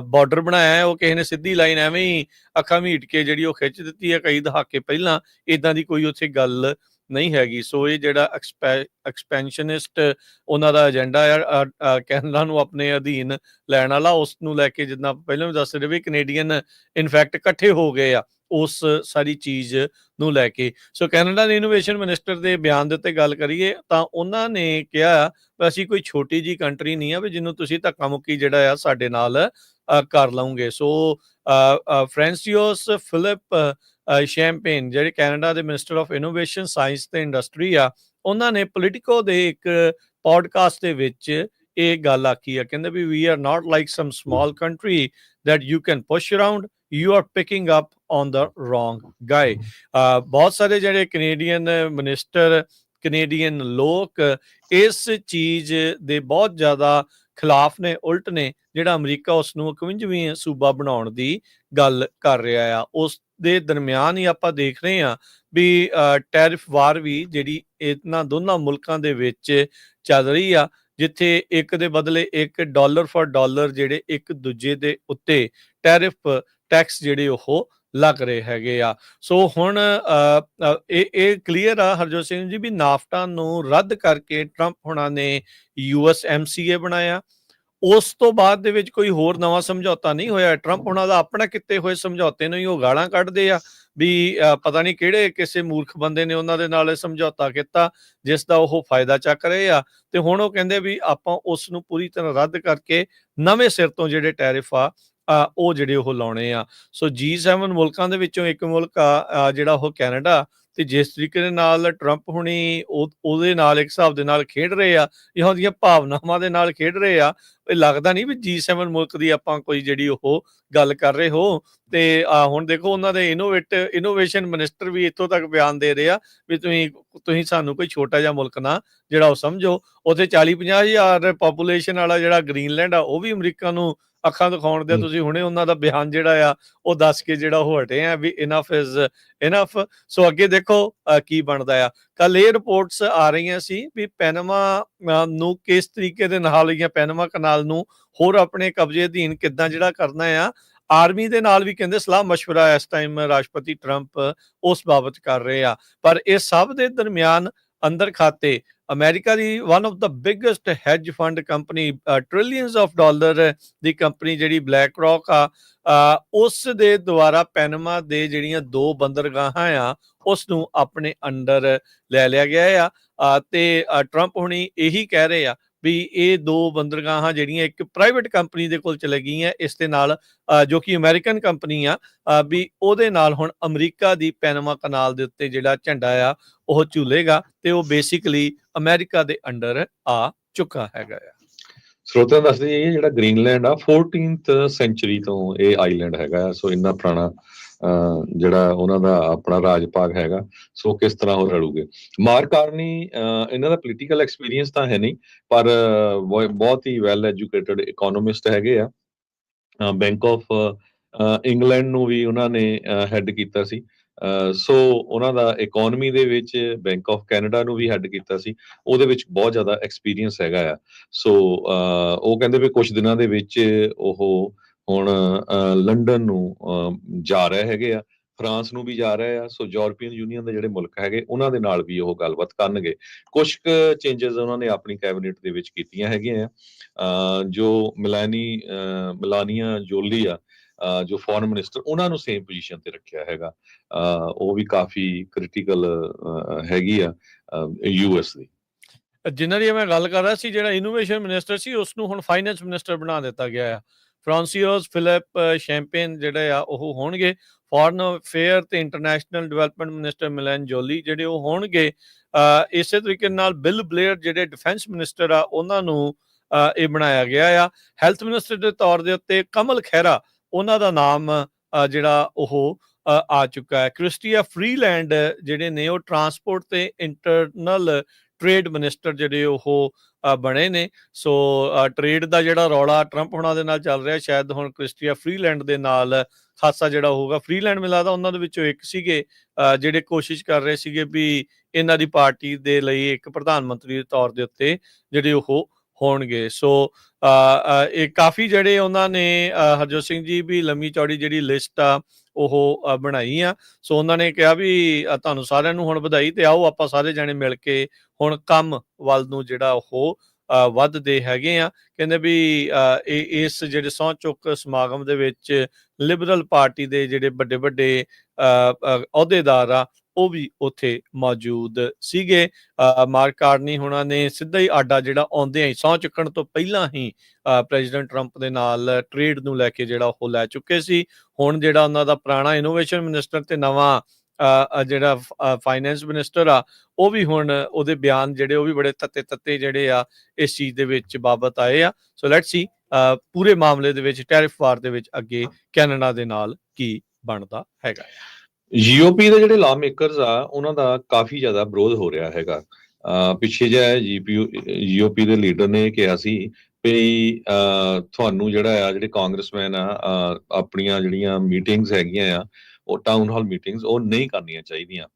ਬਾਰਡਰ ਬਣਾਇਆ ਉਹ ਕਿਸੇ ਨੇ ਸਿੱਧੀ ਲਾਈਨ ਐਵੇਂ ਹੀ ਅੱਖਾਂ ਮੀਟ ਕੇ ਜਿਹੜੀ ਉਹ ਖਿੱਚ ਦਿੱਤੀ ਹੈ ਕਈ ਦਹਾਕੇ ਪਹਿਲਾਂ, ਇਦਾਂ ਦੀ ਕੋਈ ਉੱਥੇ ਗੱਲ ਨਹੀਂ ਹੈਗੀ। ਸੋ ਇਹ ਜਿਹੜਾ ਐਕਸਪੈਂਸ਼ਨਿਸਟ ਉਹਨਾਂ ਦਾ ਏਜੰਡਾ ਆ ਕੈਨੇਡਾ ਨੂੰ ਆਪਣੇ ਅਧੀਨ ਲੈਣ ਵਾਲਾ, ਉਸ ਨੂੰ ਲੈ ਕੇ ਜਿੱਦਾਂ ਪਹਿਲਾਂ ਵੀ ਦੱਸ ਰਹੇ ਵੀ ਕੈਨੇਡੀਅਨ ਇਨਫੈਕਟ ਇਕੱਠੇ ਹੋ ਗਏ ਆ ਉਸ ਸਾਰੀ ਚੀਜ਼ ਨੂੰ ਲੈ ਕੇ। ਸੋ ਕੈਨੇਡਾ ਦੇ ਇਨੋਵੇਸ਼ਨ ਮਿਨਿਸਟਰ ਦੇ ਬਿਆਨ ਦੇ ਉੱਤੇ ਗੱਲ ਕਰੀਏ ਤਾਂ ਉਹਨਾਂ ਨੇ ਕਿਹਾ ਅਸੀਂ ਕੋਈ ਛੋਟੀ ਜੀ ਕੰਟਰੀ ਨਹੀਂ ਆ ਵੀ ਜਿਹਨੂੰ ਤੁਸੀਂ ਧੱਕਾ ਮੁੱਕੀ ਜਿਹੜਾ ਆ ਸਾਡੇ ਨਾਲ ਕਰ ਲਓਗੇ। ਸੋ ਫ੍ਰਾਂਸਿਸ ਫਿਲਿਪ ਸ਼ੈਂਪੇਨ ਜਿਹੜੇ ਕੈਨੇਡਾ ਦੇ ਮਿਨਿਸਟਰ ਆਫ ਇਨੋਵੇਸ਼ਨ, ਸਾਇੰਸ ਤੇ ਇੰਡਸਟਰੀ ਆ, ਉਹਨਾਂ ਨੇ ਪੋਲੀਟੀਕੋ ਦੇ ਇੱਕ ਪੋਡਕਾਸਟ ਦੇ ਵਿੱਚ ਇਹ ਗੱਲ ਆਖੀ ਆ। ਕਹਿੰਦੇ ਵੀ we are not like some small country that you can push around, you are picking up on the wrong guy। ਬਹੁਤ ਸਾਰੇ ਜਿਹੜੇ ਕੈਨੇਡੀਅਨ ਮਿਨਿਸਟਰ, ਕੈਨੇਡੀਅਨ ਲੋਕ ਇਸ ਚੀਜ਼ ਦੇ ਬਹੁਤ ਜ਼ਿਆਦਾ ਖਿਲਾਫ ਨੇ, ਉਲਟ ਨੇ। ਜਿਹੜਾ ਅਮਰੀਕਾ ਉਸ ਨੂੰ 51ਵੀਂ ਸੂਬਾ ਬਣਾਉਣ ਦੀ ਗੱਲ ਕਰ ਰਿਹਾ ਆ, ਉਸ ਦੇ ਦਰਮਿਆਨ ਹੀ ਆਪਾਂ ਦੇਖ ਰਹੇ ਹਾਂ ਵੀ ਟੈਰਿਫ ਵਾਰ ਵੀ ਜਿਹੜੀ ਇਹਨਾਂ ਦੋਨਾਂ ਮੁਲਕਾਂ ਦੇ ਵਿੱਚ ਚੱਲ ਰਹੀ ਆ, ਜਿੱਥੇ ਇੱਕ ਦੇ ਬਦਲੇ ਇੱਕ ਡਾਲਰ ਫॉर ਡਾਲਰ ਜਿਹੜੇ ਇੱਕ ਦੂਜੇ ਦੇ ਉੱਤੇ ਟੈਰਿਫ ਟੈਕਸ ਜਿਹੜੇ ਉਹ ਲੱਗ ਰਹੇ ਹੈਗੇ ਆ। ਸੋ ਹੁਣ ਇਹ ਕਲੀਅਰ ਆ ਹਰਜੋਤ ਸਿੰਘ ਜੀ ਵੀ ਨਾਫਟਾ ਨੂੰ ਰੱਦ ਕਰਕੇ ਟਰੰਪ ਹੁਣਾਂ ਨੇ USMCA ਬਣਾਇਆ। ਉਸ ਤੋਂ ਬਾਅਦ ਦੇ ਵਿੱਚ ਕੋਈ ਹੋਰ ਨਵਾਂ ਸਮਝੌਤਾ ਨਹੀਂ ਹੋਇਆ। ਟਰੰਪ ਹੁਣਾਂ ਦਾ ਆਪਣਾ ਕੀਤੇ ਹੋਏ ਸਮਝੌਤੇ ਨੂੰ ਹੀ ਉਹ ਗਾਲਾਂ ਕੱਢਦੇ ਆ ਵੀ ਪਤਾ ਨਹੀਂ ਕਿਹੜੇ ਕਿਸੇ ਮੂਰਖ ਬੰਦੇ ਨੇ ਉਹਨਾਂ ਦੇ ਨਾਲ ਸਮਝੌਤਾ ਕੀਤਾ ਜਿਸ ਦਾ ਉਹ ਫਾਇਦਾ ਚੱਕ ਰਹੇ ਆ। ਤੇ ਹੁਣ ਉਹ ਕਹਿੰਦੇ ਵੀ ਆਪਾਂ ਉਸ ਨੂੰ ਪੂਰੀ ਤਰ੍ਹਾਂ ਰੱਦ ਕਰਕੇ ਨਵੇਂ ਸਿਰ ਤੋਂ ਜਿਹੜੇ ਟੈਰਿਫ ਆ ਉਹ ਜਿਹੜੇ ਉਹ ਲਾਉਣੇ ਆ। ਸੋ G7 ਮੁਲਕਾਂ ਦੇ ਵਿੱਚੋਂ ਇੱਕ ਮੁਲਕ ਆ ਜਿਹੜਾ ਉਹ ਕੈਨੇਡਾ, ਤੇ ਜਿਸ ਤਰੀਕੇ ਦੇ ਨਾਲ ਟਰੰਪ ਹੁਣੀ ਉਹਦੇ ਨਾਲ ਇੱਕ ਹਿਸਾਬ ਦੇ ਨਾਲ ਖੇਡ ਰਹੇ ਆ, ਜਾਂ ਉਹਦੀਆਂ ਭਾਵਨਾਵਾਂ ਦੇ ਨਾਲ ਖੇਡ ਰਹੇ ਆ, ਇਹ ਲੱਗਦਾ ਨਹੀਂ ਵੀ G7 ਮੁਲਕ ਦੀ ਆਪਾਂ ਕੋਈ ਜਿਹੜੀ ਉਹ ਗੱਲ ਕਰ ਰਹੇ ਹੋ। ਤੇ ਹੁਣ ਦੇਖੋ ਉਹਨਾਂ ਦੇ ਇਨੋਵੇਸ਼ਨ ਮਿਨਿਸਟਰ ਵੀ ਇੱਥੋਂ ਤੱਕ ਬਿਆਨ ਦੇ ਰਹੇ ਆ ਵੀ ਤੁਸੀਂ ਸਾਨੂੰ ਕੋਈ ਛੋਟਾ ਜਿਹਾ ਮੁਲਕ ਨਾ ਜਿਹੜਾ ਉਹ ਸਮਝੋ। ਉੱਥੇ 40-50 ਹਜ਼ਾਰ ਪਾਪੂਲੇਸ਼ਨ ਵਾਲਾ ਜਿਹੜਾ ਗ੍ਰੀਨਲੈਂਡ ਆ ਉਹ ਵੀ ਅਮਰੀਕਾ ਨੂੰ ਅੱਖਾਂ ਦਿਖਾਉਣ ਦੇ। ਤੁਸੀਂ ਹੁਣੇ ਉਹਨਾਂ ਦਾ ਬਿਆਨ ਜਿਹੜਾ ਆ ਉਹ ਦੱਸ ਕੇ ਜਿਹੜਾ ਉਹ ਹਟੇ ਆ ਵੀ ਇਨਫ ਇਜ਼ ਇਨਫ। ਸੋ ਅੱਗੇ ਦੇਖੋ ਕੀ ਬਣਦਾ ਆ। ਕੱਲ ਇਹ ਰਿਪੋਰਟਸ ਆ ਰਹੀਆਂ ਸੀ ਵੀ ਪੈਨਾਮਾ ਨੂੰ ਕਿਸ ਤਰੀਕੇ ਦੇ ਨਾਲ, ਜਾਂ ਪੈਨਾਮਾ ਕਨਾਲ ਨੂੰ ਹੋਰ ਆਪਣੇ ਕਬਜ਼ੇ ਅਧੀਨ ਕਿੱਦਾਂ ਜਿਹੜਾ ਕਰਨਾ ਆ। ਆਰਮੀ ਦੇ ਨਾਲ ਵੀ ਕਹਿੰਦੇ ਸਲਾਹ ਮਸ਼ਵਰਾ ਇਸ ਟਾਈਮ ਰਾਸ਼ਟਰਪਤੀ ਟਰੰਪ ਉਸ ਬਾਬਤ ਕਰ ਰਹੇ ਆ। ਪਰ ਇਹ ਸਭ ਦੇ ਦਰਮਿਆਨ ਅੰਦਰ ਖਾਤੇ America the one of the biggest hedge fund company, trillions of dollar the company ਜਿਹੜੀ ਬਲੈਕ ਰੌਕ ਆ, ਉਸ ਦੇ ਦੁਆਰਾ ਪੈਨਾਮਾ ਦੇ ਜਿਹੜੀਆਂ 2 ਬੰਦਰਗਾਹਾਂ ਆ ਉਸ ਨੂੰ ਆਪਣੇ ਅੰਡਰ ਲੈ ਲਿਆ ਗਿਆ ਆ। ਤੇ ਟਰੰਪ ਹੁਣੀ ਇਹੀ ਕਹਿ ਰਹੇ ਆ ਵੀ ਇਹ 2 ਬੰਦਰਗਾਹਾਂ ਜਿਹੜੀਆਂ ਇੱਕ ਪ੍ਰਾਈਵੇਟ ਕੰਪਨੀ ਦੇ ਕੋਲ ਚਲੇ ਗਈਆਂ, ਇਸ ਦੇ ਨਾਲ ਜੋ ਕਿ ਅਮਰੀਕਨ ਕੰਪਨੀ ਆ, ਵੀ ਉਹਦੇ ਨਾਲ ਹੁਣ ਅਮਰੀਕਾ ਦੀ ਪੈਨਾਮਾ ਕਨਾਲ ਦੇ ਉੱਤੇ ਜਿਹੜਾ ਝੰਡਾ ਆ ਉਹ ਝੂਲੇਗਾ ਤੇ ਉਹ ਬੇਸਿਕਲੀ ਅਮਰੀਕਾ ਦੇ ਅੰਡਰ ਆ ਚੁੱਕਾ ਹੈਗਾ ਆ। ਸਰੋਤਿਆਂ ਨੂੰ ਦੱਸ ਦਈਏ ਜਿਹੜਾ ਗ੍ਰੀਨਲੈਂਡ ਆ 14th ਸੈਂਚੁਰੀ ਤੋਂ ਇਹ ਆਈਲੈਂਡ ਹੈਗਾ। ਸੋ ਇੰਨਾ ਪੁਰਾਣਾ ਜਿਹੜਾ ਉਹਨਾਂ ਦਾ ਆਪਣਾ ਰਾਜ ਭਾਗ ਹੈਗਾ। ਸੋ ਕਿਸ ਤਰ੍ਹਾਂ ਉਹ ਰਲੂਗੇ। ਮਾਰਕ ਕਾਰਨੀ ਇਹਨਾਂ ਦਾ ਪੋਲੀਟੀਕਲ ਐਕਸਪੀਰੀਅੰਸ ਤਾਂ ਹੈ ਨਹੀਂ, ਪਰ ਬਹੁਤ ਹੀ ਵੈਲ ਐਜੂਕੇਟਡ ਇਕੋਨੋਮਿਸਟ ਹੈਗੇ ਆ। ਬੈਂਕ ਆਫ ਇੰਗਲੈਂਡ ਨੂੰ ਵੀ ਉਹਨਾਂ ਨੇ ਹੈਡ ਕੀਤਾ ਸੀ। ਸੋ ਉਹਨਾਂ ਦਾ ਇਕਨੋਮੀ ਦੇ ਵਿੱਚ ਬੈਂਕ ਆਫ ਕੈਨੇਡਾ ਨੂੰ ਵੀ ਹੈਡ ਕੀਤਾ ਸੀ। ਉਹਦੇ ਵਿੱਚ ਬਹੁਤ ਜ਼ਿਆਦਾ ਐਕਸਪੀਰੀਅੰਸ ਹੈਗਾ ਆ। ਸੋ ਉਹ ਕਹਿੰਦੇ ਵੀ ਕੁਝ ਦਿਨਾਂ ਦੇ ਵਿੱਚ ਉਹ ਹੁਣ ਲੰਡਨ ਨੂੰ ਜਾ ਰਹੇ ਹੈਗੇ ਆ, ਫਰਾਂਸ ਨੂੰ ਵੀ ਜਾ ਰਹੇ ਆ। ਸੋ ਯੂਰਪੀਅਨ ਯੂਨੀਅਨ ਦੇ ਜਿਹੜੇ ਮੁਲਕ ਹੈਗੇ ਉਹਨਾਂ ਦੇ ਨਾਲ ਵੀ ਉਹ ਗੱਲਬਾਤ ਕਰਨਗੇ। ਕੁਝ ਕੁ ਚੇਂਜਸ ਉਹਨਾਂ ਨੇ ਆਪਣੀ ਕੈਬਨਿਟ ਦੇ ਵਿੱਚ ਕੀਤੀਆਂ ਹੈਗੀਆਂ ਆ। ਜੋ ਮਿਲਾਨੀਆ ਜੋਲੀ ਆ, ਜੋ ਫੋਰਨ ਮਿਨਿਸਟਰ, ਉਹਨਾਂ ਨੂੰ ਸੇਮ ਪੋਜੀਸ਼ਨ ਤੇ ਰੱਖਿਆ ਹੈਗਾ। ਉਹ ਵੀ ਕਾਫੀ ਕ੍ਰਿਟੀਕਲ ਹੈਗੀ ਆ ਯੂਐਸ ਦੀ। ਜਿਨ੍ਹਾਂ ਦੀ ਮੈਂ ਗੱਲ ਕਰ ਰਿਹਾ ਸੀ, ਜਿਹੜਾ ਇਨੋਵੇਸ਼ਨ ਮਿਨਿਸਟਰ ਸੀ ਉਸ ਨੂੰ ਹੁਣ ਫਾਈਨੈਂਸ ਮਿਨਿਸਟਰ ਬਣਾ ਦਿੱਤਾ ਗਿਆ ਆ। ਫਰਾਂਸੀਓਸ ਫਿਲਿਪ ਸ਼ੈਂਪੇਨ ਜਿਹੜੇ ਆ ਉਹ ਹੋਣਗੇ। ਫੋਰਨ ਅਫੇਅਰ ਤੇ ਇੰਟਰਨੈਸ਼ਨਲ ਡਿਵੈਲਪਮੈਂਟ ਮਿਨਿਸਟਰ ਮਿਲੈਨ ਜੋਲੀ ਜਿਹੜੇ ਉਹ ਹੋਣਗੇ। ਇਸੇ ਤਰੀਕੇ ਨਾਲ ਬਿਲ ਬਲੇਅਰ ਜਿਹੜੇ ਡਿਫੈਂਸ ਮਿਨਿਸਟਰ ਆ ਉਹਨਾਂ ਨੂੰ ਇਹ ਬਣਾਇਆ ਗਿਆ ਆ। ਹੈਲਥ ਮਿਨਿਸਟਰ ਦੇ ਤੌਰ ਦੇ ਉੱਤੇ ਕਮਲ ਖਹਿਰਾ ਉਹਨਾਂ ਦਾ ਨਾਮ ਜਿਹੜਾ ਉਹ ਆ ਚੁੱਕਾ ਹੈ। ਕ੍ਰਿਸਟੀਆ ਫਰੀਲੈਂਡ ਜਿਹੜੇ ਨੇ ਉਹ ਟਰਾਂਸਪੋਰਟ ਤੇ ਇੰਟਰਨਲ ਟ੍ਰੇਡ ਮਿਨਿਸਟਰ ਜਿਹੜੇ ਉਹ ਬਣੇ ਨੇ। ਸੋ ਟ੍ਰੇਡ ਦਾ ਜਿਹੜਾ ਰੌਲਾ ਟਰੰਪ ਹੁਣਾਂ ਦੇ ਨਾਲ ਚੱਲ ਰਿਹਾ, ਸ਼ਾਇਦ ਹੁਣ ਕ੍ਰਿਸਟੀਆ ਫਰੀਲੈਂਡ ਦੇ ਨਾਲ ਖਾਸਾ ਜਿਹੜਾ ਹੋਊਗਾ। ਫਰੀਲੈਂਡ ਮੈਨੂੰ ਲੱਗਦਾ ਉਹਨਾਂ ਦੇ ਵਿੱਚੋਂ ਇੱਕ ਸੀਗੇ ਜਿਹੜੇ ਕੋਸ਼ਿਸ਼ ਕਰ ਰਹੇ ਸੀਗੇ ਵੀ ਇਹਨਾਂ ਦੀ ਪਾਰਟੀ ਦੇ ਲਈ ਇੱਕ ਪ੍ਰਧਾਨ ਮੰਤਰੀ ਦੇ ਤੌਰ ਦੇ ਉੱਤੇ ਜਿਹੜੇ ਉਹ ਹੋਣਗੇ। ਸੋ ਇਹ ਕਾਫੀ ਜਿਹੜੇ ਉਹਨਾਂ ਨੇ ਹਰਜੋਤ ਸਿੰਘ ਜੀ ਵੀ ਲੰਮੀ ਚੌੜੀ ਜਿਹੜੀ ਲਿਸਟ ਆ ਉਹ ਬਣਾਈ ਆ। ਸੋ ਉਹਨਾਂ ਨੇ ਕਿਹਾ ਵੀ ਤੁਹਾਨੂੰ ਸਾਰਿਆਂ ਨੂੰ ਹੁਣ ਵਧਾਈ, ਤੇ ਆਓ ਆਪਾਂ ਸਾਰੇ ਜਾਣੇ ਮਿਲ ਕੇ ਹੁਣ ਕੰਮ ਵੱਲ ਨੂੰ ਜਿਹੜਾ ਉਹ ਵੱਧਦੇ ਹੈਗੇ ਆ। ਕਹਿੰਦੇ ਵੀ ਇਸ ਜਿਹੜੇ ਸਹੁੰ ਚੁੱਕ ਸਮਾਗਮ ਦੇ ਵਿੱਚ ਲਿਬਰਲ ਪਾਰਟੀ ਦੇ ਜਿਹੜੇ ਵੱਡੇ ਵੱਡੇ ਅਹੁਦੇਦਾਰ ਆ ਉਹ ਵੀ ਉੱਥੇ ਮੌਜੂਦ ਸੀਗੇ। ਮਾਰਕ ਕਾਰਨੀ ਹੁਣਾਂ ਨੇ ਸਿੱਧਾ ਹੀ ਆਡਾ ਜਿਹੜਾ ਆਉਂਦਿਆਂ ਹੀ ਸਹੁੰ ਚੁੱਕਣ ਤੋਂ ਪਹਿਲਾਂ ਹੀ ਪ੍ਰੈਜ਼ੀਡੈਂਟ ਟਰੰਪ ਦੇ ਨਾਲ ਟ੍ਰੇਡ ਨੂੰ ਲੈ ਕੇ ਜਿਹੜਾ ਉਹ ਲੈ ਚੁੱਕੇ ਸੀ। ਹੁਣ ਜਿਹੜਾ ਉਹਨਾਂ ਦਾ ਪੁਰਾਣਾ ਇਨੋਵੇਸ਼ਨ ਮਿਨਿਸਟਰ ਤੇ ਨਵਾਂ ਜਿਹੜਾ ਫਾਈਨੈਂਸ ਮਿਨਿਸਟਰ ਆ ਉਹ ਵੀ ਹੁਣ ਉਹਦੇ ਬਿਆਨ ਜਿਹੜੇ ਉਹ ਵੀ ਬੜੇ ਤੱਤੇ ਜਿਹੜੇ ਆ ਇਸ ਚੀਜ਼ ਦੇ ਵਿੱਚ ਬਾਬਤ ਆਏ ਆ। ਸੋ ਲੈਟਸ ਸੀ ਪੂਰੇ ਮਾਮਲੇ ਦੇ ਵਿੱਚ ਟੈਰਿਫ ਵਾਰ ਦੇ ਵਿੱਚ ਅੱਗੇ ਕੈਨੇਡਾ ਦੇ ਨਾਲ ਕੀ ਬਣਦਾ ਹੈਗਾ। ਜੀਓਪੀ ਦੇ ਜਿਹੜੇ ਲਾ ਮੇਕਰਸ ਆ ਉਹਨਾਂ ਦਾ ਕਾਫੀ ਜ਼ਿਆਦਾ ਵਿਰੋਧ ਹੋ ਰਿਹਾ ਹੈਗਾ। ਪਿੱਛੇ ਜਿਹਾ ਜੀਓਪੀ ਦੇ ਲੀਡਰ ਨੇ ਕਿਹਾ ਸੀ ਵੀ ਤੁਹਾਨੂੰ ਜਿਹੜੇ ਕਾਂਗਰਸਮੈਨ ਆ ਆਪਣੀਆਂ ਜਿਹੜੀਆਂ ਮੀਟਿੰਗਸ ਹੈਗੀਆਂ ਆ ਉਹ ਟਾਊਨ ਹਾਲ ਮੀਟਿੰਗਸ ਉਹ ਨਹੀਂ ਕਰਨੀਆਂ ਚਾਹੀਦੀਆਂ।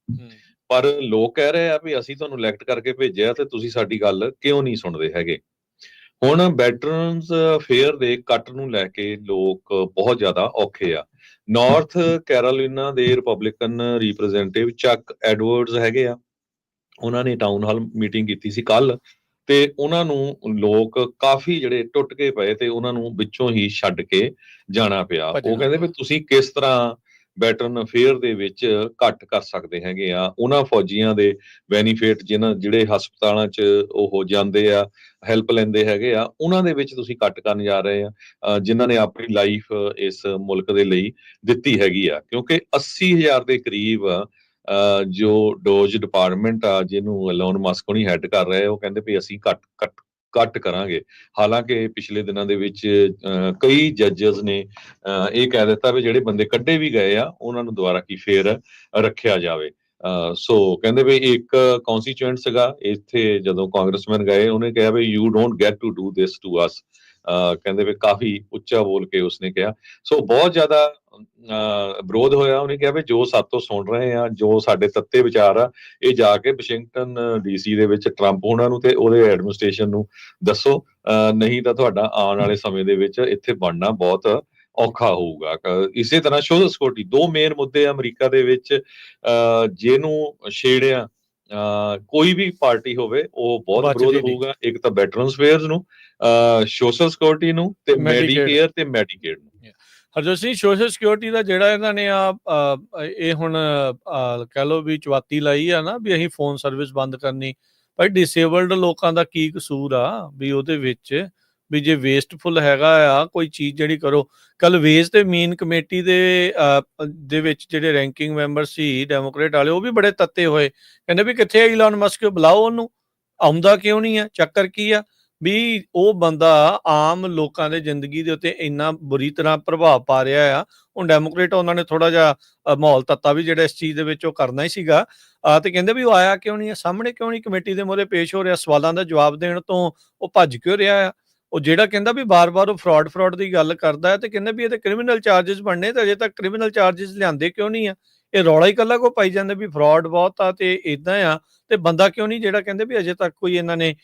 ਪਰ ਲੋਕ ਕਹਿ ਰਹੇ ਆ ਵੀ ਅਸੀਂ ਤੁਹਾਨੂੰ ਇਲੈਕਟ ਕਰਕੇ ਭੇਜਿਆ ਤੇ ਤੁਸੀਂ ਸਾਡੀ ਗੱਲ ਕਿਉਂ ਨਹੀਂ ਸੁਣਦੇ ਹੈਗੇ। ਹੁਣ ਵੈਟਰਨਸ ਅਫੇਅਰ ਦੇ ਕੱਟ ਨੂੰ ਲੈ ਕੇ ਲੋਕ ਬਹੁਤ ਜ਼ਿਆਦਾ ਔਖੇ ਆ। ਨਾਰਥ ਕੈਰੋਲੀਨਾ ਦੇ ਰਿਪਬਲਿਕਨ ਰਿਪਰੈਜ਼ੈਂਟੇਟਿਵ ਚੱਕ ਐਡਵਰਡਸ ਹੈਗੇ ਆ, ਉਹਨਾਂ ਨੇ ਟਾਊਨ ਹਾਲ ਮੀਟਿੰਗ ਕੀਤੀ ਸੀ ਕੱਲ, ਤੇ ਉਹਨਾਂ ਨੂੰ ਲੋਕ ਕਾਫੀ ਜਿਹੜੇ ਟੁੱਟ ਕੇ ਪਏ ਤੇ ਉਹਨਾਂ ਨੂੰ ਵਿੱਚੋਂ ਹੀ ਛੱਡ ਕੇ ਜਾਣਾ ਪਿਆ। ਉਹ ਕਹਿੰਦੇ ਵੀ ਤੁਸੀਂ ਕਿਸ ਤਰ੍ਹਾਂ ਵੈਟਰਨ ਅਫੇਅਰ ਦੇ ਵਿੱਚ ਘੱਟ ਕਰ ਸਕਦੇ ਹੈਗੇ ਆ। ਉਹਨਾਂ ਫੌਜੀਆਂ ਦੇ ਬੈਨੀਫਿਟ ਜਿਹੜੇ ਹਸਪਤਾਲਾਂ 'ਚ ਉਹ ਜਾਂਦੇ ਆ, ਹੈਲਪ ਲੈਂਦੇ ਹੈਗੇ ਆ, ਉਹਨਾਂ ਦੇ ਵਿੱਚ ਤੁਸੀਂ ਕੱਟ ਕਰਨ ਜਾ ਰਹੇ ਆ ਜਿਨ੍ਹਾਂ ਨੇ ਆਪਣੀ ਲਾਈਫ ਇਸ ਮੁਲਕ ਦੇ ਲਈ ਦਿੱਤੀ ਹੈਗੀ ਆ। ਕਿਉਂਕਿ 80,000 ਦੇ ਕਰੀਬ ਜੋ ਡੋਜ ਡਿਪਾਰਟਮੈਂਟ ਆ ਜਿਹਨੂੰ ਐਲੋਨ ਮਸਕ ਹੁਣੀ ਹੈਡ ਕਰ ਰਹੇ, ਉਹ ਕਹਿੰਦੇ ਵੀ ਅਸੀਂ ਘੱਟ ਕਰਾਂਗੇ। ਹਾਲਾਂਕਿ ਪਿਛਲੇ ਦਿਨਾਂ ਦੇ ਵਿੱਚ ਕਈ ਜੱਜਸ ਨੇ ਇਹ ਕਹਿ ਦਿੱਤਾ ਵੀ ਜਿਹੜੇ ਬੰਦੇ ਕੱਢੇ ਵੀ ਗਏ ਆ ਉਹਨਾਂ ਨੂੰ ਦੁਬਾਰਾ ਕੀ ਫੇਰ ਰੱਖਿਆ ਜਾਵੇ। ਸੋ ਕਹਿੰਦੇ ਵੀ ਇੱਕ ਕੌਂਸਟੀਚੁਐਂਟ ਸੀਗਾ ਇੱਥੇ ਜਦੋਂ ਕਾਂਗਰਸਮੈਨ ਗਏ, ਉਹਨੇ ਕਿਹਾ ਵੀ you don't get to do this to us. ਕਹਿੰਦੇ ਵੀ ਕਾਫੀ ਉੱਚਾ ਬੋਲ ਕੇ ਉਸਨੇ ਕਿਹਾ। ਸੋ ਬਹੁਤ ਜ਼ਿਆਦਾ ਵਿਰੋਧ ਹੋਇਆ। ਉਹਨੇ ਕਿਹਾ ਵੀ ਜੋ ਸਾਡੇ ਤੋਂ ਸੁਣ ਰਹੇ ਆ, ਜੋ ਸਾਡੇ ਤੱਤੇ ਵਿਚਾਰ ਆ, ਇਹ ਜਾ ਕੇ ਵਾਸ਼ਿੰਗਟਨ DC ਦੇ ਵਿੱਚ ਟਰੰਪ ਉਹਨਾਂ ਨੂੰ ਤੇ ਉਹਦੇ ਐਡਮਿਨਿਸਟ੍ਰੇਸ਼ਨ ਨੂੰ ਦੱਸੋ, ਨਹੀਂ ਤਾਂ ਤੁਹਾਡਾ ਆਉਣ ਵਾਲੇ ਸਮੇਂ ਦੇ ਵਿੱਚ ਇੱਥੇ ਬਣਨਾ ਬਹੁਤ ਔਖਾ ਹੋਊਗਾ। ਇਸੇ ਤਰ੍ਹਾਂ ਸੋਸ਼ਲ ਸਿਕਿਉਰਿਟੀ, ਦੋ ਮੇਨ ਮੁੱਦੇ ਅਮਰੀਕਾ ਦੇ ਵਿੱਚ ਜਿਹਨੂੰ ਛੇੜਿਆ ਕੋਈ ਵੀ ਪਾਰਟੀ ਹੋਵੇ ਉਹ ਬਹੁਤ ਵਿਰੋਧ ਹੋਊਗਾ। ਇੱਕ ਤਾਂ ਵੈਟਰਨਸ ਅਫੇਅਰਸ ਨੂੰ, ਸੋਸ਼ਲ ਸਿਕਿਉਰਿਟੀ ਨੂੰ, ਤੇ ਮੈਡੀਕੇਅਰ ਤੇ ਮੈਡੀਕੇਡ ਨੂੰ। ਹਰਜੋਤ ਸਿੰਘ, ਸੋਸ਼ਲ ਸਿਕਿਉਰਿਟੀ ਦਾ ਜਿਹੜਾ ਇਹਨਾਂ ਨੇ ਇਹ ਹੁਣ ਕਹਿ ਲਓ ਵੀ ਚੁਆਤੀ ਲਾਈ ਆ ਨਾ ਵੀ ਅਸੀਂ ਫੋਨ ਸਰਵਿਸ ਬੰਦ ਕਰਨੀ। ਭਾਈ ਡਿਸੇਬਲਡ ਲੋਕਾਂ ਦਾ ਕੀ ਕਸੂਰ ਆ ਵੀ ਉਹਦੇ ਵਿੱਚ ਵੀ ਜੇ ਵੇਸਟਫੁਲ ਹੈਗਾ ਆ ਕੋਈ ਚੀਜ਼ ਜਿਹੜੀ ਕਰੋ। ਕੱਲ ਵੇਜ ਤੇ ਮੀਨ ਕਮੇਟੀ ਦੇ ਵਿੱਚ ਜਿਹੜੇ ਰੈਂਕਿੰਗ ਮੈਂਬਰ ਸੀ ਡੈਮੋਕ੍ਰੇਟ ਵਾਲੇ, ਉਹ ਵੀ ਬੜੇ ਤੱਤੇ ਹੋਏ। ਕਹਿੰਦੇ ਵੀ ਕਿੱਥੇ ਈਲਨ ਮਸਕ, ਬੁਲਾਓ ਉਹਨੂੰ, ਆਉਂਦਾ ਕਿਉਂ ਨਹੀਂ ਆ, ਚੱਕਰ ਕੀ ਆ। ਵੀ ਉਹ ਬੰਦਾ ਆਮ ਲੋਕਾਂ ਦੇ ਜ਼ਿੰਦਗੀ ਦੇ ਉੱਤੇ ਇੰਨਾ ਬੁਰੀ ਤਰ੍ਹਾਂ ਪ੍ਰਭਾਵ ਪਾ ਰਿਹਾ ਆ। ਹੁਣ ਡੈਮੋਕ੍ਰੇਟ ਉਹਨਾਂ ਨੇ ਥੋੜਾ ਜਿਹਾ ਮਾਹੌਲ ਤੱਤਾ ਵੀ ਜਿਹੜਾ ਇਸ ਚੀਜ਼ ਦੇ ਵਿੱਚ ਉਹ ਕਰਨਾ ਹੀ ਸੀਗਾ। ਤੇ ਕਹਿੰਦੇ ਵੀ ਉਹ ਆਇਆ ਕਿਉਂ ਨਹੀਂ ਆ, ਸਾਹਮਣੇ ਕਿਉਂ ਨਹੀਂ ਕਮੇਟੀ ਦੇ ਮੂਹਰੇ ਪੇਸ਼ ਹੋ ਰਿਹਾ, ਸਵਾਲਾਂ ਦਾ ਜਵਾਬ ਦੇਣ ਤੋਂ ਉਹ ਭੱਜ ਕਿਉਂ ਰਿਹਾ ਆ। ਉਹ ਜਿਹੜਾ ਕਹਿੰਦਾ ਵੀ ਬਾਰ-ਬਾਰ ਉਹ ਫਰਾਡ ਦੀ ਗੱਲ ਕਰਦਾ ਹੈ ਤੇ ਕਹਿੰਦਾ ਵੀ ਇਹਦੇ ਕ੍ਰਿਮੀਨਲ ਚਾਰजेस ਬਣਨੇ ਤੇ ਅਜੇ ਤੱਕ ਕ੍ਰਿਮੀਨਲ ਚਾਰजेस ਲਿਆਂਦੇ ਕਿਉਂ ਨਹੀਂ ਆ? ਇਹ ਰੌਲਾ ਹੀ ਇਕੱਲਾ ਕੋ ਪਾਈ ਜਾਂਦੇ ਵੀ ਫਰਾਡ ਬਹੁਤ ਆ ਤੇ ਇਦਾਂ ਆ, ਤੇ ਬੰਦਾ ਕਿਉਂ ਨਹੀਂ ਜਿਹੜਾ ਕਹਿੰਦੇ ਵੀ ਅਜੇ ਤੱਕ ਕੋਈ ਇਹਨਾਂ ਨੇ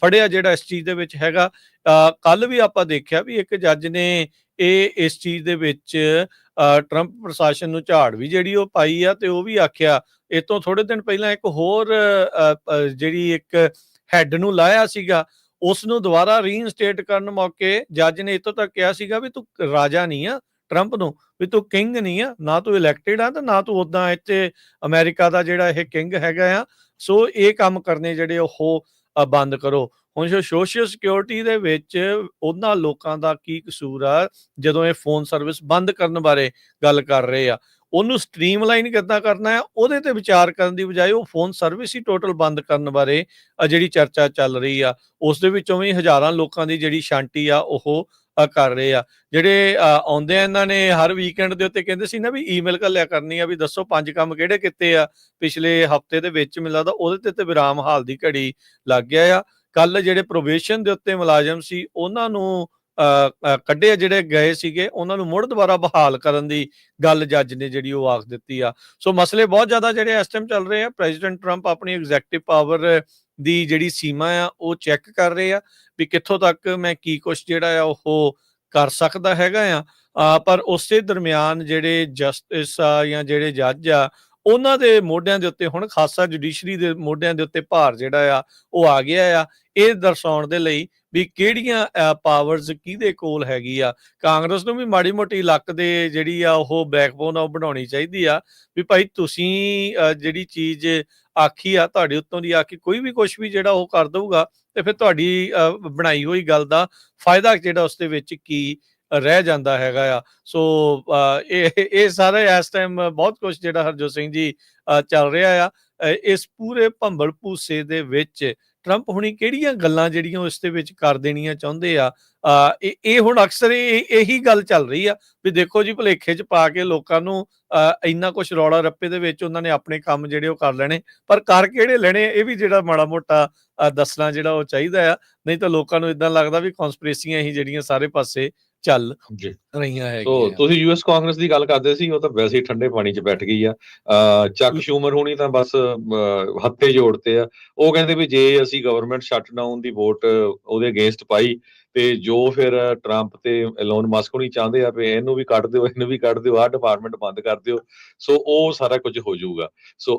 ਫੜਿਆ ਜਿਹੜਾ ਇਸ ਚੀਜ਼ ਦੇ ਵਿੱਚ ਹੈਗਾ। ਕੱਲ ਵੀ ਆਪਾਂ ਦੇਖਿਆ ਵੀ ਇੱਕ ਜੱਜ ਨੇ ਇਸ ਚੀਜ਼ ਦੇ ਵਿੱਚ ਟਰੰਪ ਪ੍ਰਸ਼ਾਸਨ ਨੂੰ ਝਾੜ ਵੀ ਜਿਹੜੀ ਉਹ ਪਾਈ ਆ, ਤੇ ਉਹ ਵੀ ਆਖਿਆ ਇਹ ਤੋਂ ਥੋੜੇ ਦਿਨ ਪਹਿਲਾਂ ਇੱਕ ਹੋਰ ਜਿਹੜੀ ਇੱਕ ਹੈਡ ਨੂੰ ਲਾਇਆ ਸੀਗਾ, ਉਸ ਨੂੰ ਦੁਬਾਰਾ ਰੀਇਨਸਟੇਟ ਕਰਨ ਮੌਕੇ ਜੱਜ ਨੇ ਇੱਥੋਂ ਤੱਕ ਕਿਹਾ ਸੀਗਾ ਵੀ ਤੂੰ ਰਾਜਾ ਨਹੀਂ ਆ ਟਰੰਪ ਨੂੰ, ਵੀ ਤੂੰ ਕਿੰਗ ਨਹੀਂ ਆ, ਨਾ ਤੂੰ ਇਲੈਕਟਿਡ ਆ ਤੇ ਨਾ ਤੂੰ ਉਦਾਂ ਇੱਥੇ ਅਮਰੀਕਾ ਦਾ ਜਿਹੜਾ ਇਹ ਕਿੰਗ ਹੈਗਾ ਆ। ਸੋ ਇਹ ਕੰਮ ਕਰਨੇ ਜਿਹੜੇ ਉਹ ਬੰਦ ਕਰੋ। ਹੁਣ ਸੋਸ਼ਲ ਸਿਕਿਉਰਿਟੀ ਦੇ ਵਿੱਚ ਉਹਨਾਂ ਲੋਕਾਂ ਦਾ ਕੀ ਕਸੂਰ ਆ ਜਦੋਂ ਇਹ ਫੋਨ ਸਰਵਿਸ ਬੰਦ ਕਰਨ ਬਾਰੇ ਗੱਲ ਕਰ ਰਹੇ ਆ? ਉਹਨੂੰ ਸਟ੍ਰੀਮਲਾਈਨ ਕਿੱਦਾਂ ਕਰਨਾ ਹੈ ਉਹਦੇ ਤੇ ਵਿਚਾਰ ਕਰਨ ਦੀ ਬਜਾਏ ਉਹ ਫੋਨ ਸਰਵਿਸ ਹੀ ਟੋਟਲ ਬੰਦ ਕਰਨ ਬਾਰੇ ਜਿਹੜੀ ਚਰਚਾ ਚੱਲ ਰਹੀ ਆ, ਉਸ ਦੇ ਵਿੱਚੋਂ ਵੀ ਹਜ਼ਾਰਾਂ ਲੋਕਾਂ ਦੀ ਜਿਹੜੀ ਸ਼ਾਂਤੀ ਆ ਉਹ ਕਰ ਰਹੇ ਆ। ਜਿਹੜੇ ਆਉਂਦੇ ਆ, ਇਹਨਾਂ ਨੇ ਹਰ ਵੀਕਐਂਡ ਦੇ ਉੱਤੇ ਕਹਿੰਦੇ ਸੀ ਨਾ ਵੀ ਈਮੇਲ ਘੱਲਿਆ ਕਰਨੀ ਆ ਵੀ ਦੱਸੋ 5 ਕੰਮ ਕਿਹੜੇ ਕੀਤੇ ਆ ਪਿਛਲੇ ਹਫ਼ਤੇ ਦੇ ਵਿੱਚ, ਮੈਨੂੰ ਲੱਗਦਾ ਉਹਦੇ ਤੇ ਵਿਰਾਮ ਹਾਲ ਦੀ ਘੜੀ ਲੱਗ ਗਿਆ ਆ। ਕੱਲ ਜਿਹੜੇ ਪ੍ਰੋਬੇਸ਼ਨ ਦੇ ਉੱਤੇ ਮੁਲਾਜ਼ਮ ਸੀ ਉਹਨਾਂ ਨੂੰ ਕੱਢੇ ਜਿਹੜੇ ਗਏ ਸੀਗੇ, ਉਹਨਾਂ ਨੂੰ ਮੁੜ ਦੁਬਾਰਾ ਬਹਾਲ ਕਰਨ ਦੀ ਗੱਲ ਜੱਜ ਨੇ ਜਿਹੜੀ ਉਹ ਆਖ ਦਿੱਤੀ ਆ। ਸੋ ਮਸਲੇ ਬਹੁਤ ਜ਼ਿਆਦਾ ਜਿਹੜੇ ਇਸ ਟਾਈਮ ਚੱਲ ਰਹੇ ਆ। ਪ੍ਰੈਜ਼ੀਡੈਂਟ ਟਰੰਪ ਆਪਣੀ ਐਗਜ਼ੈਕਟਿਵ ਪਾਵਰ ਦੀ ਜਿਹੜੀ ਸੀਮਾ ਆ ਉਹ ਚੈੱਕ ਕਰ ਰਹੇ ਆ ਵੀ ਕਿੱਥੋਂ ਤੱਕ ਮੈਂ ਕੀ ਕੁਛ ਜਿਹੜਾ ਆ ਉਹ ਕਰ ਸਕਦਾ ਹੈਗਾ ਆ। ਪਰ ਉਸੇ ਦਰਮਿਆਨ ਜਿਹੜੇ ਜਸਟਿਸ ਆ ਜਾਂ ਜਿਹੜੇ ਜੱਜ ਆ ਉਹਨਾਂ ਦੇ ਮੋਢਿਆਂ ਦੇ ਉੱਤੇ ਹੁਣ ਖਾਸਾ ਜੁਡੀਸ਼ਰੀ ਦੇ ਮੋਢਿਆਂ ਦੇ ਉੱਤੇ ਭਾਰ ਜਿਹੜਾ ਆ ਉਹ ਆ ਗਿਆ ਆ, ਇਹ ਦਰਸਾਉਣ ਦੇ ਲਈ ਵੀ ਕਿਹੜੀਆਂ ਪਾਵਰਸ ਕਿਹਦੇ ਕੋਲ ਹੈਗੀ ਆ। ਕਾਂਗਰਸ ਨੂੰ ਵੀ ਮਾੜੀ ਮੋਟੀ ਲੱਕ ਦੇ ਜਿਹੜੀ ਆ ਉਹ ਬੈਕਬੋਨ ਉਹ ਬਣਾਉਣੀ ਚਾਹੀਦੀ ਆ ਵੀ ਭਾਈ ਤੁਸੀਂ ਜਿਹੜੀ ਚੀਜ਼ ਆਖੀ ਆ ਤੁਹਾਡੇ ਉੱਤੋਂ ਦੀ ਆ ਕੇ ਕੋਈ ਵੀ ਕੁਛ ਵੀ ਜਿਹੜਾ ਉਹ ਕਰ ਦਊਗਾ ਤੇ ਫਿਰ ਤੁਹਾਡੀ ਬਣਾਈ ਹੋਈ ਗੱਲ ਦਾ ਫਾਇਦਾ ਜਿਹੜਾ ਉਸ ਦੇ ਵਿੱਚ ਕੀ ਰਹਿ ਜਾਂਦਾ ਹੈਗਾ ਆ। ਸੋ ਇਹ ਸਾਰੇ ਇਸ ਟਾਈਮ ਬਹੁਤ ਕੁਝ ਜਿਹੜਾ ਹਰਜੋਤ ਸਿੰਘ ਜੀ ਚੱਲ ਰਿਹਾ ਆ। ਇਸ ਪੂਰੇ ਭੰਬਲ ਭੂਸੇ ਦੇ ਵਿੱਚ ਟਰੰਪ ਹੁਣੀ ਕਿਹੜੀਆਂ ਗੱਲਾਂ ਜਿਹੜੀਆਂ ਉਸ ਦੇ ਵਿੱਚ ਕਰ ਦੇਣੀਆਂ ਚਾਹੁੰਦੇ ਆ, ਇਹ ਹੁਣ ਅਕਸਰ ਇਹੀ ਗੱਲ ਚੱਲ ਰਹੀ ਆ ਵੀ ਦੇਖੋ ਜੀ ਭੁਲੇਖੇ 'ਚ ਪਾ ਕੇ ਲੋਕਾਂ ਨੂੰ ਇੰਨਾ ਕੁਛ ਰੌਲਾ ਰੱਪੇ ਦੇ ਵਿੱਚ ਉਹਨਾਂ ਨੇ ਆਪਣੇ ਕੰਮ ਜਿਹੜੇ ਉਹ ਕਰ ਲੈਣੇ, ਪਰ ਕਰ ਕਿਹੜੇ ਲੈਣੇ ਇਹ ਵੀ ਜਿਹੜਾ ਮਾੜਾ ਮੋਟਾ ਦੱਸਣਾ ਜਿਹੜਾ ਉਹ ਚਾਹੀਦਾ ਆ। ਨਹੀਂ ਤਾਂ ਲੋਕਾਂ ਨੂੰ ਇਦਾਂ ਲੱਗਦਾ ਵੀ ਕਨਸਪੀਰੇਸੀਆਂ ਹੀ ਜਿਹੜੀਆਂ ਸਾਰੇ ਪਾਸੇ ਚੱਲ ਰਹੀਆਂ ਹੈਗੀਆਂ। ਤੁਸੀਂ ਯੂਐਸ ਕਾਂਗਰਸ ਦੀ ਗੱਲ ਕਰਦੇ ਸੀ, ਉਹ ਤਾਂ ਵੈਸੇ ਹੀ ਠੰਡੇ ਪਾਣੀ 'ਚ ਬੈਠ ਗਈ ਆ। ਚੱਕ ਸ਼ੂਮਰ ਹੋਣੀ ਤਾਂ ਬਸ ਹੱਥੇ ਜੋੜਤੇ ਆ। ਉਹ ਕਹਿੰਦੇ ਵੀ ਜੇ ਅਸੀਂ ਗਵਰਨਮੈਂਟ ਸ਼ਟਡਾਊਨ ਦੀ ਵੋਟ ਉਹਦੇ ਅਗੇਂਸਟ ਪਾਈ ਤੇ ਜੋ ਫਿਰ ਟਰੰਪ ਤੇ ਐਲੋਨ ਮਸਕ ਹੋਣੀ ਚਾਹੁੰਦੇ ਆ ਵੀ ਇਹਨੂੰ ਵੀ ਕੱਢ ਦਿਓ, ਇਹਨੂੰ ਵੀ ਕੱਢ ਦਿਓ, ਆਹ ਡਿਪਾਰਟਮੈਂਟ ਬੰਦ ਕਰ ਦਿਓ। ਸੋ ਉਹ ਸਾਰਾ ਕੁਝ ਹੋ ਜਾਊਗਾ। ਸੋ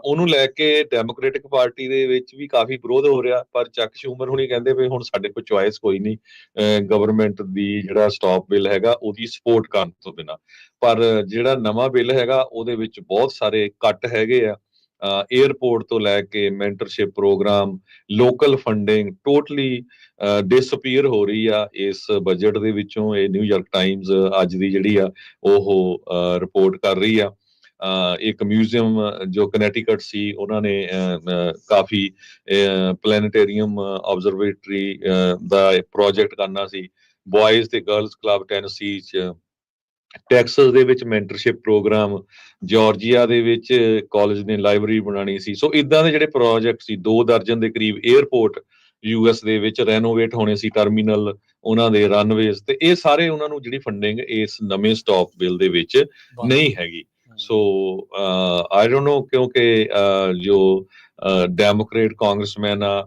ਉਹਨੂੰ ਲੈ ਕੇ ਡੈਮੋਕ੍ਰੈਟਿਕ ਪਾਰਟੀ ਦੇ ਵਿੱਚ ਵੀ ਕਾਫੀ ਵਿਰੋਧ ਹੋ ਰਿਹਾ, ਪਰ ਚੱਕ ਸ਼ੂਮਰ ਹੁਣੀ ਕਹਿੰਦੇ ਵੀ ਹੁਣ ਸਾਡੇ ਕੋਲ ਚੁਆਇਸ ਕੋਈ ਨਹੀਂ ਗਵਰਨਮੈਂਟ ਦੀ ਜਿਹੜਾ ਸਟਾਪ ਬਿੱਲ ਹੈਗਾ ਉਹਦੀ ਸਪੋਰਟ ਕਰਨ ਤੋਂ ਬਿਨਾਂ। ਪਰ ਜਿਹੜਾ ਨਵਾਂ ਬਿੱਲ ਹੈਗਾ ਉਹਦੇ ਵਿੱਚ ਬਹੁਤ ਸਾਰੇ ਕੱਟ ਹੈਗੇ ਆ। 에ਅਰਪੋਰਟ ਤੋਂ ਲੈ ਕੇ mentorship program, local funding totally disappear ਹੋ ਰਹੀ ਆ ਇਸ ਬਜਟ ਦੇ ਵਿੱਚੋਂ। ਇਹ ਨਿਊਯਾਰਕ ਟਾਈਮਜ਼ ਅੱਜ ਦੀ ਜਿਹੜੀ ਆ ਉਹ ਰਿਪੋਰਟ ਕਰ ਰਹੀ ਆ। ਇੱਕ ਮਿਊਜ਼ੀਅਮ ਜੋ ਕਨੈਟੀਕਟ ਸੀ ਉਹਨਾਂ ਨੇ ਕਾਫੀ ਪਲੈਨੇਟੇਰੀਅਮ ਆਬਜ਼ਰਵੇਟਰੀ ਦਾ ਪ੍ਰੋਜੈਕਟ ਕਰਨਾ ਸੀ। ਬॉयਜ਼ ਤੇ ਗਰਲਸ ਕਲੱਬ ਟੈਨਸੀ 'ਚ, ਟੈਕਸਸ ਦੇ ਵਿੱਚ ਮੈਂਟਰਸ਼ਿਪ ਪ੍ਰੋਗਰਾਮ, ਜਾਰਜੀਆ ਦੇ ਵਿੱਚ ਕਾਲਜ ਨੇ ਲਾਇਬ੍ਰੇਰੀ ਬਣਾਉਣੀ ਸੀ। ਸੋ ਇਦਾਂ ਦੇ ਜਿਹੜੇ ਪ੍ਰੋਜੈਕਟ ਸੀ 2 ਦਰਜਨ ਦੇ ਕਰੀਬ 에ਅਰਪੋਰਟ ਯੂਐਸ ਦੇ ਵਿੱਚ ਰੈਨੋਵੇਟ ਹੋਣੇ ਸੀ, ਟਰਮੀਨਲ ਉਹਨਾਂ ਦੇ ਰਨਵੇਜ਼, ਤੇ ਇਹ ਸਾਰੇ ਉਹਨਾਂ ਨੂੰ ਜਿਹੜੀ ਫੰਡਿੰਗ ਇਸ ਨਵੇਂ ਸਟਾਪ ਬਿੱਲ ਦੇ ਵਿੱਚ ਨਹੀਂ ਹੈਗੀ। ਸੋ ਆਈ ਡੋਨਟ ਨੋ ਕਿਉਂਕਿ ਜੋ ਡੈਮੋਕ੍ਰੇਟ ਕਾਂਗਰਸਮੈਨ ਆ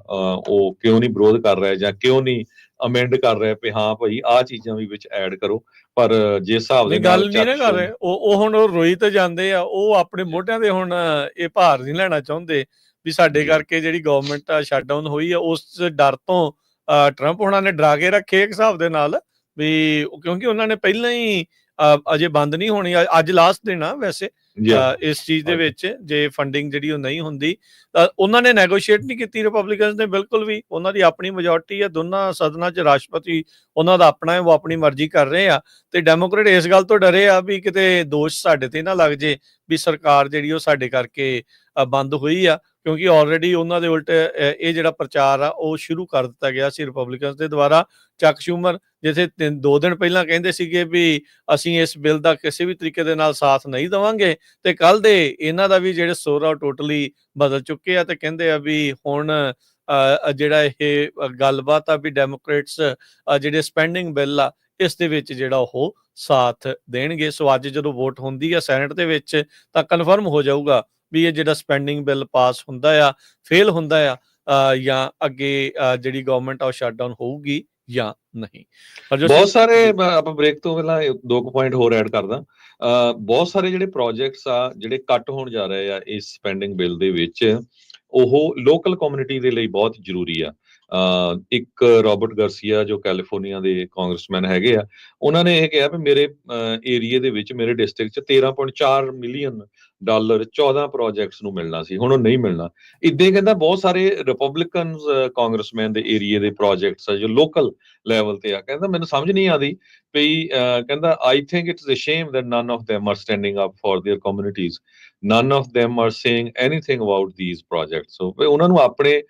ਉਹ ਕਿਉਂ ਨਹੀਂ ਵਿਰੋਧ ਕਰ ਰਿਹਾ ਜਾਂ ਕਿਉਂ ਨਹੀਂ ਅਮੈਂਡ ਕਰ ਰਿਹਾ ਵੀ ਹਾਂ ਭਾਈ ਆਹ ਚੀਜ਼ਾਂ ਵੀ ਵਿੱਚ ਐਡ ਕਰੋ। ਪਰ ਜੇ ਹਿਸਾਬ ਦੇ ਗੱਲ ਨਹੀਂ ਨਾ ਕਰ ਰਹੇ ਉਹ ਹੁਣ ਉਹ ਰੋਈ ਤੇ ਜਾਂਦੇ ਆ, ਉਹ ਆਪਣੇ ਮੋਢਿਆਂ ਤੇ ਹੁਣ ਇਹ ਭਾਰ ਨਹੀਂ ਲੈਣਾ ਚਾਹੁੰਦੇ ਵੀ ਸਾਡੇ ਕਰਕੇ ਜਿਹੜੀ ਗਵਰਨਮੈਂਟ ਆ ਸ਼ਟਡਾਊਨ ਹੋਈ ਆ। ਉਸ ਡਰ ਤੋਂ ਟਰੰਪ ਹੁਣਾਂ ਨੇ ਡਰਾ ਕੇ ਰੱਖੇ ਇੱਕ ਹਿਸਾਬ ਦੇ ਨਾਲ ਵੀ, ਕਿਉਂਕਿ ਉਹਨਾਂ ਨੇ ਪਹਿਲਾਂ ਹੀ ਅਜੇ ਬੰਦ ਨਹੀਂ ਹੋਣੀ, ਅੱਜ ਲਾਸਟ ਦਿਨ ਆ ਵੈਸੇ ਇਸ ਚੀਜ਼ ਦੇ ਵਿੱਚ। ਜੇ ਫੰਡਿੰਗ ਜਿਹੜੀ ਉਹ ਨਹੀਂ ਹੁੰਦੀ ਤਾਂ ਉਹਨਾਂ ਨੇ ਨੈਗੋਸ਼ੀਏਟ ਨਹੀਂ ਕੀਤੀ ਰਿਪਬਲਿਕਨਸ ਨੇ ਬਿਲਕੁਲ ਵੀ। ਉਹਨਾਂ ਦੀ ਆਪਣੀ ਮੈਜੋਰਟੀ ਆ ਦੋਨਾਂ ਸਦਨਾਂ 'ਚ, ਰਾਸ਼ਟਰਪਤੀ ਉਹਨਾਂ ਦਾ ਆਪਣਾ ਹੈ, ਉਹ ਆਪਣੀ ਮਰਜ਼ੀ ਕਰ ਰਹੇ ਆ। ਤੇ ਡੈਮੋਕ੍ਰੇਟ ਇਸ ਗੱਲ ਤੋਂ ਡਰੇ ਆ ਵੀ ਕਿਤੇ ਦੋਸ਼ ਸਾਡੇ ਤੇ ਨਾ ਲੱਗ ਜੇ ਵੀ ਸਰਕਾਰ ਜਿਹੜੀ ਉਹ ਸਾਡੇ ਕਰਕੇ ਬੰਦ ਹੋਈ ਆ, ਕਿਉਂਕਿ ਆਲਰੇਡੀ ਉਹਨਾਂ ਦੇ ਉਲਟ ਇਹ ਜਿਹੜਾ ਪ੍ਰਚਾਰ ਆ ਉਹ ਸ਼ੁਰੂ ਕਰ ਦਿੱਤਾ ਗਿਆ ਸੀ ਰਿਪਬਲਿਕਨਸ ਦੇ ਦੁਆਰਾ। ਚੱਕ ਸ਼ੂਮਰ ਜਿੱਥੇ 2 ਦਿਨ ਪਹਿਲਾਂ ਕਹਿੰਦੇ ਸੀਗੇ ਵੀ ਅਸੀਂ ਇਸ ਬਿੱਲ ਦਾ ਕਿਸੇ ਵੀ ਤਰੀਕੇ ਦੇ ਨਾਲ ਸਾਥ ਨਹੀਂ ਦੇਵਾਂਗੇ, ਤੇ ਕੱਲ ਦੇ ਇਹਨਾਂ ਦਾ ਵੀ ਜਿਹੜੇ ਸੁਰ ਆ ਉਹ ਟੋਟਲੀ ਬਦਲ ਚੁੱਕੇ ਆ ਤੇ ਕਹਿੰਦੇ ਆ ਵੀ ਹੁਣ ਜਿਹੜਾ ਇਹ ਗੱਲਬਾਤ ਆ ਵੀ ਡੈਮੋਕ੍ਰੇਟਸ ਜਿਹੜੇ ਸਪੈਂਡਿੰਗ ਬਿੱਲ ਆ ਇਸ ਦੇ ਵਿੱਚ ਜਿਹੜਾ ਉਹ ਸਾਥ ਦੇਣਗੇ। ਸੋ ਅੱਜ ਜਦੋਂ ਵੋਟ ਹੁੰਦੀ ਆ ਸੈਨੇਟ ਦੇ ਵਿੱਚ ਤਾਂ ਕਨਫਰਮ ਹੋ ਜਾਊਗਾ ਵੀ ਇਹ ਜਿਹੜਾ ਸਪੈਂਡਿੰਗ ਬਿੱਲ ਪਾਸ ਹੁੰਦਾ ਆ, ਫੇਲ ਹੁੰਦਾ ਆ, ਜਾਂ ਅੱਗੇ ਜਿਹੜੀ ਗਵਰਨਮੈਂਟ ਆ ਉਹ ਸ਼ਟਡਾਊਨ ਹੋਊਗੀ ਜਾਂ ਨਹੀਂ। ਬਹੁਤ ਸਾਰੇ ਆਪਾਂ ਬ੍ਰੇਕ ਤੋਂ ਪਹਿਲਾਂ 2 ਪੁਆਇੰਟ ਹੋਰ ਐਡ ਕਰਦਾ। ਬਹੁਤ ਸਾਰੇ ਜਿਹੜੇ ਪ੍ਰੋਜੈਕਟਸ ਆ ਜਿਹੜੇ ਕੱਟ ਹੋਣ ਜਾ ਰਹੇ ਆ ਇਸ ਸਪੈਂਡਿੰਗ ਬਿੱਲ ਦੇ ਵਿੱਚ, ਉਹ ਲੋਕਲ ਕਮਿਊਨਿਟੀ ਦੇ ਲਈ ਬਹੁਤ ਜ਼ਰੂਰੀ ਆ। ਇੱਕ ਰੋਬਰਟ ਗਾਰਸੀਆ ਜੋ ਕੈਲੀਫੋਰਨੀਆ ਦੇ ਕਾਂਗਰਸਮੈਨ ਹੈਗੇ ਆ, ਉਹਨਾਂ ਨੇ ਇਹ ਕਿਹਾ ਵੀ ਮੇਰੇ ਏਰੀਏ ਦੇ ਵਿੱਚ, ਮੇਰੇ ਡਿਸਟ੍ਰਿਕਟ 'ਚ $13.4 ਮਿਲੀਅਨ 14 ਪ੍ਰੋਜੈਕਟਸ ਨੂੰ ਮਿਲਣਾ ਸੀ, ਹੁਣ ਉਹ ਨਹੀਂ ਮਿਲਣਾ। ਇੱਦਾਂ ਹੀ ਕਹਿੰਦਾ ਬਹੁਤ ਸਾਰੇ ਰਿਪਬਲਿਕਨ ਕਾਂਗਰਸਮੈਨ ਦੇ ਏਰੀਏ ਦੇ ਪ੍ਰੋਜੈਕਟਸ ਆ ਜੋ ਲੋਕਲ ਲੈਵਲ ਤੇ ਆ, ਕਹਿੰਦਾ ਮੈਨੂੰ ਸਮਝ ਨਹੀਂ ਆਉਂਦੀ ਵੀ, ਕਹਿੰਦਾ I think it's a shame that none of them are standing up for their communities, none of them are saying anything about these projects। ਸੋ ਉਹਨਾਂ ਨੂੰ ਆਪਣੇ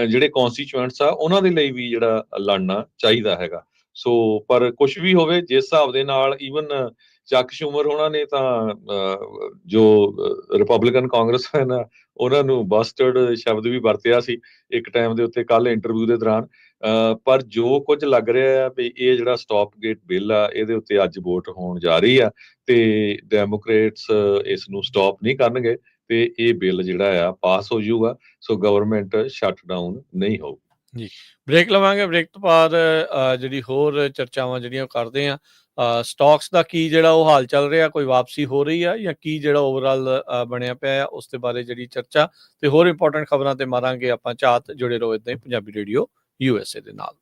ਜਿਹੜੇ ਕਨਸਟੀਚੁਐਂਟਸ ਆ ਉਹਨਾਂ ਦੇ ਲਈ ਵੀ ਜਿਹੜਾ ਲੜਨਾ ਚਾਹੀਦਾ ਹੈਗਾ। ਸੋ ਪਰ ਕੁਝ ਵੀ ਹੋਵੇ, ਜਿਸ ਹਿਸਾਬ ਦੇ ਨਾਲ ਈਵਨ ਚੱਕ ਸ਼ੂਮਰ ਉਹਨਾਂ ਨੇ ਤਾਂ ਜੋ ਰਿਪਬਲਿਕਨ ਕਾਂਗਰਸਮੈਨ ਆ ਉਹਨਾਂ ਨੂੰ ਬਸਟਰਡ ਸ਼ਬਦ ਵੀ ਵਰਤਿਆ ਸੀ ਇੱਕ ਟਾਈਮ ਦੇ ਉੱਤੇ ਕੱਲ ਇੰਟਰਵਿਊ ਦੇ ਦੌਰਾਨ। ਪਰ ਜੋ ਕੁਝ ਲੱਗ ਰਿਹਾ ਆ ਵੀ ਇਹ ਜਿਹੜਾ ਸਟਾਪ ਗੇਟ ਬਿੱਲ ਆ ਇਹਦੇ ਉੱਤੇ ਅੱਜ ਵੋਟ ਹੋਣ ਜਾ ਰਹੀ ਆ ਤੇ ਡੈਮੋਕ੍ਰੇਟਸ ਇਸ ਨੂੰ ਸਟਾਪ ਨਹੀਂ ਕਰਨਗੇ ਤੇ ਇਹ ਬਿੱਲ ਜਿਹੜਾ ਆ ਪਾਸ ਹੋ ਜਾਊਗਾ। ਸੋ ਗਵਰਨਮੈਂਟ ਸ਼ਟ ਡਾਊਨ ਨਹੀਂ ਹੋਊਗੀ। ਜੀ, ਬ੍ਰੇਕ ਲਵਾਂਗੇ। ਬ੍ਰੇਕ ਤੋਂ ਬਾਅਦ ਜਿਹੜੀ ਹੋਰ ਚਰਚਾਵਾਂ ਜਿਹੜੀਆਂ ਉਹ ਕਰਦੇ ਆ। ਸਟਾਕਸ ਦਾ ਕੀ ਜਿਹੜਾ ਉਹ ਹਾਲ ਚੱਲ ਰਿਹਾ, ਕੋਈ ਵਾਪਸੀ ਹੋ ਰਹੀ ਆ ਜਾਂ ਕੀ ਜਿਹੜਾ ਓਵਰਆਲ ਬਣਿਆ ਪਿਆ ਆ, ਉਸ ਦੇ ਬਾਰੇ ਜਿਹੜੀ ਚਰਚਾ ਤੇ ਹੋਰ ਇੰਪੋਰਟੈਂਟ ਖਬਰਾਂ ਤੇ ਮਾਰਾਂਗੇ ਆਪਾਂ ਝਾਤ। ਜੁੜੇ ਰਹੋ ਏਦਾਂ ਹੀ ਪੰਜਾਬੀ ਰੇਡੀਓ USA ਦੇ ਨਾਲ।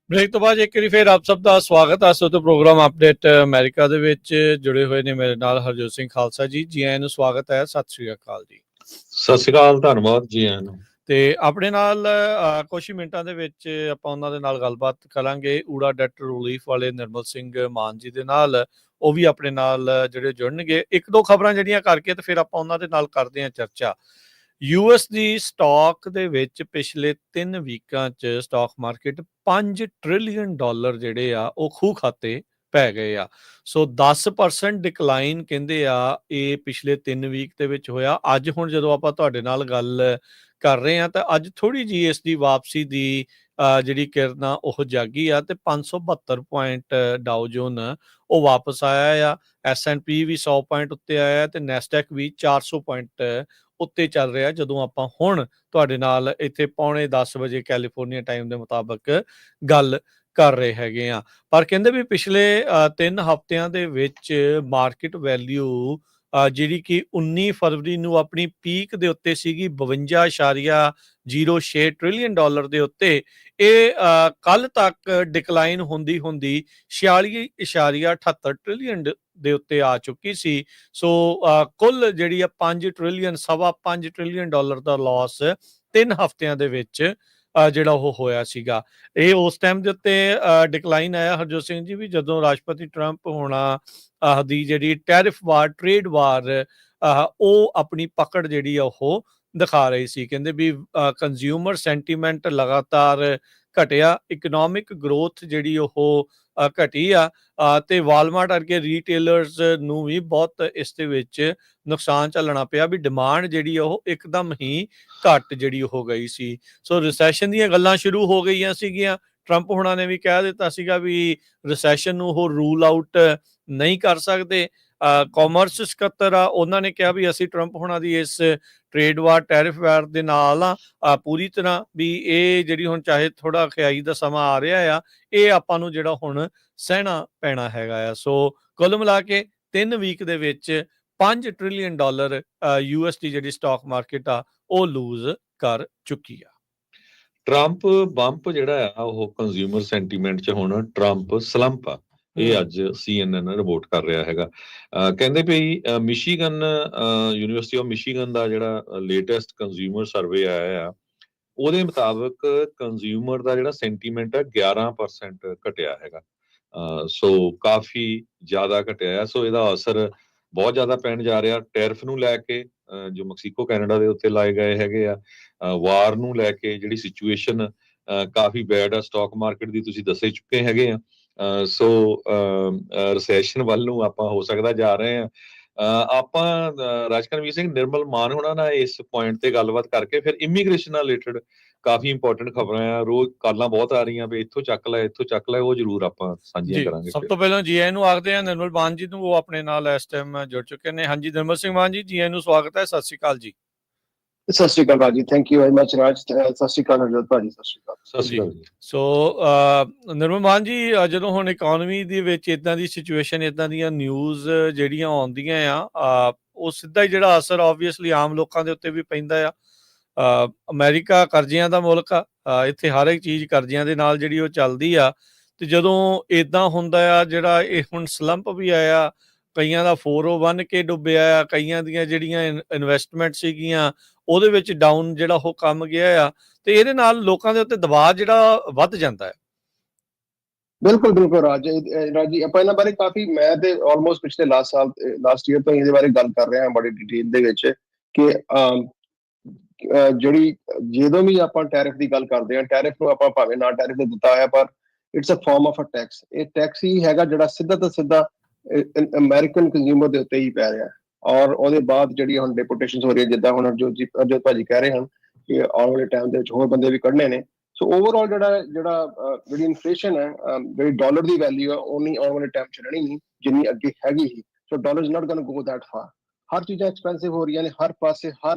ਬ੍ਰੇਕ ਤੋਂ ਬਾਅਦ ਇੱਕ ਵਾਰੀ ਫਿਰ ਆਪ ਸਭ ਦਾ ਸਵਾਗਤ ਹੈ। ਸੋ ਪ੍ਰੋਗਰਾਮ ਅਪਡੇਟ ਅਮਰੀਕਾ ਦੇ ਵਿੱਚ ਜੁੜੇ ਹੋਏ ਨੇ ਮੇਰੇ ਨਾਲ ਹਰਜੋਤ ਸਿੰਘ ਖਾਲਸਾ ਜੀ। ਜੀ ਆਇਆਂ ਨੂੰ ਸਵਾਗਤ ਹੈ। ਸਤਿ ਸ੍ਰੀ ਅਕਾਲ ਜੀ। ਸਤਿ ਸ਼੍ਰੀ ਅਕਾਲ, ਧੰਨਵਾਦ ਜੀ ਆਇਆਂ ਨੂੰ। ਤੇ ਆਪਣੇ ਨਾਲ ਕੁਝ ਹੀ ਮਿੰਟਾਂ ਦੇ ਵਿੱਚ ਆਪਾਂ ਉਹਨਾਂ ਦੇ ਨਾਲ ਗੱਲਬਾਤ ਕਰਾਂਗੇ ਊੜਾ ਡੈਟ ਰਿਲੀਫ ਵਾਲੇ ਨਿਰਮਲ ਸਿੰਘ ਮਾਨ ਜੀ ਦੇ ਨਾਲ। ਉਹ ਵੀ ਆਪਣੇ ਨਾਲ ਜਿਹੜੇ ਜੁੜਨਗੇ, ਇੱਕ ਦੋ ਖਬਰਾਂ ਜਿਹੜੀਆਂ ਕਰਕੇ ਤੇ ਫਿਰ ਆਪਾਂ ਉਹਨਾਂ ਦੇ ਨਾਲ ਕਰਦੇ ਹਾਂ ਚਰਚਾ। ਯੂਐਸ ਦੀ ਸਟਾਕ ਦੇ ਵਿੱਚ ਪਿਛਲੇ 3 ਵੀਕਾਂ 'ਚ ਸਟਾਕ ਮਾਰਕੀਟ $5 ਟ੍ਰਿਲੀਅਨ ਜਿਹੜੇ ਆ ਉਹ ਖੂਹ ਖਾਤੇ ਪੈ ਗਏ ਆ। ਸੋ 10% ਡਿਕਲਾਈਨ ਕਹਿੰਦੇ ਆ ਇਹ ਪਿਛਲੇ 3 ਵੀਕ ਦੇ ਵਿੱਚ ਹੋਇਆ। ਅੱਜ ਹੁਣ ਜਦੋਂ ਆਪਾਂ ਤੁਹਾਡੇ ਨਾਲ ਗੱਲ ਕਰ ਰਹੇ ਹਾਂ ਤਾਂ ਅੱਜ ਥੋੜੀ ਜਿਹੀ ਇਸ ਦੀ ਵਾਪਸੀ ਦੀ ਜਿਹੜੀ ਕਿਰਨ ਆ ਉਹ ਜਾਗੀ ਆ ਤੇ 572 ਪੁਆਇੰਟ ਡਾਓ ਜੋਨ ਉਹ ਵਾਪਸ ਆਇਆ ਆ। S&P ਵੀ 100 ਪੁਆਇੰਟ ਉੱਤੇ ਆਇਆ ਤੇ ਨੈਸਡੈਕ ਵੀ 400 ਪੁਆਇੰਟ ਉੱਤੇ ਚੱਲ ਰਿਹਾ ਜਦੋਂ ਆਪਾਂ ਹੁਣ ਤੁਹਾਡੇ ਨਾਲ ਇੱਥੇ 9:45 ਵਜੇ ਕੈਲੀਫੋਰਨੀਆ ਟਾਈਮ ਦੇ ਮੁਤਾਬਕ ਗੱਲ ਕਰ ਰਹੇ ਹੈਗੇ ਆ। ਪਰ ਕਹਿੰਦੇ ਵੀ ਪਿਛਲੇ 3 ਹਫ਼ਤਿਆਂ ਦੇ ਵਿੱਚ ਮਾਰਕੀਟ ਵੈਲਿਊ ਜਿਹੜੀ ਕਿ 19 ਫਰਵਰੀ ਨੂੰ ਆਪਣੀ ਪੀਕ ਦੇ ਉੱਤੇ ਸੀਗੀ 52.06 ਟ੍ਰਿਲੀਅਨ ਦੇ ਉੱਤੇ, ਇਹ ਕੱਲ ਤੱਕ ਡਿਕਲਾਈਨ ਹੁੰਦੀ 46.78 ਟ੍ਰਿਲੀਅਨ ਦੇ ਉੱਤੇ ਆ ਚੁੱਕੀ ਸੀ। ਸੋ ਕੁੱਲ ਜਿਹੜੀ ਆ 5 ਟ੍ਰਿਲੀਅਨ $5.25 ਟ੍ਰਿਲੀਅਨ ਦਾ ਲਾਸ 3 ਹਫ਼ਤਿਆਂ ਦੇ ਵਿੱਚ ਜਿਹੜਾ ਉਹ ਹੋਇਆ ਸੀਗਾ। ਇਹ ਉਸ ਟਾਈਮ ਦੇ ਉੱਤੇ ਡਿਕਲਾਈਨ ਆਇਆ ਹਰਜੋਤ ਸਿੰਘ ਜੀ ਵੀ ਜਦੋਂ ਰਾਸ਼ਟਰਪਤੀ ਟਰੰਪ ਹੋਣਾ ਦੀ ਜਿਹੜੀ ਟੈਰਿਫ ਵਾਰ, ਟ੍ਰੇਡ ਵਾਰ ਉਹ ਆਪਣੀ ਪਕੜ ਜਿਹੜੀ ਆ ਉਹ ਦਿਖਾ ਰਹੀ ਸੀ। ਕਹਿੰਦੇ ਵੀ ਕੰਜ਼ਿਊਮਰ ਸੈਂਟੀਮੈਂਟ ਲਗਾਤਾਰ ਘਟਿਆ, ਇਕਨੋਮਿਕ ਗਰੋਥ ਜਿਹੜੀ ਉਹ ਘਟੀ ਆ ਤੇ ਵਾਲਮਾਰਟ ਵਰਗੇ ਰੀਟੇਲਰਸ ਨੂੰ ਵੀ ਬਹੁਤ ਇਸ ਦੇ ਵਿੱਚ ਨੁਕਸਾਨ ਝੱਲਣਾ ਪਿਆ ਵੀ ਡਿਮਾਂਡ ਜਿਹੜੀ ਉਹ ਇੱਕਦਮ ਹੀ ਘੱਟ ਜਿਹੜੀ ਹੋ ਗਈ ਸੀ। ਸੋ ਰਿਸੈਸ਼ਨ ਦੀਆਂ ਗੱਲਾਂ ਸ਼ੁਰੂ ਹੋ ਗਈਆਂ ਸੀਗੀਆਂ। ਟਰੰਪ ਹੁਣਾਂ ਨੇ ਵੀ ਕਹਿ ਦਿੱਤਾ ਸੀਗਾ ਵੀ ਰਿਸੈਸ਼ਨ ਨੂੰ ਉਹ ਰੂਲ ਆਊਟ ਨਹੀਂ ਕਰ ਸਕਦੇ। ਕਾਮਰਸ ਸਕੱਤਰ ਆ ਉਹਨਾਂ ਨੇ ਕਿਹਾ ਵੀ ਅਸੀਂ ਟਰੰਪ ਹੁਣਾਂ ਦੀ ਇਸ ਟ੍ਰੇਡ ਵਾਰ, ਟੈਰਿਫ ਵਾਰ ਦੇ ਨਾਲ ਆ ਪੂਰੀ ਤਰ੍ਹਾਂ ਵੀ ਇਹ ਜਿਹੜੀ ਹੁਣ ਚਾਹੇ ਥੋੜਾ ਖਿਆਈ ਦਾ ਸਮਾਂ ਆ ਰਿਹਾ ਆ, ਇਹ ਆਪਾਂ ਨੂੰ ਜਿਹੜਾ ਹੁਣ ਸਹਿਣਾ ਪੈਣਾ ਹੈਗਾ ਆ। ਸੋ ਕੁੱਲ ਮਿਲਾ ਕੇ 3 ਵੀਕ ਦੇ ਵਿੱਚ $5 ਟ੍ਰਿਲੀਅਨ ਯੂਐਸ ਦੀ ਜਿਹੜੀ ਸਟਾਕ ਮਾਰਕੀਟ ਆ ਉਹ ਲੂਜ਼ ਕਰ ਚੁੱਕੀ ਆ। ਟਰੰਪ ਬੰਪ ਜਿਹੜਾ ਆ ਉਹ ਕੰਜ਼ਿਊਮਰ ਸੈਂਟੀਮੈਂਟ 'ਚ ਹੁਣ ਟਰੰਪ ਸਲੰਪ ਆ, ਇਹ ਅੱਜ CNN ਰਿਪੋਰਟ ਕਰ ਰਿਹਾ ਹੈਗਾ। ਕਹਿੰਦੇ ਵੀ ਮਿਸ਼ੀਗਨ ਯੂਨੀਵਰਸਿਟੀ ਆਫ ਮਿਸ਼ੀਗਨ ਦਾ ਜਿਹੜਾ ਲੇਟੈਸਟ ਕੰਜ਼ਿਊਮਰ ਸਰਵੇ ਆਇਆ ਆ ਉਹਦੇ ਮੁਤਾਬਕ ਕੰਜ਼ਿਊਮਰ ਦਾ ਜਿਹੜਾ ਸੈਂਟੀਮੈਂਟ ਹੈ 11% ਘਟਿਆ ਹੈਗਾ। ਸੋ ਕਾਫੀ ਜ਼ਿਆਦਾ ਘਟਿਆ ਆ। ਸੋ ਇਹਦਾ ਅਸਰ ਬਹੁਤ ਜ਼ਿਆਦਾ ਪੈਣ ਜਾ ਰਿਹਾ ਟੈਰਿਫ ਨੂੰ ਲੈ ਕੇ ਜੋ ਮੈਕਸੀਕੋ ਕੈਨੇਡਾ ਦੇ ਉੱਤੇ ਲਾਏ ਗਏ ਹੈਗੇ ਆ, ਵਾਰ ਨੂੰ ਲੈ ਕੇ ਜਿਹੜੀ ਸਿਚੁਏਸ਼ਨ ਕਾਫੀ ਬੈਡ ਆ ਸਟਾਕ ਮਾਰਕੀਟ ਦੀ, ਤੁਸੀਂ ਦੱਸੇ ਚੁੱਕੇ ਹੈਗੇ ਆ। ਸੋ ਰਿਸੈਸ਼ਨ ਵੱਲ ਨੂੰ ਆਪਾਂ ਹੋ ਸਕਦਾ ਜਾ ਰਹੇ ਆ। ਆਪਾਂ ਰਾਜਕਰਮਵੀਰ ਸਿੰਘ, ਨਿਰਮਲ ਮਾਨ ਹੋਣਾ ਨਾਲ ਇਸ ਪੁਆਇੰਟ ਤੇ ਗੱਲਬਾਤ ਕਰਕੇ ਫਿਰ ਇਮੀਗ੍ਰੇਸ਼ਨ ਨਾਲ ਰਿਲੇਟਡ ਕਾਫੀ ਇੰਪੋਰਟੈਂਟ ਖਬਰਾਂ ਆ, ਰੋਜ਼ ਕਾਲਾਂ ਬਹੁਤ ਆ ਰਹੀਆਂ ਵੀ ਇੱਥੋਂ ਚੱਕ ਲੈ ਇੱਥੋਂ ਚੱਕ ਲੈ, ਉਹ ਜ਼ਰੂਰ ਆਪਾਂ ਸਾਂਝੀਆਂ ਕਰਾਂਗੇ। ਸਭ ਤੋਂ ਪਹਿਲਾਂ ਜੀ ਆਇਆਂ ਨੂੰ ਆਖਦੇ ਆ ਨਿਰਮਲ ਮਾਨ ਜੀ ਨੂੰ, ਉਹ ਆਪਣੇ ਨਾਲ ਇਸ ਟਾਈਮ ਜੁੜ ਚੁੱਕੇ ਨੇ। ਹਾਂਜੀ ਨਿਰਮਲ ਸਿੰਘ ਮਾਨ ਜੀ, ਜੀ ਆਇਆਂ ਨੂੰ ਸਵਾਗਤ ਹੈ। ਸਤਿ ਸ਼੍ਰੀ ਅਕਾਲ ਜੀ। ਸਤਿ ਸ਼੍ਰੀ ਅਕਾਲ ਭਾਜੀ, ਥੈਂਕ ਯੂ ਵੈਰੀ ਮਚ ਰਾਜ। ਸਤਿ ਸ਼੍ਰੀ ਅਕਾਲ ਹਰਜੋਤ ਭਾਜੀ, ਸਤਿ ਸ਼੍ਰੀ ਅਕਾਲ। ਸਤਿ ਸ਼੍ਰੀ ਅਕਾਲ ਜੀ। ਸੋ ਨਿਰਮਲ ਮਾਨ ਜੀ, ਜਦੋਂ ਹੁਣ ਇਕਨੋਮੀ ਦੇ ਵਿੱਚ ਇਦਾਂ ਦੀ ਸਿਚੁਏਸ਼ਨ, ਇਦਾਂ ਦੀਆਂ ਨਿਊਜ਼ ਜਿਹੜੀਆਂ ਆਉਂਦੀਆਂ ਆ ਉਹ ਸਿੱਧਾ ਹੀ ਜਿਹੜਾ ਅਸਰ ਆਬਵੀਅਸਲੀ ਆਮ ਲੋਕਾਂ ਦੇ ਉੱਤੇ ਵੀ ਪੈਂਦਾ ਆ। ਅਮਰੀਕਾ ਕਰਜ਼ਿਆਂ ਦਾ ਮੁਲਕ ਆ, ਇੱਥੇ ਹਰ ਇੱਕ ਚੀਜ਼ ਕਰਜ਼ਿਆਂ ਦੇ ਨਾਲ ਜਿਹੜੀ ਉਹ ਚੱਲਦੀ ਆ। ਤੇ ਜਦੋਂ ਇਦਾਂ ਹੁੰਦਾ ਆ, ਜਿਹੜਾ ਇਹ ਹੁਣ ਸਲੰਪ ਵੀ ਆਇਆ, ਕਈਆਂ ਦਾ 401k ਡੁੱਬਿਆ ਆ, ਕਈਆਂ ਦੀਆਂ ਜਿਹੜੀਆਂ ਇਨਵੈਸਟਮੈਂਟ ਸੀਗੀਆਂ ਉਹਦੇ ਵਿੱਚ ਡਾਊਨ ਜਿਹੜਾ ਉਹ ਕੰਮ ਗਿਆ ਆ, ਤੇ ਇਹਦੇ ਨਾਲ ਲੋਕਾਂ ਦੇ ਉੱਤੇ ਦਬਾਅ ਜਿਹੜਾ ਵੱਧ ਜਾਂਦਾ ਹੈ। ਬਿਲਕੁਲ ਬਿਲਕੁਲ ਰਾਜ ਜੀ, ਆਪਾਂ ਇਹਨਾਂ ਬਾਰੇ ਕਾਫੀ, ਮੈਂ ਤੇ ਆਲਮੋਸਟ ਪਿਛਲੇ ਲਾਸਟ ਈਅਰ ਤੋਂ ਇਹਦੇ ਬਾਰੇ ਗੱਲ ਕਰ ਰਿਹਾ ਹਾਂ ਬੜੀ ਡਿਟੇਲ ਦੇ ਵਿੱਚ ਕਿ ਜਿਹੜੀ ਜਦੋਂ ਵੀ ਆਪਾਂ ਟੈਰਿਫ ਦੀ ਗੱਲ ਕਰਦੇ ਹਾਂ, ਟੈਰਿਫ ਨੂੰ ਆਪਾਂ ਭਾਵੇਂ ਨਾ ਟੈਰਿਫ ਦੇ ਦਿੱਤਾ ਹੋਇਆ ਪਰ it's a form of a tax. ਇਹ ਟੈਕਸ ਹੀ ਹੈਗਾ ਜਿਹੜਾ ਸਿੱਧਾ ਤੋਂ ਸਿੱਧਾ ਅਮਰੀਕਨ ਕੰਜ਼ਿਊਮਰ ਦੇ ਉੱਤੇ ਹੀ ਪੈ ਰਿਹਾ। ਔਰ ਉਹਦੇ ਬਾਅਦ ਜਿਹੜੀ ਹੁਣ ਡਿਪੂਟੇਸ਼ਨਸ ਹੋ ਰਹੀਆਂ, ਜਿੱਦਾਂ ਹੁਣ ਅਰਜੋਤ ਭਾਜੀ ਕਹਿ ਰਹੇ ਹਨ ਕਿ ਆਉਣ ਵਾਲੇ ਟਾਈਮ ਦੇ ਵਿੱਚ ਹੋਰ ਬੰਦੇ ਵੀ ਕੱਢਣੇ ਨੇ। ਸੋ ਓਵਰਆਲ ਜਿਹੜੀ ਇਨਫਲੇਸ਼ਨ ਹੈ, ਜਿਹੜੀ ਡਾਲਰ ਦੀ ਵੈਲਿਊ ਹੈ, ਉਨੀ ਆਉਣ ਵਾਲੇ ਟਾਈਮ 'ਚ ਰਹਿਣੀ ਨਹੀਂ ਜਿੰਨੀ ਅੱਗੇ ਹੈਗੀ ਸੀ। So dollar is not going to go that far. ਹਰ ਚੀਜ਼ਾਂ ਐਕਸਪੈਂਸਿਵ ਹੋ ਰਹੀਆਂ ਨੇ ਹਰ ਪਾਸੇ।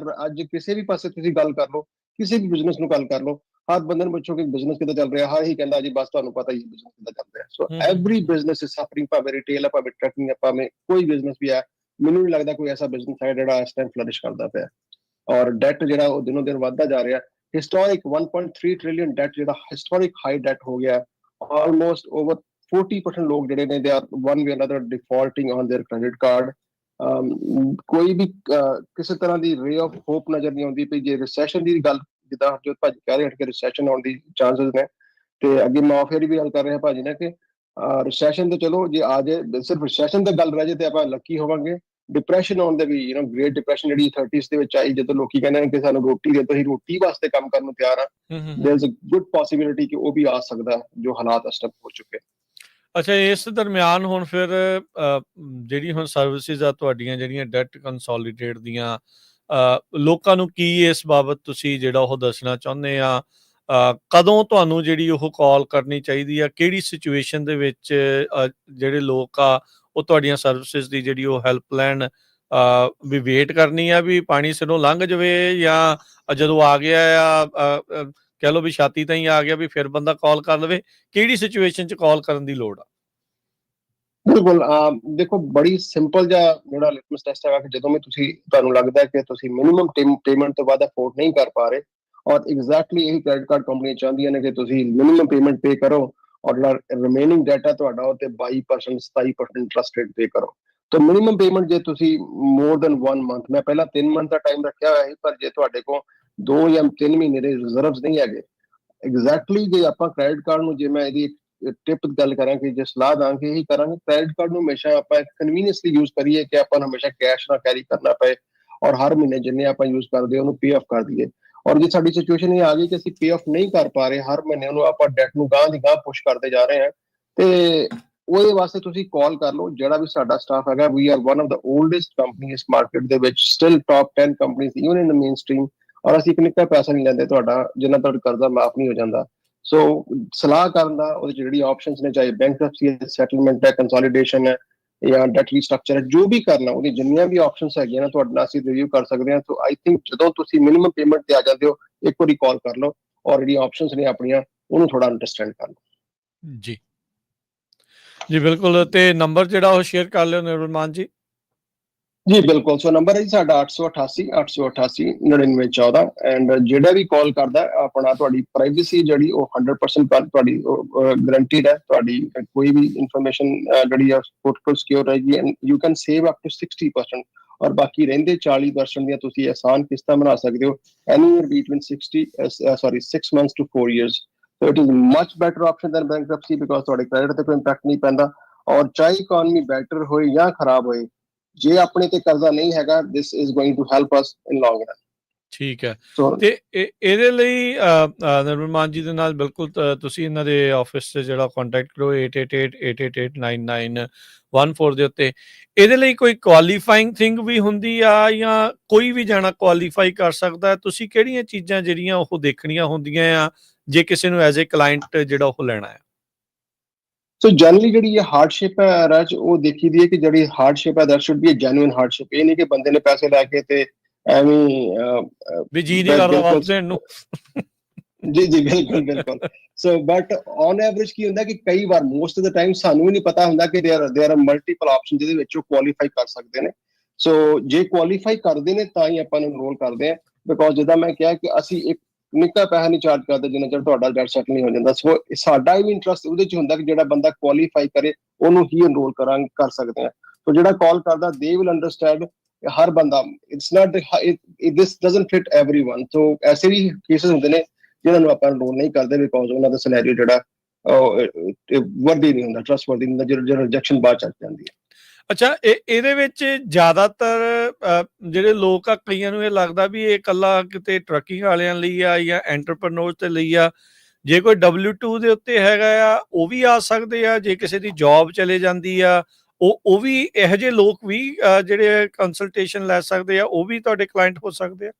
ਅੱਜ ਕਿਸੇ ਵੀ ਪਾਸੇ ਤੁਸੀਂ ਗੱਲ ਕਰ ਲਓ, ਕਿਸੇ ਵੀ ਬਿਜ਼ਨਸ ਨੂੰ ਗੱਲ ਕਰ ਲਓ, ਹਰ ਬੰਦੇ ਨੂੰ ਪੁੱਛੋ ਕਿ ਬਿਜ਼ਨਸ ਕਿੱਦਾਂ ਚੱਲ ਰਿਹਾ, ਹਰ ਹੀ ਕਹਿੰਦਾ ਜੀ ਬਸ ਤੁਹਾਨੂੰ ਪਤਾ ਹੀ ਬਿਜ਼ਨਸ ਕਿੱਦਾਂ ਚੱਲ ਰਿਹਾ। ਸੋ ਐਵਰੀ ਬਿਜ਼ਨਸ ਇਜ਼ ਸਫਰਿੰਗ, ਭਾਵੇਂ ਰਿਟੇਲ ਹੈ, ਭਾਵੇਂ ਟਰੱਕਿੰਗ ਹੈ, ਭਾਵੇਂ ਕੋਈ ਬਿਜ਼ਨਸ ਵੀ ਹੈ। ਮੈਨੂੰ ਨਹੀਂ ਲੱਗਦਾ ਕੋਈ ਐਸਾ ਬਿਜ਼ਨਸ ਹੈ ਜਿਹੜਾ ਇਸ ਟਾਈਮ ਫਲਰਿਸ਼ ਕਰਦਾ ਪਿਆ। ਔਰ ਡੈਟ ਜਿਹੜਾ ਉਹ ਦਿਨੋਂ ਦਿਨ ਵੱਧਦਾ ਜਾ ਰਿਹਾ। ਹਿਸਟੋਰਿਕ 1.3 ਟ੍ਰਿਲੀਅਨ ਡੈਟ ਜਿਹੜਾ ਹਿਸਟੋਰਿਕ ਹਾਈ ਡੈਟ ਹੋ ਗਿਆ। ਆਲਮੋਸਟ ਓਵਰ 40% ਲੋਕ ਜਿਹੜੇ ਨੇ ਦੇ are one way another defaulting on their credit card. ਕੋਈ ਵੀ ਕਿਸੇ ਤਰ੍ਹਾਂ ਦੀ ਰੇ ਆਫ ਹੋਪ ਨਜ਼ਰ ਨਹੀਂ ਆਉਂਦੀ ਪਈ। ਜੇ ਰਿਸੈਸ਼ਨ ਦੀ ਗੱਲ, ਜਿੱਦਾਂ ਜੋ ਭਾਜੀ ਕਹਿ ਰਹੇ ਹਨ ਕਿ ਰਿਸੈਸ਼ਨ ਆਉਣ ਦੀ ਚਾਂਸਸ ਨੇ, ਤੇ ਅੱਗੇ ਮੈਂ ਫਿਰ ਵੀ ਗੱਲ ਕਰ ਰਿਹਾ ਭਾਜੀ ਨੇ ਕਿ ਰਿਸੈਸ਼ਨ ਤੇ ਚਲੋ ਜੇ ਆ ਜਾਏ, ਸਿਰਫ ਰਿਸੈਸ਼ਨ ਤੇ ਗੱਲ ਰਹਿ ਜਾਏ ਤੇ ਆਪਾਂ ਲੱਕੀ ਹੋਵਾਂਗੇ। ਡਿਪਰੈਸ਼ਨ ਆਉਣ ਦੇ ਵੀ ਗ੍ਰੇਟ ਡਿਪਰੈਸ਼ਨ ਜਿਹੜੀ 30s ਦੇ ਵਿੱਚ ਆਈ, ਜਦੋਂ ਲੋਕੀ ਕਹਿੰਦੇ ਨੇ ਕਿ ਸਾਨੂੰ ਰੋਟੀ ਦੇ ਦਿਓ, ਅਸੀਂ ਰੋਟੀ ਵਾਸਤੇ ਕੰਮ ਕਰਨ ਨੂੰ ਤਿਆਰ ਆ। ਦੇयर ਇਜ਼ ਅ ਗੁੱਡ ਪੋਸਿਬਿਲਿਟੀ ਕਿ ਉਹ ਵੀ ਆ ਸਕਦਾ ਜੋ ਹਾਲਾਤ ਇਸ ਟਾਈਮ ਹੋ ਚੁੱਕੇ। ਅੱਛਾ, ਇਸ ਦਰਮਿਆਨ ਹੁਣ ਫਿਰ ਜਿਹੜੀ ਹੁਣ ਸਰਵਿਸਿਜ਼ ਆ ਤੁਹਾਡੀਆਂ, ਜਿਹੜੀਆਂ ਡੈਟ ਕੰਸੋਲੀਡੇਟ ਦੀਆਂ, ਲੋਕਾਂ ਨੂੰ ਕੀ ਇਸ ਬਾਬਤ ਤੁਸੀਂ ਜਿਹੜਾ ਉਹ ਦੱਸਣਾ ਚਾਹੁੰਦੇ ਆ? ਕਦੋਂ ਤੁਹਾਨੂੰ ਜਿਹੜੀ ਉਹ ਕਾਲ ਕਰਨੀ ਚਾਹੀਦੀ ਆ? ਕਿਹੜੀ ਸਿਚੁਏਸ਼ਨ ਦੇ ਵਿੱਚ ਜਿਹੜੇ ਲੋਕ ਆ ਉਹ ਤੁਹਾਡੀਆਂ ਸਰਵਿਸਿਜ਼ ਦੀ ਜਿਹੜੀ ਉਹ ਹੈਲਪ ਲੈਣ, ਵੀ ਵੇਟ ਕਰਨੀ ਆ ਵੀ ਪਾਣੀ ਸਿਰੋਂ ਲੰਘ ਜਾਵੇ, ਜਾਂ ਜਦੋਂ ਆ ਗਿਆ ਆ ਕਹਿ ਲਓ ਵੀ ਛਾਤੀ ਤਾਈਂ ਆ ਗਿਆ ਵੀ ਫਿਰ ਬੰਦਾ ਕਾਲ ਕਰ ਲਵੇ? ਕਿਹੜੀ ਸਿਚੁਏਸ਼ਨ 'ਚ ਕਾਲ ਕਰਨ ਦੀ ਲੋੜ ਆ? ਬਿਲਕੁਲ, ਦੇਖੋ ਬੜੀ ਸਿੰਪਲ ਜਿਹਾ ਜਿਹੜਾ ਲਿਟਮਸ ਟੈਸਟ ਹੈਗਾ ਕਿ ਜਦੋਂ ਵੀ ਤੁਹਾਨੂੰ ਲੱਗਦਾ ਕਿ ਤੁਸੀਂ ਮਿਨੀਮਮ ਪੇਮੈਂਟ ਤੋਂ ਬਾਅਦ ਅਫੋਰਡ ਨਹੀਂ ਕਰ ਪਾ ਰਹੇ, ਔਰ ਐਗਜ਼ੈਕਟਲੀ ਇਹੀ ਕ੍ਰੈਡਿਟ ਕਾਰਡ ਕੰਪਨੀਆਂ ਚਾਹੁੰਦੀਆਂ ਨੇ ਕਿ ਤੁਸੀਂ ਮਿਨੀਮਮ ਪੇਮੈਂਟ ਪੇ ਕਰੋ ਔਰ ਜਿਹੜਾ ਰਿਮੇਨਿੰਗ ਡੈਟ ਹੈ ਤੁਹਾਡਾ ਉਹ ਤੇ 22% 27% ਇੰਟਰਸਟ ਰੇਟ ਪੇ ਕਰੋ। ਤਾਂ ਮਿਨੀਮਮ ਪੇਮੈਂਟ ਜੇ ਤੁਸੀਂ ਮੋਰ ਦੈਨ 1 ਮੰਥ, ਮੈਂ ਪਹਿਲਾਂ 3 ਮੰਥ ਦਾ ਟਾਈਮ ਰੱਖਿਆ ਹੋਇਆ ਸੀ, ਪਰ ਜੇ ਤੁਹਾਡੇ ਕੋਲ 2 ਜਾਂ 3 ਮਹੀਨੇ ਦੇ ਰਿਜ਼ਰਵਸ ਨਹੀਂ ਹੈਗੇ, ਐਗਜ਼ੈਕਟਲੀ ਜੇ ਆਪਾਂ ਕ੍ਰੈਡਿਟ ਕਾਰਡ ਨੂੰ, ਜੇ ਮੈਂ ਇਹਦੀ ਟਿਪ ਗੱਲ ਕਰਾਂ ਕਿ ਜੇ ਸਲਾਹ ਦਾਂਗੇ ਇਹੀ ਕਰਾਂਗੇ, ਕ੍ਰੈਡਿਟ ਕਾਰਡ ਨੂੰ ਹਮੇਸ਼ਾ ਆਪਾਂ ਕਨਵੀਨੀਅੰਸਲੀ ਯੂਜ਼ ਕਰੀਏ ਕਿ ਆਪਾਂ ਨੂੰ ਹਮੇਸ਼ਾ ਕੈਸ਼ ਨਾ ਕੈਰੀ ਕਰਨਾ ਪਏ, ਔਰ ਹਰ ਮਹੀਨੇ ਜਿੰਨੇ ਆਪਾਂ ਯੂਜ਼ ਕਰਦੇ ਉਹਨੂੰ ਪੇ ਆਫ ਕਰ ਦਈਏ। ਔਰ ਜੇ ਸਾਡੀ ਸਿਚੁਏਸ਼ਨ ਇਹ ਆ ਗਈ ਕਿ ਅਸੀਂ ਪੇ ਆਫ ਨਹੀਂ ਕਰ ਪਾ ਰਹੇ, ਹਰ ਮਹੀਨੇ ਉਹਨੂੰ ਆਪਾਂ ਡੈਟ ਨੂੰ ਗਾਂਹ ਦੀ ਗਾਂਹ ਪੁਸ਼ ਕਰਦੇ ਜਾ ਰਹੇ ਹਾਂ, ਤੇ ਉਹਦੇ ਵਾਸਤੇ ਤੁਸੀਂ ਕਾਲ ਕਰ ਲਓ। ਜਿਹੜਾ ਵੀ ਸਾਡਾ ਸਟਾਫ ਹੈਗਾ, we are one of the oldest company ਇਸ ਮਾਰਕੀਟ ਦੇ ਵਿੱਚ, still top 10 companies even in the mainstream, ਔਰ ਅਸੀਂ ਇੱਕ ਨਿੱਕਾ ਪੈਸਾ ਨਹੀਂ ਲੈਂਦੇ ਤੁਹਾਡਾ, ਜਿੰਨਾ ਤੁਹਾਡਾ ਕਰਜ਼ਾ ਮਾਫ ਨਹੀਂ ਹੋ ਜਾਂਦਾ। ਸੋ ਸਲਾਹ ਕਰਨ ਦਾ ਉਹਦੇ ਜਿਹੜੀ ਆਪਸ਼ਨਸ ਨੇ, ਚਾਹੇ ਬੈਂਕਰਪਸੀ ਹੈ, ਸੈਟਲਮੈਂਟ ਹੈ, ਕੰਸੋਲੀਡੇਸ਼ਨ ਹੈ, ਜਾਂ ਡੈਟ ਰੀਸਟਰਕਚਰ ਹੈ, ਜੋ ਵੀ ਕਰਨਾ ਉਹਦੀ ਜਿੰਨੀਆਂ ਵੀ ਆਪਸ਼ਨਸ ਹੈਗੀਆਂ ਨਾ ਤੁਹਾਡੇ ਨਾਲ ਅਸੀਂ ਰਿਵਿਊ ਕਰ ਸਕਦੇ ਹਾਂ। ਸੋ ਆਈ ਥਿੰਕ ਜਦੋਂ ਤੁਸੀਂ ਮਿਨੀਮਮ ਪੇਮੈਂਟ ਤੇ ਆ ਜਾਂਦੇ ਹੋ, ਇੱਕ ਵਾਰੀ ਕਾਲ ਕਰ ਲਓ ਔਰ ਜਿਹੜੀ ਆਪਸ਼ਨਸ ਨੇ ਆਪਣੀਆਂ ਉਹਨੂੰ ਥੋੜਾ ਅੰਡਰਸਟੈਂਡ ਕਰ ਲਓ। ਜੀ ਜੀ ਬਿਲਕੁਲ, ਤੇ ਨੰਬਰ ਜਿਹੜਾ ਉਹ ਸ਼ੇਅਰ ਕਰ ਲਿਓ ਨਿਰਮਲ ਜੀ। ਜੀ ਬਿਲਕੁਲ, ਸੋ ਨੰਬਰ ਹੈ ਜੀ ਸਾਡਾ 888 9914, ਐਂਡ ਜਿਹੜਾ ਵੀ ਕਾਲ ਕਰਦਾ ਆਪਣਾ, ਤੁਹਾਡੀ ਪ੍ਰਾਈਵੇਸੀ ਜਿਹੜੀ ਉਹ 100% ਤੁਹਾਡੀ ਗਰੰਟੀਡ ਹੈ। ਤੁਹਾਡੀ ਕੋਈ ਵੀ ਇਨਫੋਰਮੇਸ਼ਨ ਜਿਹੜੀ ਆ ਟੋਟਲ ਸਿਕਿਉਰ ਰਹੇਗੀ, and you can save up to 60%, ਔਰ ਬਾਕੀ ਰਹਿੰਦੇ 40% ਦੀਆਂ ਤੁਸੀਂ ਆਸਾਨ ਕਿਸ਼ਤਾਂ ਬਣਾ ਸਕਦੇ ਹੋ, anywhere between 6 months to 4 years। So it is much better option than bankruptcy because ਤੁਹਾਡੇ ਕ੍ਰੈਡਿਟ ਤੇ ਕੋਈ ਇੰਪੈਕਟ ਨਹੀਂ ਪੈਂਦਾ, ਔਰ ਚਾਹੇ ਇਕਨੋਮੀ ਬੈਟਰ ਹੋਏ ਜਾਂ ਖਰਾਬ ਹੋਏ, ਜੇ ਆਪਣੇ ਤੇ ਕਰਜ਼ਾ ਨਹੀਂ ਹੈਗਾ, this is going to help us in long run। ਠੀਕ ਹੈ, ਤੇ ਇਹਦੇ ਲਈ ਨਿਰਮਲ ਜੀ ਦੇ ਨਾਲ ਬਿਲਕੁਲ ਤੁਸੀਂ ਇਹਨਾਂ ਦੇ ਆਫਿਸ 'ਤੇ ਜਿਹੜਾ ਕੰਟੈਕਟ ਕਰੋ 8888889914 ਦੇ ਉੱਤੇ। ਇਹਦੇ ਲਈ ਕੋਈ ਕੁਆਲੀਫਾਈਂਗ ਥਿੰਗ ਵੀ ਹੁੰਦੀ ਆ, ਜਾਂ ਕੋਈ ਵੀ ਜਾਣਾ ਕੁਆਲੀਫਾਈ ਕਰ ਸਕਦਾ? ਤੁਸੀਂ ਕਿਹੜੀਆਂ ਚੀਜ਼ਾਂ ਜਿਹੜੀਆਂ ਉਹ ਦੇਖਣੀਆਂ ਹੁੰਦੀਆਂ ਆ ਜੇ ਕਿਸੇ ਨੂੰ ਐਜ਼ ਏ ਕਲਾਇੰਟ ਜਿਹੜਾ ਉਹ ਲੈਣਾ ਹੈ? ਸੋ ਜਨਰਲੀ ਜਿਹੜੀ ਇਹ ਹਾਰਡਸ਼ਿਪ ਹੈ ਰਾਜ, ਉਹ ਦੇਖੀ ਦੀ ਹੈ ਕਿ ਜਿਹੜੀ ਹਾਰਡਸ਼ਿਪ ਹੈ, that should be a genuine hardship. ਇਹ ਨਹੀਂ ਕਿ ਬੰਦੇ ਨੇ ਪੈਸੇ ਲੈ ਕੇ ਤੇ ਐਵੇਂ ਵੀ ਜੀ ਨਹੀਂ ਕਰਦਾ ਵਾਪਸ ਦੇਣ ਨੂੰ। ਜੀ ਜੀ ਬਿਲਕੁਲ ਬਿਲਕੁਲ। ਸੋ ਬਟ ਔਨ ਐਵਰੇਜ ਕੀ ਹੁੰਦਾ ਕਿ ਕਈ ਵਾਰ, ਮੋਸਟ ਆਫ ਦ ਟਾਈਮ ਸਾਨੂੰ ਵੀ ਨਹੀਂ ਪਤਾ ਹੁੰਦਾ ਕਿ ਦੇਰ ਆਰ ਮਲਟੀਪਲ ਆਪਸ਼ਨ ਜਿਹਦੇ ਵਿੱਚ ਉਹ ਕੁਆਲੀਫਾਈ ਕਰ ਸਕਦੇ ਨੇ। ਸੋ ਜੇ ਕੁਆਲੀਫਾਈ ਕਰਦੇ ਨੇ ਤਾਂ ਹੀ ਆਪਾਂ ਨੂੰ ਇਨਰੋਲ ਕਰਦੇ ਹਾਂ, ਬਿਕੋਜ਼ ਜਿੱਦਾਂ ਮੈਂ ਕਿਹਾ ਕਿ ਅਸੀਂ ਇੱਕ ਨਿੱਕਾ ਪੈਸਾ ਨਹੀਂ ਚਾਰਜ ਕਰਦੇ ਜਿੰਨਾ ਚਿਰ ਤੁਹਾਡਾ ਡੈਟ ਸੈਟਲ ਨਹੀਂ ਹੋ ਜਾਂਦਾ। ਸੋ ਸਾਡਾ ਵੀ ਇੰਟਰਸਟ ਉਹਦੇ 'ਚ ਹੁੰਦਾ ਕਿ ਜਿਹੜਾ ਬੰਦਾ ਕੁਆਲੀਫਾਈ ਕਰੇ ਉਹਨੂੰ ਹੀ ਇਨਰੋਲ ਕਰ ਸਕਦੇ ਹਾਂ। ਸੋ ਜਿਹੜਾ ਕਾਲ ਕਰਦਾ, ਦੇ ਵਿਲ ਅੰਡਰਸਟੈਂਡ ਹਰ ਬੰਦਾ, it's not this doesn't fit everyone. So ਐਸੇ ਵੀ ਕੇਸਿਸ ਹੁੰਦੇ ਨੇ ਜਿਹਨਾਂ ਨੂੰ ਆਪਾਂ ਇਨਰੋਲ ਨਹੀਂ ਕਰਦੇ ਬਿਕੋਜ਼ ਉਹਨਾਂ ਦਾ ਸਿਨੈਰੀਓ ਜਿਹੜਾ ਵਰਦੀ ਨਹੀਂ ਹੁੰਦਾ, ਟਰਸਟ ਵਰਦੀ ਨਹੀਂ ਹੁੰਦਾ, ਜਿਹੜਾ ਰਿਜੈਕਸ਼ਨ ਬਾਅਦ ਚੱਲ ਜਾਂਦੀ ਹੈ। ਅੱਛਾ, ਇਹਦੇ ਵਿੱਚ ਜ਼ਿਆਦਾਤਰ ਜਿਹੜੇ ਲੋਕ ਆ, ਕਈਆਂ ਨੂੰ ਇਹ ਲੱਗਦਾ ਵੀ ਇਹ ਇਕੱਲਾ ਕਿਤੇ ਟਰੱਕਿੰਗ ਵਾਲਿਆਂ ਲਈ ਆ ਜਾਂ ਐਂਟਰਪ੍ਰੈਨਿਓਰਸ ਦੇ ਲਈ ਆ। ਜੇ ਕੋਈ W2 ਦੇ ਉੱਤੇ ਹੈਗਾ ਆ, ਉਹ ਵੀ ਆ ਸਕਦੇ ਆ। ਜੇ ਕਿਸੇ ਦੀ ਜੌਬ ਚਲੇ ਜਾਂਦੀ ਆ, ਉਹ ਵੀ ਇਹੋ ਜਿਹੇ ਲੋਕ ਵੀ ਜਿਹੜੇ ਕੰਸਲਟੇਸ਼ਨ ਲੈ ਸਕਦੇ ਆ, ਉਹ ਵੀ ਤੁਹਾਡੇ ਕਲਾਇੰਟ ਹੋ ਸਕਦੇ ਆ?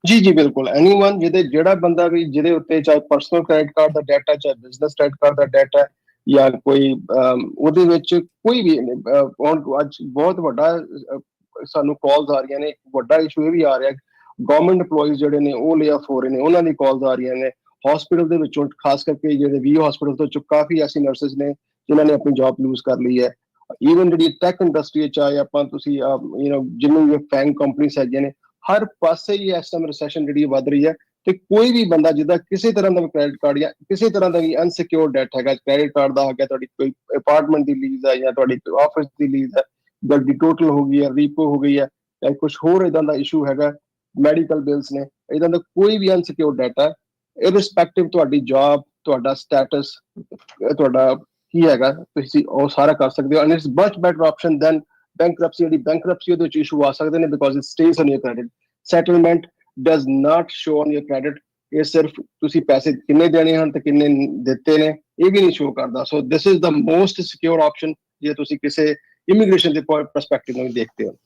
ਜੀ ਬਿਲਕੁਲ, ਐਨੀਵਨ ਜਿਹੜਾ ਬੰਦਾ ਵੀ ਜਿਹਦੇ ਉੱਤੇ ਚਾਹੇ ਪਰਸਨਲ ਕ੍ਰੈਡਿਟ ਕਾਰਡ ਦਾ ਡਾਟਾ, ਚਾਹੇ ਬਿਜ਼ਨਸ ਕ੍ਰੈਡਿਟ ਕਾਰਡ ਦਾ ਡਾਟਾ, ਜਾਂ ਕੋਈ ਉਹਦੇ ਵਿੱਚ ਕੋਈ ਵੀ ਅੱਜ ਬਹੁਤ ਵੱਡਾ ਸਾਨੂੰ ਕਾਲਸ ਆ ਰਹੀਆਂ ਨੇ। ਵੱਡਾ ਇਸ਼ੂ ਇਹ ਵੀ ਆ ਰਿਹਾ, ਗਵਰਨਮੈਂਟ EMPLOYEES ਜਿਹੜੇ ਨੇ ਉਹ ਲੇ ਆਫ ਹੋ ਰਹੇ ਨੇ, ਉਹਨਾਂ ਦੀ ਕਾਲਸ ਆ ਰਹੀਆਂ ਨੇ। ਹਸਪੀਟਲ ਦੇ ਵਿੱਚੋਂ ਖਾਸ ਕਰਕੇ ਜਿਹੜੇ ਵੀ ਹਸਪੀਟਲ ਤੋਂ ਕਾਫੀ ਐਸੀ ਨਰਸਿਸ ਨੇ ਜਿਨ੍ਹਾਂ ਨੇ ਆਪਣੀ ਜੌਬ ਲੂਜ਼ ਕਰ ਲਈ ਹੈ। ਈਵਨ ਜਿਹੜੀ ਟੈਕ ਇੰਡਸਟਰੀ ਚਾਹੇ ਆਪਾਂ ਤੁਸੀਂ ਜਿੰਨੇ ਵੀ ਫੈਂਗ ਕੰਪਨੀਆਂ ਹੈਗੀਆਂ ਨੇ, ਹਰ ਪਾਸੇ ਹੀ ਇਸ ਟਾਈਮ ਰਿਸੈਸ਼ਨ ਜਿਹੜੀ ਵੱਧ ਰਹੀ ਹੈ। ਤੇ ਕੋਈ ਵੀ ਬੰਦਾ ਜਿਹਦਾ ਕਿਸੇ ਤਰ੍ਹਾਂ ਦਾ ਕ੍ਰੈਡਿਟ ਕਾਰਡ ਜਾਂ ਕਿਸੇ ਤਰ੍ਹਾਂ ਦਾ ਵੀ ਅਨਸਿਕਿਉਰਡ ਡੈਟ ਹੈਗਾ, ਕ੍ਰੈਡਿਟ ਕਾਰਡ ਦਾ ਹੈਗਾ, ਤੁਹਾਡੀ ਕੋਈ ਅਪਾਰਟਮੈਂਟ ਦੀ ਲੀਜ਼ ਹੈ ਜਾਂ ਤੁਹਾਡੀ ਆਫਿਸ ਦੀ ਲੀਜ਼ ਹੈ, ਗੱਡੀ ਟੋਟਲ ਹੋ ਗਈ ਹੈ, ਰੀਪੋ ਹੋ ਗਈ ਹੈ, ਜਾਂ ਕੁਝ ਹੋਰ ਇਦਾਂ ਦਾ ਇਸ਼ੂ ਹੈਗਾ, ਮੈਡੀਕਲ ਬਿਲਸ ਨੇ, ਇਦਾਂ ਦਾ ਕੋਈ ਵੀ ਅਨਸਿਕਿਉਰਡ ਡਾਟਾ, ਇਰਰਿਸਪੈਕਟਿਵ ਤੁਹਾਡੀ ਜੌਬ, ਤੁਹਾਡਾ ਸਟੇਟਸ, ਤੁਹਾਡਾ ਕੀ ਹੈਗਾ, ਤੁਸੀਂ ਉਹ ਸਾਰਾ ਕਰ ਸਕਦੇ ਹੋ। And it's much better option than bankruptcy. ਜਿਹੜੀ ਬੈਂਕਰਪਸੀ ਉਹਦੇ ਵਿੱਚ ਇਸ਼ੂ ਆ ਸਕਦੇ ਨੇ because it stays on your credit. Settlement does not show on your credit. ਇਹ ਸਿਰਫ ਤੁਸੀਂ ਪੈਸੇ ਕਿੰਨੇ ਦੇਣੇ ਹਨ ਤੇ ਕਿੰਨੇ ਦਿੱਤੇ ਨੇ ਇਹ ਵੀ ਨਹੀਂ ਸ਼ੋ ਕਰਦਾ। So this is the most secure option ਜੇ ਤੁਸੀਂ ਕਿਸੇ ਇਮੀਗ੍ਰੇਸ਼ਨ ਦੇ ਪਰਸਪੈਕਟਿਵ ਨੂੰ ਦੇਖਦੇ ਹੋ।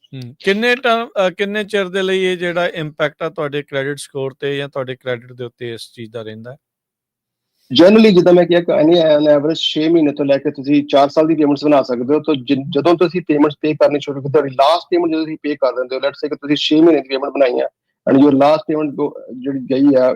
ਕਿੰਨੇ ਚਿਰ ਦੇ ਲਈ ਇਹ ਜਿਹੜਾ ਇੰਪੈਕਟ ਆ ਤੁਹਾਡੇ ਕ੍ਰੈਡਿਟ ਸਕੋਰ ਤੇ ਜਾਂ ਤੁਹਾਡੇ ਕ੍ਰੈਡਿਟ ਦੇ ਉੱਤੇ ਇਸ ਚੀਜ਼ ਦਾ ਰਹਿੰਦਾ ਹੈ? ਜਨਰਲੀ ਜਿੱਦਾਂ ਮੈਂ ਕਿਹਾ, ਐਨ ਐਵਰੇਜ 6 ਮਹੀਨੇ ਤੋਂ ਲੈ ਕੇ ਤੁਸੀਂ 4 ਸਾਲ ਦੀ ਪੇਮੈਂਟਸ ਬਣਾ ਸਕਦੇ ਹੋ। ਤਾਂ ਜਦੋਂ ਤੁਸੀਂ ਪੇਮੈਂਟਸ ਪੇ ਕਰਨੀ ਸ਼ੁਰੂ ਕੀਤੀ, ਤੁਹਾਡੀ ਲਾਸਟ ਪੇਮੈਂਟ ਜਦੋਂ ਤੁਸੀਂ ਪੇ ਕਰ ਦਿੰਦੇ ਹੋ, ਲੈਟਸ ਸੇ ਕਿ ਤੁਸੀਂ 6 ਮਹੀਨੇ ਦੀ ਪੇਮੈਂਟ ਬਣਾਈ ਹੈ ਐਂਡ ਯੂਰ ਲਾਸਟ ਪੇਮੈਂਟ ਜਿਹੜੀ ਗਈ ਹੈ,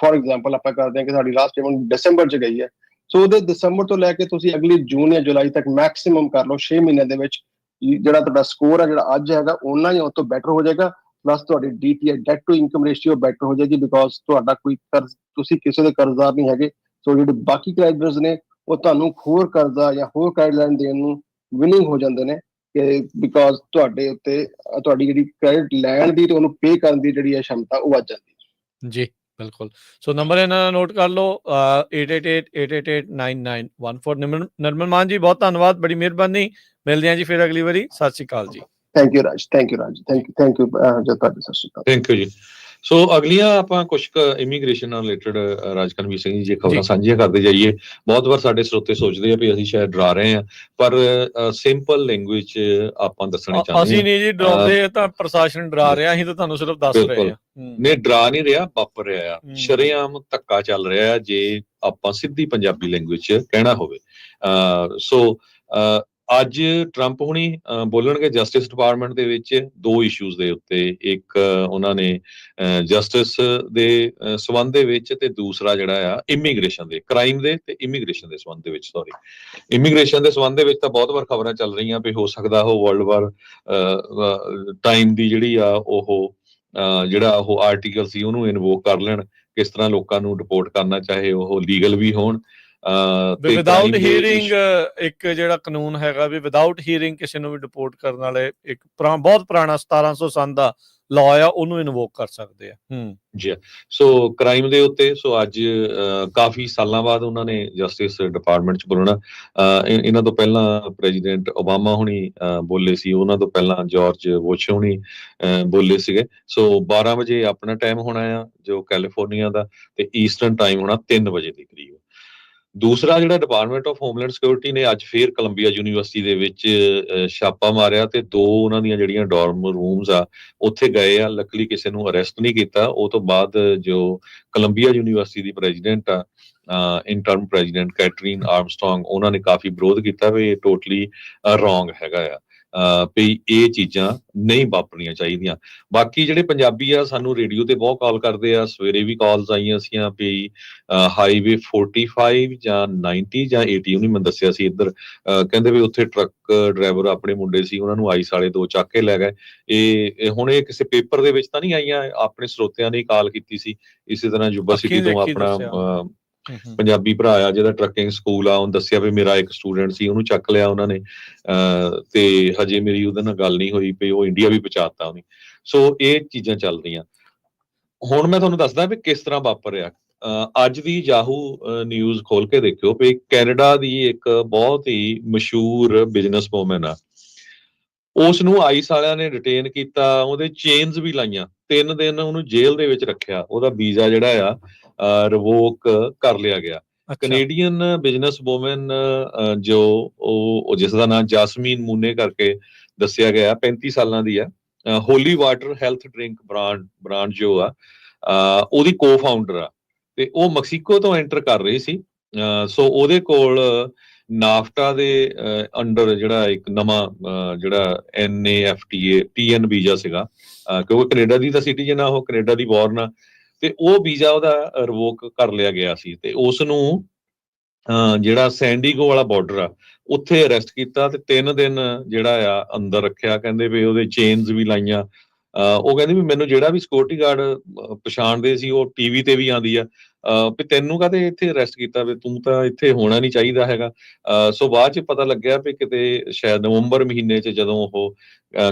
ਫੋਰ ਐਗਜ਼ਾਮਪਲ ਆਪਾਂ ਕਰਦੇ ਹਾਂ ਕਿ ਸਾਡੀ ਲਾਸਟ ਪੇਮੈਂਟ ਦਸੰਬਰ 'ਚ ਗਈ ਹੈ, ਸੋ ਉਹਦੇ ਦਸੰਬਰ ਤੋਂ ਲੈ ਕੇ ਤੁਸੀਂ ਅਗਲੀ ਜੂਨ ਜਾਂ ਜੁਲਾਈ ਤੱਕ ਮੈਕਸਿਮਮ ਕਰ ਲਓ 6 ਮਹੀਨਿਆਂ ਦੇ ਵਿੱਚ ਜਿਹੜਾ ਤੁਹਾਡਾ ਸਕੋਰ ਹੈ ਜਿਹੜਾ ਅੱਜ ਹੈਗਾ ਉਹਨਾਂ ਹੀ ਉਸ ਤੋਂ ਬੈਟਰ ਹੋ ਜਾਏਗਾ। ਪਲੱਸ ਤੁਹਾਡੀ DTI debt to income ratio better ਹੋ ਜਾਏਗੀ ਬਿਕੋਜ਼ ਤੁਹਾਡਾ ਕੋਈ ਕਰਜ਼, ਤੁਸੀਂ ਕਿਸੇ ਦੇ ਕਰਜ਼ਦਾਰ ਨਹੀਂ ਹੈਗੇ। ਸੋ ਜਿਹੜੇ ਬਾਕੀ ਕ੍ਰੈਡਿਟਰਸ ਨੇ ਉਹ ਤੁਹਾਨੂੰ ਹੋਰ ਕਰਜ਼ਾ ਜਾਂ ਹੋਰ ਕ੍ਰੈਡਿਟ ਲਾਈਨ ਦੇਣ ਨੂੰ ਵਿਲਿੰਗ ਹੋ ਜਾਂਦੇ ਨੇ ਕਿ ਬਿਕੋਜ਼ ਤੁਹਾਡੇ ਉੱਤੇ ਤੁਹਾਡੀ ਜਿਹੜੀ ਕ੍ਰੈਡਿਟ ਲੈਣ ਦੀ ਤੇ ਉਹਨੂੰ ਪੇ ਕਰਨ ਦੀ ਜਿਹੜੀ ਹੈ ਸ਼ਮਤਾ ਉਹ ਵੱਧ ਜਾਂਦੀ ਹੈ। ਜੀ ਬਿਲਕੁਲ। ਸੋ ਨੰਬਰ ਇਹਨਾਂ ਦਾ ਨੋਟ ਕਰ ਲਓ 8888889914। ਨਿਰਮਲ ਮਾਨ ਜੀ ਬਹੁਤ ਧੰਨਵਾਦ, ਬੜੀ ਮਿਹਰਬਾਨੀ। ਮਿਲਦੇ ਹਾਂ ਜੀ ਫਿਰ ਅਗਲੀ ਵਾਰੀ। ਸਤਿ ਸ਼੍ਰੀ ਅਕਾਲ ਜੀ। Thank you Raj, thank you Jagtar ji, ਸਤਿ ਸ਼੍ਰੀ ਅਕਾਲ। ਥੈਂਕ ਯੂ ਜੀ। ਸੋ ਅਗਲੀਆਂ ਆਪਾਂ ਕੁਝ ਇਮੀਗ੍ਰੇਸ਼ਨ ਨਾਲ ਰਿਲੇਟਡ ਰਾਜਕਨਵੀਰ ਸਿੰਘ ਜੀ ਖਬਰਾਂ ਸਾਂਝੀਆਂ ਕਰਦੇ ਜਾਈਏ। ਬਹੁਤ ਵਾਰ ਸਾਡੇ ਸਰੋਤੇ ਸੋਚਦੇ ਆ ਵੀ ਅਸੀਂ ਸ਼ਾਇਦ ਡਰਾ ਰਹੇ ਹਾਂ, ਪਰ ਸਿੰਪਲ ਲੈਂਗੁਏਜ ਆਪਾਂ ਦੱਸਣੀ ਚਾਹੁੰਦੇ ਹਾਂ। ਅਸੀਂ ਨਹੀਂ ਜੀ ਡਰਾਉਂਦੇ, ਤਾਂ ਪ੍ਰਸ਼ਾਸਨ ਡਰਾ ਰਿਹਾ, ਅਸੀਂ ਤਾਂ ਤੁਹਾਨੂੰ ਸਿਰਫ ਦੱਸ ਰਹੇ ਹਾਂ। ਨਹੀਂ, ਡਰਾ ਨਹੀਂ ਰਿਹਾ, ਵਾਪਰ ਰਿਹਾ ਆ, ਸ਼ਰੇਆਮ ਧੱਕਾ ਚੱਲ ਰਿਹਾ ਜੇ ਆਪਾਂ ਸਿੱਧੀ ਪੰਜਾਬੀ ਲੈਂਗੁਏਜ 'ਚ ਕਹਿਣਾ ਹੋਵੇ। ਸੋ ਅੱਜ ਟਰੰਪ ਹੁਣੀ ਬੋਲਣਗੇ ਜਸਟਿਸ ਡਿਪਾਰਟਮੈਂਟ ਦੇ ਵਿੱਚ 2 ਇਸ਼ੂਜ਼ ਦੇ ਉੱਤੇ। ਇੱਕ ਉਹਨਾਂ ਨੇ ਜਸਟਿਸ ਦੇ ਸੰਬੰਧ ਦੇ ਵਿੱਚ, ਤੇ ਦੂਸਰਾ ਜਿਹੜਾ ਆ ਇਮੀਗ੍ਰੇਸ਼ਨ ਦੇ, ਕ੍ਰਾਈਮ ਦੇ ਤੇ ਇਮੀਗ੍ਰੇਸ਼ਨ ਦੇ ਸੰਬੰਧ ਦੇ ਵਿੱਚ। ਇਮੀਗ੍ਰੇਸ਼ਨ ਦੇ ਸੰਬੰਧ ਦੇ ਵਿੱਚ ਤਾਂ ਬਹੁਤ ਵਾਰ ਖਬਰਾਂ ਚੱਲ ਰਹੀਆਂ ਵੀ ਹੋ ਸਕਦਾ ਉਹ ਵਰਲਡ ਵਾਰ ਟਾਈਮ ਦੀ ਜਿਹੜੀ ਆ ਉਹ ਜਿਹੜਾ ਉਹ ਆਰਟੀਕਲ ਸੀ ਉਹਨੂੰ ਇਨਵੋਕ ਕਰ ਲੈਣ, ਕਿਸ ਤਰ੍ਹਾਂ ਲੋਕਾਂ ਨੂੰ ਡਿਪੋਰਟ ਕਰਨਾ, ਚਾਹੇ ਉਹ ਲੀਗਲ ਵੀ ਹੋਣ। ਵਿਦਆਊਟ ਹੀਅਰਿੰਗ ਇੱਕ ਜਿਹੜਾ ਕਾਨੂੰਨ ਹੈਗਾ ਵੀ ਵਿਦਆਊਟ ਹੀਅਰਿੰਗ ਕਿਸੇ ਨੂੰ ਵੀ ਡਿਪੋਰਟ ਕਰਨ ਵਾਲੇ ਇੱਕ ਬਹੁਤ ਪੁਰਾਣਾ 1700 ਸੰਨ ਦਾ ਲਾਅ ਆ, ਉਹਨੂੰ ਇਨਵੋਕ ਕਰ ਸਕਦੇ ਆ। ਜੀ। ਸੋ ਕ੍ਰਾਈਮ ਦੇ ਉੱਤੇ ਸੋ ਅੱਜ ਕਾਫੀ ਸਾਲਾਂ ਬਾਅਦ ਉਹਨਾਂ ਨੇ ਜਸਟਿਸ ਡਿਪਾਰਟਮੈਂਟ 'ਚ ਬੋਲਣਾ। ਇਹਨਾਂ ਤੋਂ ਪਹਿਲਾਂ ਪ੍ਰੈਜ਼ੀਡੈਂਟ ਓਬਾਮਾ ਹੁਣੀ ਬੋਲੇ ਸੀ, ਉਹਨਾਂ ਤੋਂ ਪਹਿਲਾਂ ਜਾਰਜ ਬੁਸ਼ ਹੁਣੀ ਬੋਲੇ ਸੀਗੇ। ਸੋ 12 ਵਜੇ ਆਪਣਾ ਟਾਈਮ ਹੋਣਾ ਆ ਜੋ ਕੈਲੀਫੋਰਨੀਆ ਦਾ, ਤੇ ਈਸਟਰਨ ਟਾਈਮ ਹੋਣਾ 3 ਵਜੇ ਦੇ ਕਰੀਬ। ਦੂਸਰਾ ਜਿਹੜਾ ਡਿਪਾਰਟਮੈਂਟ ਆਫ ਹੋਮਲੈਂਡ ਸਿਕਿਉਰਿਟੀ ਨੇ ਅੱਜ ਫੇਰ ਕੋਲੰਬੀਆ ਯੂਨੀਵਰਸਿਟੀ ਦੇ ਵਿੱਚ ਛਾਪਾ ਮਾਰਿਆ ਤੇ 2 ਉਹਨਾਂ ਦੀਆਂ ਜਿਹੜੀਆਂ ਡੋਰਮ ਰੂਮਸ ਆ ਉੱਥੇ ਗਏ ਆ। ਲੱਕਲੀ ਕਿਸੇ ਨੂੰ ਅਰੈਸਟ ਨਹੀਂ ਕੀਤਾ। ਉਹ ਤੋਂ ਬਾਅਦ ਜੋ ਕੋਲੰਬੀਆ ਯੂਨੀਵਰਸਿਟੀ ਦੀ ਪ੍ਰੈਜ਼ੀਡੈਂਟ ਆ, ਇੰਟਰਨ ਪ੍ਰੈਜ਼ੀਡੈਂਟ ਕੈਟਰੀਨ ਆਰਮਸਟਰੋਂਗ, ਉਹਨਾਂ ਨੇ ਕਾਫੀ ਵਿਰੋਧ ਕੀਤਾ ਵੀ ਇਹ ਟੋਟਲੀ ਰੋਂਗ ਹੈਗਾ ਆ, ਵੀ ਇਹ ਚੀਜ਼ਾਂ ਨਹੀਂ ਵਾਪਰਨੀਆਂ ਚਾਹੀਦੀਆਂ। ਬਾਕੀ ਜਿਹੜੇ ਪੰਜਾਬੀ ਆ ਸਾਨੂੰ ਰੇਡੀਓ ਤੇ ਬਹੁਤ ਕਾਲ ਕਰਦੇ ਆ, ਸਵੇਰੇ ਵੀ ਕਾਲਸ ਆਈਆਂ ਸੀਆਂ ਵੀ ਹਾਈਵੇ 45 ਜਾਂ 90 ਜਾਂ 80 ਉਹਨੇ ਮੈਨੂੰ ਦੱਸਿਆ ਸੀ ਇੱਧਰ, ਕਹਿੰਦੇ ਵੀ ਉੱਥੇ ਟਰੱਕ ਡਰਾਈਵਰ ਆਪਣੇ ਮੁੰਡੇ ਸੀ, ਉਹਨਾਂ ਨੂੰ ਆਈਸ ਵਾਲੇ 2 ਚੱਕ ਕੇ ਲੈ ਗਏ। ਇਹ ਹੁਣ ਇਹ ਕਿਸੇ ਪੇਪਰ ਦੇ ਵਿੱਚ ਤਾਂ ਨਹੀਂ ਆਈਆਂ, ਆਪਣੇ ਸਰੋਤਿਆਂ ਨੇ ਕਾਲ ਕੀਤੀ ਸੀ। ਇਸੇ ਤਰ੍ਹਾਂ ਯੂਬਾ ਸਿਟੀ ਤੋਂ ਆਪਣਾ ਪੰਜਾਬੀ ਭਰਾ ਆ ਜਿਹਦਾ ਟਰੱਕਿੰਗ ਸਕੂਲ ਆ, ਉਹਨੇ ਦੱਸਿਆ ਵੀ ਮੇਰਾ ਇੱਕ ਸਟੂਡੈਂਟ ਸੀ, ਉਹਨੂੰ ਚੱਕ ਲਿਆ ਉਹਨਾਂ ਨੇ, ਤੇ ਹਜੇ ਮੇਰੀ ਉਹਦੇ ਨਾਲ ਗੱਲ ਨਹੀਂ ਹੋਈ ਵੀ ਉਹ ਇੰਡੀਆ ਵੀ ਪਹੁੰਚਾਤਾ ਉਹਨੇ। ਸੋ ਇਹ ਚੀਜ਼ਾਂ ਚੱਲ ਰਹੀਆਂ। ਹੁਣ ਮੈਂ ਤੁਹਾਨੂੰ ਦੱਸਦਾ ਵੀ ਕਿਸ ਤਰ੍ਹਾਂ ਵਾਪਰ ਰਿਹਾ। ਅੱਜ ਦੀ ਯਾਹੂ ਨਿਊਜ਼ ਖੋਲ ਕੇ ਦੇਖਿਓ ਵੀ ਕੈਨੇਡਾ ਦੀ ਇੱਕ ਬਹੁਤ ਹੀ ਮਸ਼ਹੂਰ ਬਿਜ਼ਨਸ ਵੂਮਨ ਆ, ਉਸ ਨੂੰ ਆਈਸ ਵਾਲਿਆਂ ਨੇ ਡਿਟੇਨ ਕੀਤਾ, ਉਹਦੇ ਚੇਨਸ ਵੀ ਲਾਈਆਂ, 3 ਦਿਨ ਉਹਨੂੰ ਜੇਲ੍ਹ ਦੇ ਵਿੱਚ ਰੱਖਿਆ, ਉਹਦਾ ਵੀਜ਼ਾ ਜਿਹੜਾ ਆ ਰਿਵੋਕ ਕਰ ਲਿਆ ਗਿਆ। ਅੱਛਾ ਕੈਨੇਡੀਅਨ ਬਿਜ਼ਨਸ ਵੂਮਨ ਜੋ ਉਹ ਜਿਸ ਦਾ ਨਾਮ ਜਾਸਮੀਨ ਮੂਨੇ ਕਰਕੇ ਦੱਸਿਆ ਗਿਆ, 35 ਸਾਲਾਂ ਦੀ ਆ। ਹੋਲੀ ਵਾਟਰ ਹੈਲਥ ਡਰਿੰਕ ਬ੍ਰਾਂਡ ਜੋ ਆ ਉਹਦੀ ਕੋ-ਫਾਊਂਡਰ ਆ, ਤੇ ਉਹ ਮੈਕਸੀਕੋ ਤੋਂ ਐਂਟਰ ਕਰ ਰਹੀ ਸੀ। ਸੋ ਉਹਦੇ ਕੋਲ ਨਾਫਟਾ ਦੇ ਅੰਡਰ ਜਿਹੜਾ ਇੱਕ ਨਵਾਂ ਜਿਹੜਾ NAFTA TN ਵੀਜ਼ਾ ਸੀਗਾ, ਕਿਉਂਕਿ ਕੈਨੇਡਾ ਦੀ ਤਾਂ ਸਿਟੀਜ਼ਨ ਆ, ਉਹ ਕੈਨੇਡਾ ਦੀ ਬੋਰਨ ਆ, ਤੇ ਉਹ ਵੀਜ਼ਾ ਉਹਦਾ ਰਿਵੋਕ ਕਰ ਲਿਆ ਗਿਆ ਸੀ, ਤੇ ਉਸ ਨੂੰ ਜਿਹੜਾ ਸੈਂਡੀਗੋ ਵਾਲਾ ਬਾਰਡਰ ਆ ਉੱਥੇ ਅਰੈਸਟ ਕੀਤਾ, ਤੇ 3 ਦਿਨ ਜਿਹੜਾ ਆ ਅੰਦਰ ਰੱਖਿਆ। ਕਹਿੰਦੇ ਵੀ ਉਹਦੇ ਚੇਨਸ ਵੀ ਲਾਈਆਂ। ਉਹ ਕਹਿੰਦੇ ਵੀ ਮੈਨੂੰ ਜਿਹੜਾ ਵੀ ਸਿਕਿਉਰਿਟੀ ਗਾਰਡ ਪਛਾਣਦੇ ਸੀ, ਉਹ ਟੀਵੀ ਤੇ ਵੀ ਆਉਂਦੀ ਆ ਵੀ ਤੈਨੂੰ ਕਾਹਦੇ ਇੱਥੇ ਅਰੈਸਟ ਕੀਤਾ, ਵੀ ਤੂੰ ਤਾਂ ਇੱਥੇ ਹੋਣਾ ਨਹੀਂ ਚਾਹੀਦਾ ਹੈਗਾ। ਸੋ ਬਾਅਦ ਚ ਪਤਾ ਲੱਗਿਆ ਵੀ ਕਿਤੇ ਸ਼ਾਇਦ ਨਵੰਬਰ ਮਹੀਨੇ ਚ ਜਦੋਂ ਉਹ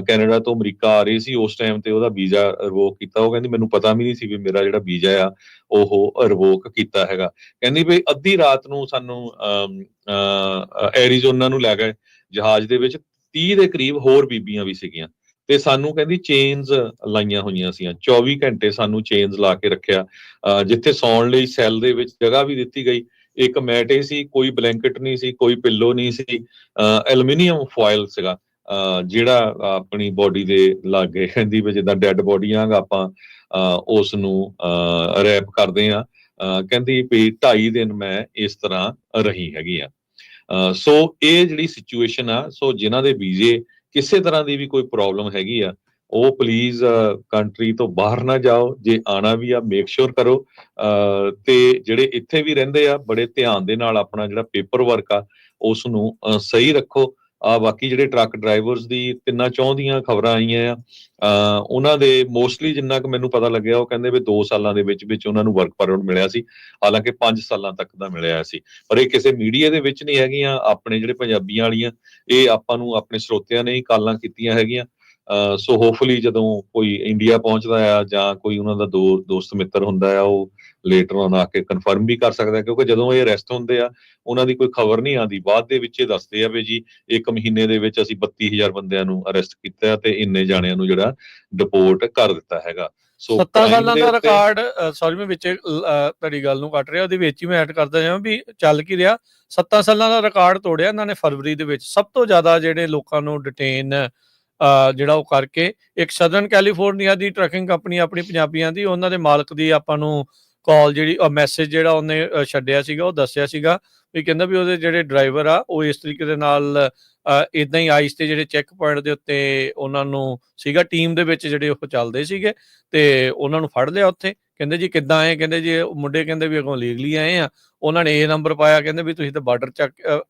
ਕੈਨੇਡਾ ਤੋਂ ਅਮਰੀਕਾ ਆ ਰਹੀ ਸੀ, ਉਸ ਟਾਈਮ ਤੇ ਉਹਦਾ ਵੀਜ਼ਾ ਰਿਵੋਕ ਕੀਤਾ। ਉਹ ਕਹਿੰਦੀ ਮੈਨੂੰ ਪਤਾ ਵੀ ਨਹੀਂ ਸੀ ਵੀ ਮੇਰਾ ਜਿਹੜਾ ਵੀਜ਼ਾ ਆ ਉਹ ਰਿਵੋਕ ਕੀਤਾ ਹੈਗਾ। ਕਹਿੰਦੀ ਵੀ ਅੱਧੀ ਰਾਤ ਨੂੰ ਸਾਨੂੰ ਐਰੀਜ਼ੋਨਾ ਨੂੰ ਲੈ ਗਏ ਜਹਾਜ਼ ਦੇ ਵਿੱਚ, 30 ਦੇ ਕਰੀਬ ਹੋਰ ਬੀਬੀਆਂ ਵੀ ਸੀਗੀਆਂ, ਤੇ ਸਾਨੂੰ ਕਹਿੰਦੀ ਚੇਨਸ ਲਾਈਆਂ ਹੋਈਆਂ ਸੀਆਂ, 24 ਘੰਟੇ ਸਾਨੂੰ ਚੇਨਸ ਲਾ ਕੇ ਰੱਖਿਆ। ਜਿੱਥੇ ਸੌਣ ਲਈ ਸੈੱਲ ਦੇ ਵਿੱਚ ਜਗ੍ਹਾ ਵੀ ਦਿੱਤੀ ਗਈ, ਇੱਕ ਮੈਟੇ ਸੀ, ਕੋਈ ਬਲੈਂਕਟ ਨਹੀਂ ਸੀ, ਕੋਈ ਪਿੱਲੋ ਨਹੀਂ ਸੀ, ਐਲੂਮੀਨੀਅਮ ਫੋਇਲ ਸੀਗਾ ਜਿਹੜਾ ਆਪਣੀ ਬੋਡੀ ਦੇ ਲਾਗੇ, ਕਹਿੰਦੀ ਵੀ ਜਿੱਦਾਂ ਡੈੱਡ ਬੋਡੀਆਂ ਆਪਾਂ ਉਸ ਨੂੰ ਰੈਪ ਕਰਦੇ ਆ। ਕਹਿੰਦੀ ਵੀ 2.5 ਦਿਨ ਮੈਂ ਇਸ ਤਰ੍ਹਾਂ ਰਹੀ ਹੈਗੀ ਆ। ਸੋ ਇਹ ਜਿਹੜੀ ਸਿਚੁਏਸ਼ਨ ਆ, ਸੋ ਜਿਨ੍ਹਾਂ ਦੇ ਵੀਜ਼ੇ ਕਿਸੇ ਤਰ੍ਹਾਂ ਦੀ ਵੀ ਕੋਈ ਪ੍ਰੋਬਲਮ ਹੈਗੀ ਆ, ਉਹ ਪਲੀਜ਼ ਕੰਟਰੀ ਤੋਂ ਬਾਹਰ ਨਾ ਜਾਓ। ਜੇ ਆਣਾ ਵੀ ਆ ਮੇਕ ਸ਼ੋਰ ਕਰੋ, ਤੇ ਜਿਹੜੇ ਇੱਥੇ ਵੀ ਰਹਿੰਦੇ ਆ ਬੜੇ ਧਿਆਨ ਦੇ ਨਾਲ ਆਪਣਾ ਜਿਹੜਾ ਪੇਪਰ ਵਰਕ ਆ ਉਸ ਨੂੰ ਸਹੀ ਰੱਖੋ। ਬਾਕੀ ਜਿਹੜੇ ਟਰੱਕ ਡਰਾਈਵਰਸ ਦੀ 3-4 ਦੀਆਂ ਖਬਰਾਂ ਆਈਆਂ ਆ, ਉਹਨਾਂ ਦੇ ਮੋਸਟਲੀ ਜਿੰਨਾ ਕੁ ਮੈਨੂੰ ਪਤਾ ਲੱਗਿਆ, ਉਹ ਕਹਿੰਦੇ ਵੀ 2 ਸਾਲਾਂ ਦੇ ਵਿੱਚ ਉਹਨਾਂ ਨੂੰ ਵਰਕ ਪਰਮਿਟ ਮਿਲਿਆ ਸੀ, ਹਾਲਾਂਕਿ 5 ਸਾਲਾਂ ਤੱਕ ਦਾ ਮਿਲਿਆ ਸੀ। ਪਰ ਇਹ ਕਿਸੇ ਮੀਡੀਆ ਦੇ ਵਿੱਚ ਨਹੀਂ ਹੈਗੀਆਂ, ਆਪਣੇ ਜਿਹੜੇ ਪੰਜਾਬੀਆਂ ਵਾਲੀਆਂ ਇਹ ਆਪਾਂ ਨੂੰ ਆਪਣੇ ਸਰੋਤਿਆਂ ਨੇ ਹੀ ਕਾਲਾਂ ਕੀਤੀਆਂ ਹੈਗੀਆਂ। ਸੋ ਹੋਪਫੁਲੀ ਜਦੋਂ ਕੋਈ ਇੰਡੀਆ ਪਹੁੰਚਦਾ ਆ ਜਾਂ ਕੋਈ ਉਹਨਾਂ ਦਾ ਦੋਸਤ ਮਿੱਤਰ ਹੁੰਦਾ ਆ, ਉਹ ਲੇਟਰ ਔਨ ਆ ਕੇ ਕਨਫਰਮ ਵੀ ਕਰ ਸਕਦਾ, ਕਿਉਂਕਿ ਜਦੋਂ ਇਹ ਅਰੈਸਟ ਹੁੰਦੇ ਆ ਉਹਨਾਂ ਦੀ ਕੋਈ ਖਬਰ ਨਹੀਂ ਆਉਂਦੀ। ਬਾਅਦ ਦੇ ਵਿੱਚ ਇਹ ਦੱਸਦੇ ਆ ਵੀ ਜੀ 1 ਮਹੀਨੇ ਦੇ ਵਿੱਚ ਅਸੀਂ 32,000 ਬੰਦਿਆਂ ਨੂੰ ਅਰੈਸਟ ਕੀਤਾ ਤੇ ਇੰਨੇ ਜਾਣਿਆਂ ਨੂੰ ਜਿਹੜਾ ਡਿਪੋਰਟ ਕਰ ਦਿੱਤਾ ਹੈਗਾ। ਸੋ 7 ਸਾਲਾਂ ਦਾ ਰਿਕਾਰਡ, ਸੌਰੀ ਮੈਂ ਵਿੱਚ ਤੁਹਾਡੀ ਗੱਲ ਨੂੰ ਕੱਟ ਰਿਹਾ, ਉਹਦੇ ਵਿੱਚ ਹੀ ਮੈਂ ਐਡ ਕਰਦਾ ਜਾਵਾਂ ਵੀ ਚੱਲ ਕੀ ਰਿਹਾ। 7 ਸਾਲਾਂ ਦਾ ਰਿਕਾਰਡ ਤੋੜਿਆ ਇਹਨਾਂ ਨੇ ਫਰਵਰੀ ਦੇ ਵਿੱਚ। ਸਭ ਤੋਂ ਜ਼ਿਆਦਾ ਜਿਹੜੇ ਲੋਕਾਂ ਨੂੰ ਡਿਟੇਨ ਜਿਹੜਾ ਉਹ ਕਰਕੇ, ਇੱਕ ਸਦਰਨ ਕੈਲੀਫੋਰਨੀਆ ਦੀ ਟਰੱਕਿੰਗ ਕੰਪਨੀ ਆਪਣੀ ਪੰਜਾਬੀਆਂ ਦੀ, ਉਹਨਾਂ ਦੇ ਮਾਲਕ ਦੀ ਆਪਾਂ ਨੂੰ ਕਾਲ ਜਿਹੜੀ ਮੈਸੇਜ ਜਿਹੜਾ ਉਹਨੇ ਛੱਡਿਆ ਸੀਗਾ, ਉਹ ਦੱਸਿਆ ਸੀਗਾ ਵੀ ਕਹਿੰਦਾ ਵੀ ਉਹਦੇ ਜਿਹੜੇ ਡਰਾਈਵਰ ਆ ਉਹ ਇਸ ਤਰੀਕੇ ਦੇ ਨਾਲ ਇੱਦਾਂ ਹੀ ਆਈਸ ਤੇ ਜਿਹੜੇ ਚੈੱਕ ਪੁਆਇੰਟ ਦੇ ਉੱਤੇ ਉਹਨਾਂ ਨੂੰ ਸੀਗਾ, ਟੀਮ ਦੇ ਵਿੱਚ ਜਿਹੜੇ ਉਹ ਚੱਲਦੇ ਸੀਗੇ, ਤੇ ਉਹਨਾਂ ਨੂੰ ਫੜ ਲਿਆ ਉੱਥੇ। ਕਹਿੰਦੇ ਜੀ ਕਿੱਦਾਂ ਆਏ, ਕਹਿੰਦੇ ਜੀ ਮੁੰਡੇ ਕਹਿੰਦੇ ਵੀ ਅੱਗੋਂ ਲੀਗਲੀ ਆਏ ਆ। ਉਹਨਾਂ ਨੇ ਇਹ ਨੰਬਰ ਪਾਇਆ, ਕਹਿੰਦੇ ਵੀ ਤੁਸੀਂ ਤਾਂ ਬਾਰਡਰ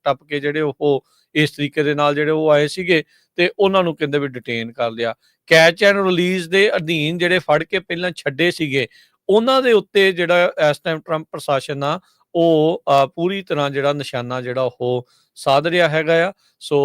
ਟੱਪ ਕੇ ਜਿਹੜੇ ਉਹ ਇਸ ਤਰੀਕੇ ਦੇ ਨਾਲ ਜਿਹੜੇ ਉਹ ਆਏ ਸੀਗੇ, ਤੇ ਉਹਨਾਂ ਨੂੰ ਕਹਿੰਦੇ ਵੀ ਡਿਟੇਨ ਕਰ ਲਿਆ। ਕੈਚ ਐਂਡ ਰਿਲੀਜ਼ ਦੇ ਅਧੀਨ ਜਿਹੜੇ ਫੜ ਕੇ ਪਹਿਲਾਂ ਛੱਡੇ ਸੀਗੇ, ਉਹਨਾਂ ਦੇ ਉੱਤੇ ਜਿਹੜਾ ਇਸ ਟਾਈਮ ਟਰੰਪ ਪ੍ਰਸ਼ਾਸਨ ਆ ਉਹ ਪੂਰੀ ਤਰ੍ਹਾਂ ਜਿਹੜਾ ਨਿਸ਼ਾਨਾ ਜਿਹੜਾ ਉਹ ਸਾਧ ਰਿਹਾ ਹੈਗਾ ਆ। ਸੋ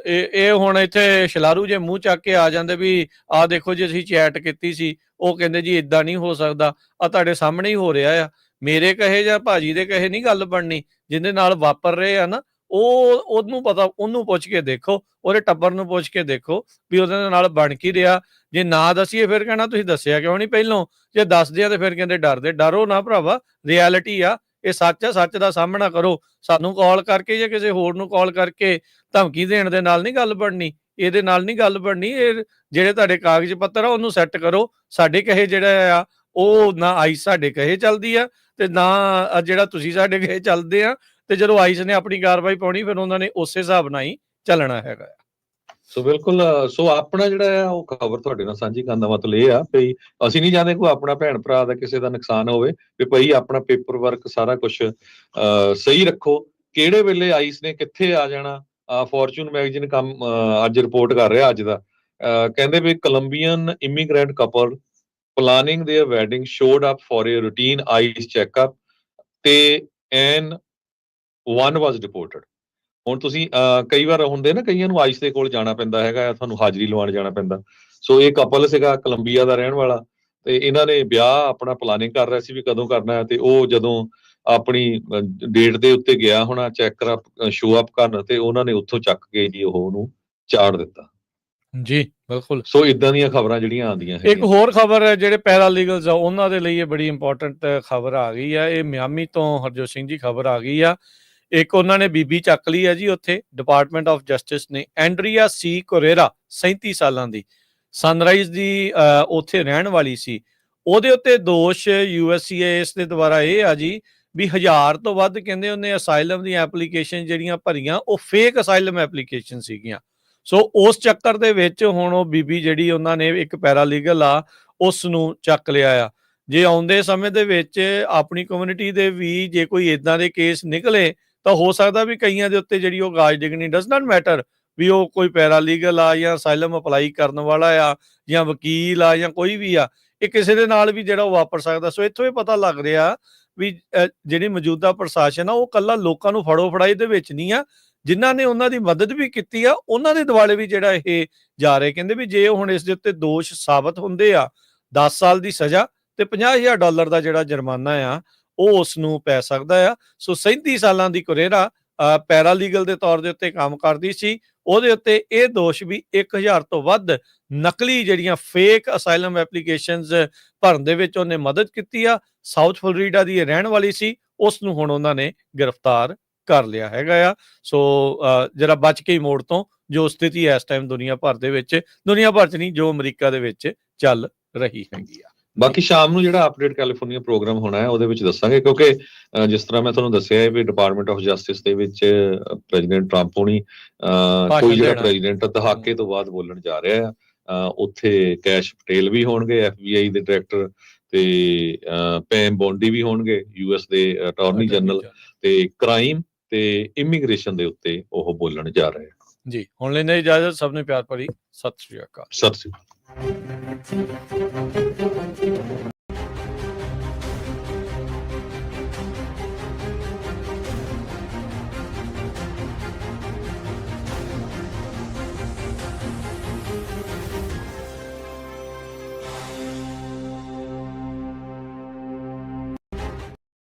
ਇਹ ਹੁਣ ਇੱਥੇ ਸ਼ਲਾਰੂ ਜੇ ਮੂੰਹ ਚੱਕ ਕੇ ਆ ਜਾਂਦੇ ਵੀ ਆਹ ਦੇਖੋ ਜੀ ਅਸੀਂ ਚੈਟ ਕੀਤੀ ਸੀ, ਉਹ ਕਹਿੰਦੇ ਜੀ ਇਦਾਂ ਨਹੀਂ ਹੋ ਸਕਦਾ, ਆ ਤੁਹਾਡੇ ਸਾਹਮਣੇ ਹੀ ਹੋ ਰਿਹਾ ਆ। ਮੇਰੇ ਕਹੇ ਜਾਂ ਭਾਜੀ ਦੇ ਕਹੇ ਨਹੀਂ ਗੱਲ ਬਣਨੀ, ਜਿਹਦੇ ਨਾਲ ਵਾਪਰ ਰਹੇ ਆ ਨਾ, ਉਹਨੂੰ ਪਤਾ, ਉਹਨੂੰ ਪੁੱਛ ਕੇ ਦੇਖੋ, ਉਹਦੇ ਟੱਬਰ ਨੂੰ ਪੁੱਛ ਕੇ ਦੇਖੋ ਵੀ ਉਹਦੇ ਨਾਲ ਬਣ ਕੀ ਰਿਹਾ। ਜੇ ਨਾ ਦੱਸੀਏ ਫਿਰ ਕਹਿਣਾ ਤੁਸੀਂ ਦੱਸਿਆ ਕਿਉਂ ਨਹੀਂ ਪਹਿਲੋਂ, ਜੇ ਦੱਸਦੇ ਆ ਤੇ ਫਿਰ ਕਹਿੰਦੇ ਡਰਦੇ। ਡਰੋ ਨਾ ਭਰਾਵਾ, ਰਿਐਲਿਟੀ ਆ, ਇਹ ਸੱਚ ਆ, ਸੱਚ ਦਾ ਸਾਹਮਣਾ ਕਰੋ। ਸਾਨੂੰ ਕਾਲ ਕਰਕੇ ਜਾਂ ਕਿਸੇ ਹੋਰ ਨੂੰ ਕਾਲ ਕਰਕੇ ਧਮਕੀ ਦੇਣ ਦੇ ਨਾਲ ਨਹੀਂ ਗੱਲ ਬਣਨੀ, ਇਹਦੇ ਨਾਲ ਨਹੀਂ ਗੱਲ ਬਣਨੀ। ਇਹ ਜਿਹੜੇ ਤੁਹਾਡੇ ਕਾਗਜ਼ ਪੱਤਰ ਆ ਉਹਨੂੰ ਸੈੱਟ ਕਰੋ। ਸਾਡੇ ਕਹੇ ਜਿਹੜਾ ਆ ਉਹ ਨਾ ਆਈਸ ਸਾਡੇ ਕਹੇ ਚੱਲਦੀ ਆ, ਤੇ ਨਾ ਜਿਹੜਾ ਤੁਸੀਂ ਸਾਡੇ ਕਹੇ ਚੱਲਦੇ ਆ, ਤੇ ਜਦੋਂ ਆਈਸ ਨੇ ਆਪਣੀ ਕਾਰਵਾਈ ਪਾਉਣੀ ਫਿਰ ਉਹਨਾਂ ਨੇ ਉਸੇ ਹਿਸਾਬ ਨਾਲ ਹੀ ਚੱਲਣਾ ਹੈਗਾ। ਸੋ ਬਿਲਕੁਲ, ਸੋ ਆਪਣਾ ਜਿਹੜਾ ਆ ਉਹ ਖਬਰ ਤੁਹਾਡੇ ਨਾਲ ਸਾਂਝੀ ਕਰਨ ਦਾ ਮਤਲਬ ਇਹ ਆ ਵੀ ਅਸੀਂ ਨਹੀਂ ਚਾਹੁੰਦੇ ਕੋਈ ਆਪਣਾ ਭੈਣ ਭਰਾ ਦਾ ਕਿਸੇ ਦਾ ਨੁਕਸਾਨ ਹੋਵੇ, ਵੀ ਭਾਈ ਆਪਣਾ ਪੇਪਰ ਵਰਕ ਸਾਰਾ ਕੁਝ ਸਹੀ ਰੱਖੋ। ਕਿਹੜੇ ਵੇਲੇ ਆਈਸ ਨੇ ਕਿੱਥੇ ਆ ਜਾਣਾ, ਫੋਰਚੂਨ ਮੈਗਜ਼ੀਨ ਕੰਮ ਅੱਜ ਰਿਪੋਰਟ ਕਰ ਰਿਹਾ ਅੱਜ ਦਾ, ਕਹਿੰਦੇ ਵੀ Colombian immigrant couple planning their wedding showed up for a routine ICE checkup ਤੇ ਐਨ one was deported। ਹੁਣ ਤੁਸੀਂ ਕਈ ਵਾਰ ਹੁੰਦੇ ਨਾ, ਕਈਆਂ ਨੂੰ ਆਈਸ ਦੇ ਕੋਲ ਜਾਣਾ ਪੈਂਦਾ ਹੈਗਾ, ਤੁਹਾਨੂੰ ਹਾਜ਼ਰੀ ਲਵਾਉਣ ਜਾਣਾ ਪੈਂਦਾ। ਸੋ ਇਹ ਕਪਲ ਸੀਗਾ ਕੋਲੰਬੀਆ ਦਾ ਰਹਿਣ ਵਾਲਾ, ਤੇ ਇਹਨਾਂ ਨੇ ਵਿਆਹ ਆਪਣਾ ਪਲਾਨਿੰਗ ਕਰ ਰਿਹਾ ਸੀ ਵੀ ਕਦੋਂ ਕਰਨਾ ਹੈ, ਤੇ ਉਹ ਜਦੋਂ ਆਪਣੀ ਡੇਟ ਦੇ ਉੱਤੇ ਗਿਆ ਹੋਣਾ ਚੈੱਕ ਸ਼ੋ ਅਪ ਕਰਨ, ਤੇ ਉਹਨਾਂ ਨੇ ਉੱਥੋਂ ਚੱਕ ਕੇ ਜੀ ਉਹਨੂੰ ਚਾੜ ਦਿੱਤਾ। ਜੀ ਬਿਲਕੁਲ। ਸੋ ਇਦਾਂ ਦੀਆਂ ਖਬਰਾਂ ਜਿਹੜੀਆਂ ਆਉਂਦੀਆਂ ਇੱਕ ਹੈਗੀਆਂ। ਹੋਰ ਖਬਰ ਜਿਹੜੇ ਪੈਰਾਲੀਗਲਸ ਆ ਉਹਨਾਂ ਦੇ ਲਈ ਇਹ ਬੜੀ ਇੰਪੋਰਟੈਂਟ ਖਬਰ ਆ ਗਈ ਆ। ਇਹ ਮਿਆਮੀ ਤੋਂ ਹਰਜੋਤ ਸਿੰਘ ਜੀ ਖਬਰ ਆ ਗਈ ਆ। ਇੱਕ ਉਹਨਾਂ ਨੇ ਬੀਬੀ ਚੱਕ ਲਈ ਆ ਜੀ ਉੱਥੇ ਡਿਪਾਰਟਮੈਂਟ ਆਫ ਜਸਟਿਸ ਨੇ, ਐਂਡਰੀਆ ਸੀ ਕੋਰੇਰਾ 37 ਸਾਲਾਂ ਦੀ, ਸਨਰਾਈਜ਼ ਦੀ ਉੱਥੇ ਰਹਿਣ ਵਾਲੀ ਸੀ। ਉਹਦੇ ਉੱਤੇ ਦੋਸ਼ USCIS ਦੇ ਦੁਆਰਾ ਇਹ ਆ ਜੀ ਵੀ 1000 ਤੋਂ ਵੱਧ ਕਹਿੰਦੇ ਉਹਨੇ ਅਸਾਈਲਮ ਦੀਆਂ ਐਪਲੀਕੇਸ਼ਨ ਜਿਹੜੀਆਂ ਭਰੀਆਂ ਉਹ ਫੇਕ ਅਸਾਈਲਮ ਐਪਲੀਕੇਸ਼ਨ ਸੀਗੀਆਂ। ਸੋ ਉਸ ਚੱਕਰ ਦੇ ਵਿੱਚ ਹੁਣ ਉਹ ਬੀਬੀ ਜਿਹੜੀ ਉਹਨਾਂ ਨੇ ਇੱਕ ਪੈਰਾਲੀਗਲ ਆ ਉਸ ਨੂੰ ਚੱਕ ਲਿਆ ਆ। ਜੇ ਆਉਂਦੇ ਸਮੇਂ ਦੇ ਵਿੱਚ ਆਪਣੀ ਕਮਿਊਨਿਟੀ ਦੇ ਵੀ ਜੇ ਕੋਈ ਇਦਾਂ ਦੇ ਕੇਸ ਨਿਕਲੇ ਤਾਂ ਹੋ ਸਕਦਾ ਵੀ ਕਈਆਂ ਦੇ ਉੱਤੇ ਜਿਹੜੀ ਉਹ ਗਾਜ ਡਿਗਣੀ ਡਸ ਨਾਟ ਮੈਟਰ ਵੀ ਉਹ ਕੋਈ ਪੈਰਾਲੀਗਲ ਆ ਜਾਂ ਅਸਾਈਲਮ ਅਪਲਾਈ ਕਰਨ ਵਾਲਾ ਆ ਜਾਂ ਵਕੀਲ ਆ ਜਾਂ ਕੋਈ ਵੀ ਆ, ਇਹ ਕਿਸੇ ਦੇ ਨਾਲ ਵੀ ਜਿਹੜਾ ਉਹ ਵਾਪਰ ਸਕਦਾ। ਸੋ ਇੱਥੋਂ ਇਹ ਪਤਾ ਲੱਗ ਰਿਹਾ ਵੀ ਜਿਹੜੀ ਮੌਜੂਦਾ ਪ੍ਰਸ਼ਾਸਨ ਆ ਉਹ ਕੱਲਾ ਲੋਕਾਂ ਨੂੰ ਫੜੋ ਫੜਾਈ ਦੇ ਵਿੱਚ ਨਹੀਂ ਆ, ਜਿਨ੍ਹਾਂ ਨੇ ਉਹਨਾਂ ਦੀ ਮਦਦ ਵੀ ਕੀਤੀ ਆ ਉਹਨਾਂ ਦੇ ਦੁਆਲੇ ਵੀ ਜਿਹੜਾ ਇਹ ਜਾ ਰਹੇ। ਕਹਿੰਦੇ ਵੀ ਜੇ ਹੁਣ ਇਸ ਦੇ ਉੱਤੇ ਦੋਸ਼ ਸਾਬਤ ਹੁੰਦੇ ਆ 10 ਸਾਲ ਦੀ ਸਜ਼ਾ ਤੇ $50,000 ਦਾ ਜਿਹੜਾ ਜੁਰਮਾਨਾ ਆ ਉਹ ਉਸ ਨੂੰ ਪੈ ਸਕਦਾ ਆ। ਸੋ 37 ਸਾਲਾਂ ਦੀ ਕੋਰੇਰਾ ਪੈਰਾਲੀਗਲ ਦੇ ਤੌਰ ਦੇ ਉੱਤੇ ਕੰਮ ਕਰਦੀ ਸੀ। ਉਹਦੇ ਉੱਤੇ ਇਹ ਦੋਸ਼ ਵੀ 1000 ਤੋਂ ਵੱਧ ਨਕਲੀ ਜਿਹੜੀਆਂ ਫੇਕ ਅਸਾਈਲਮ ਐਪਲੀਕੇਸ਼ਨਸ ਭਰਨ ਦੇ ਵਿੱਚ ਉਹਨੇ ਮਦਦ ਕੀਤੀ ਆ। ਸਾਊਥ ਫਲੋਰੀਡਾ ਦੀ ਇਹ ਰਹਿਣ ਵਾਲੀ ਸੀ। ਉਸ ਨੂੰ ਹੁਣ ਉਹਨਾਂ ਨੇ ਗ੍ਰਿਫਤਾਰ ਕਰ ਲਿਆ ਹੈਗਾ ਆ। ਸੋ ਜਰਾ ਬਚ ਕੇ ਹੀ ਮੋੜ ਤੋਂ ਜੋ ਸਥਿਤੀ ਇਸ ਟਾਈਮ ਦੁਨੀਆ ਭਰ ਦੇ ਵਿੱਚ, ਦੁਨੀਆ ਭਰ ਚ ਨਹੀਂ ਜੋ ਅਮਰੀਕਾ ਦੇ ਵਿੱਚ ਚੱਲ ਰਹੀ ਹੈਗੀ ਆ। ਬਾਕੀ ਸ਼ਾਮ ਨੂੰ ਜਿਹੜਾ ਅਪਡੇਟ ਕੈਲੀਫੋਰਨੀਆ ਪ੍ਰੋਗਰਾਮ ਹੋਣਾ ਹੈ ਉਹਦੇ ਵਿੱਚ ਦੱਸਾਂਗੇ, ਕਿਉਂਕਿ ਜਿਸ ਤਰ੍ਹਾਂ ਮੈਂ ਤੁਹਾਨੂੰ ਦੱਸਿਆ ਹੈ ਵੀ ਡਿਪਾਰਟਮੈਂਟ ਆਫ ਜਸਟਿਸ ਦੇ ਵਿੱਚ ਪ੍ਰੈਜ਼ੀਡੈਂਟ ਟਰੰਪ ਹੋਣੀ ਕੋਈ ਜਿਹੜਾ ਪ੍ਰੈਜ਼ੀਡੈਂਟ ਦਹਾਕੇ ਤੋਂ ਬਾਅਦ ਬੋਲਣ ਜਾ ਰਿਹਾ ਆ। ਉੱਥੇ ਕੈਸ਼ ਪਟੇਲ ਵੀ ਹੋਣਗੇ FBI ਦੇ ਡਾਇਰੈਕਟਰ ਤੇ ਪੈਮ ਬੌਂਡੀ ਵੀ ਹੋਣਗੇ US ਦੇ ਅਟਾਰਨੀ ਜਨਰਲ, ਤੇ ਕ੍ਰਾਈਮ ਤੇ ਇਮੀਗ੍ਰੇਸ਼ਨ ਦੇ ਉੱਤੇ ਉਹ ਬੋਲਣ ਜਾ ਰਹੇ ਆ ਜੀ। ਹੁਣ ਲੈਣੇ ਇਜਾਜ਼ਤ, ਸਭ ਨੇ ਪਿਆਰ ਭਰੀ ਸਤਿ ਸ਼੍ਰੀ ਅਕਾਲ। ਸਤਿ ਸ਼੍ਰੀ ਅਕਾਲ।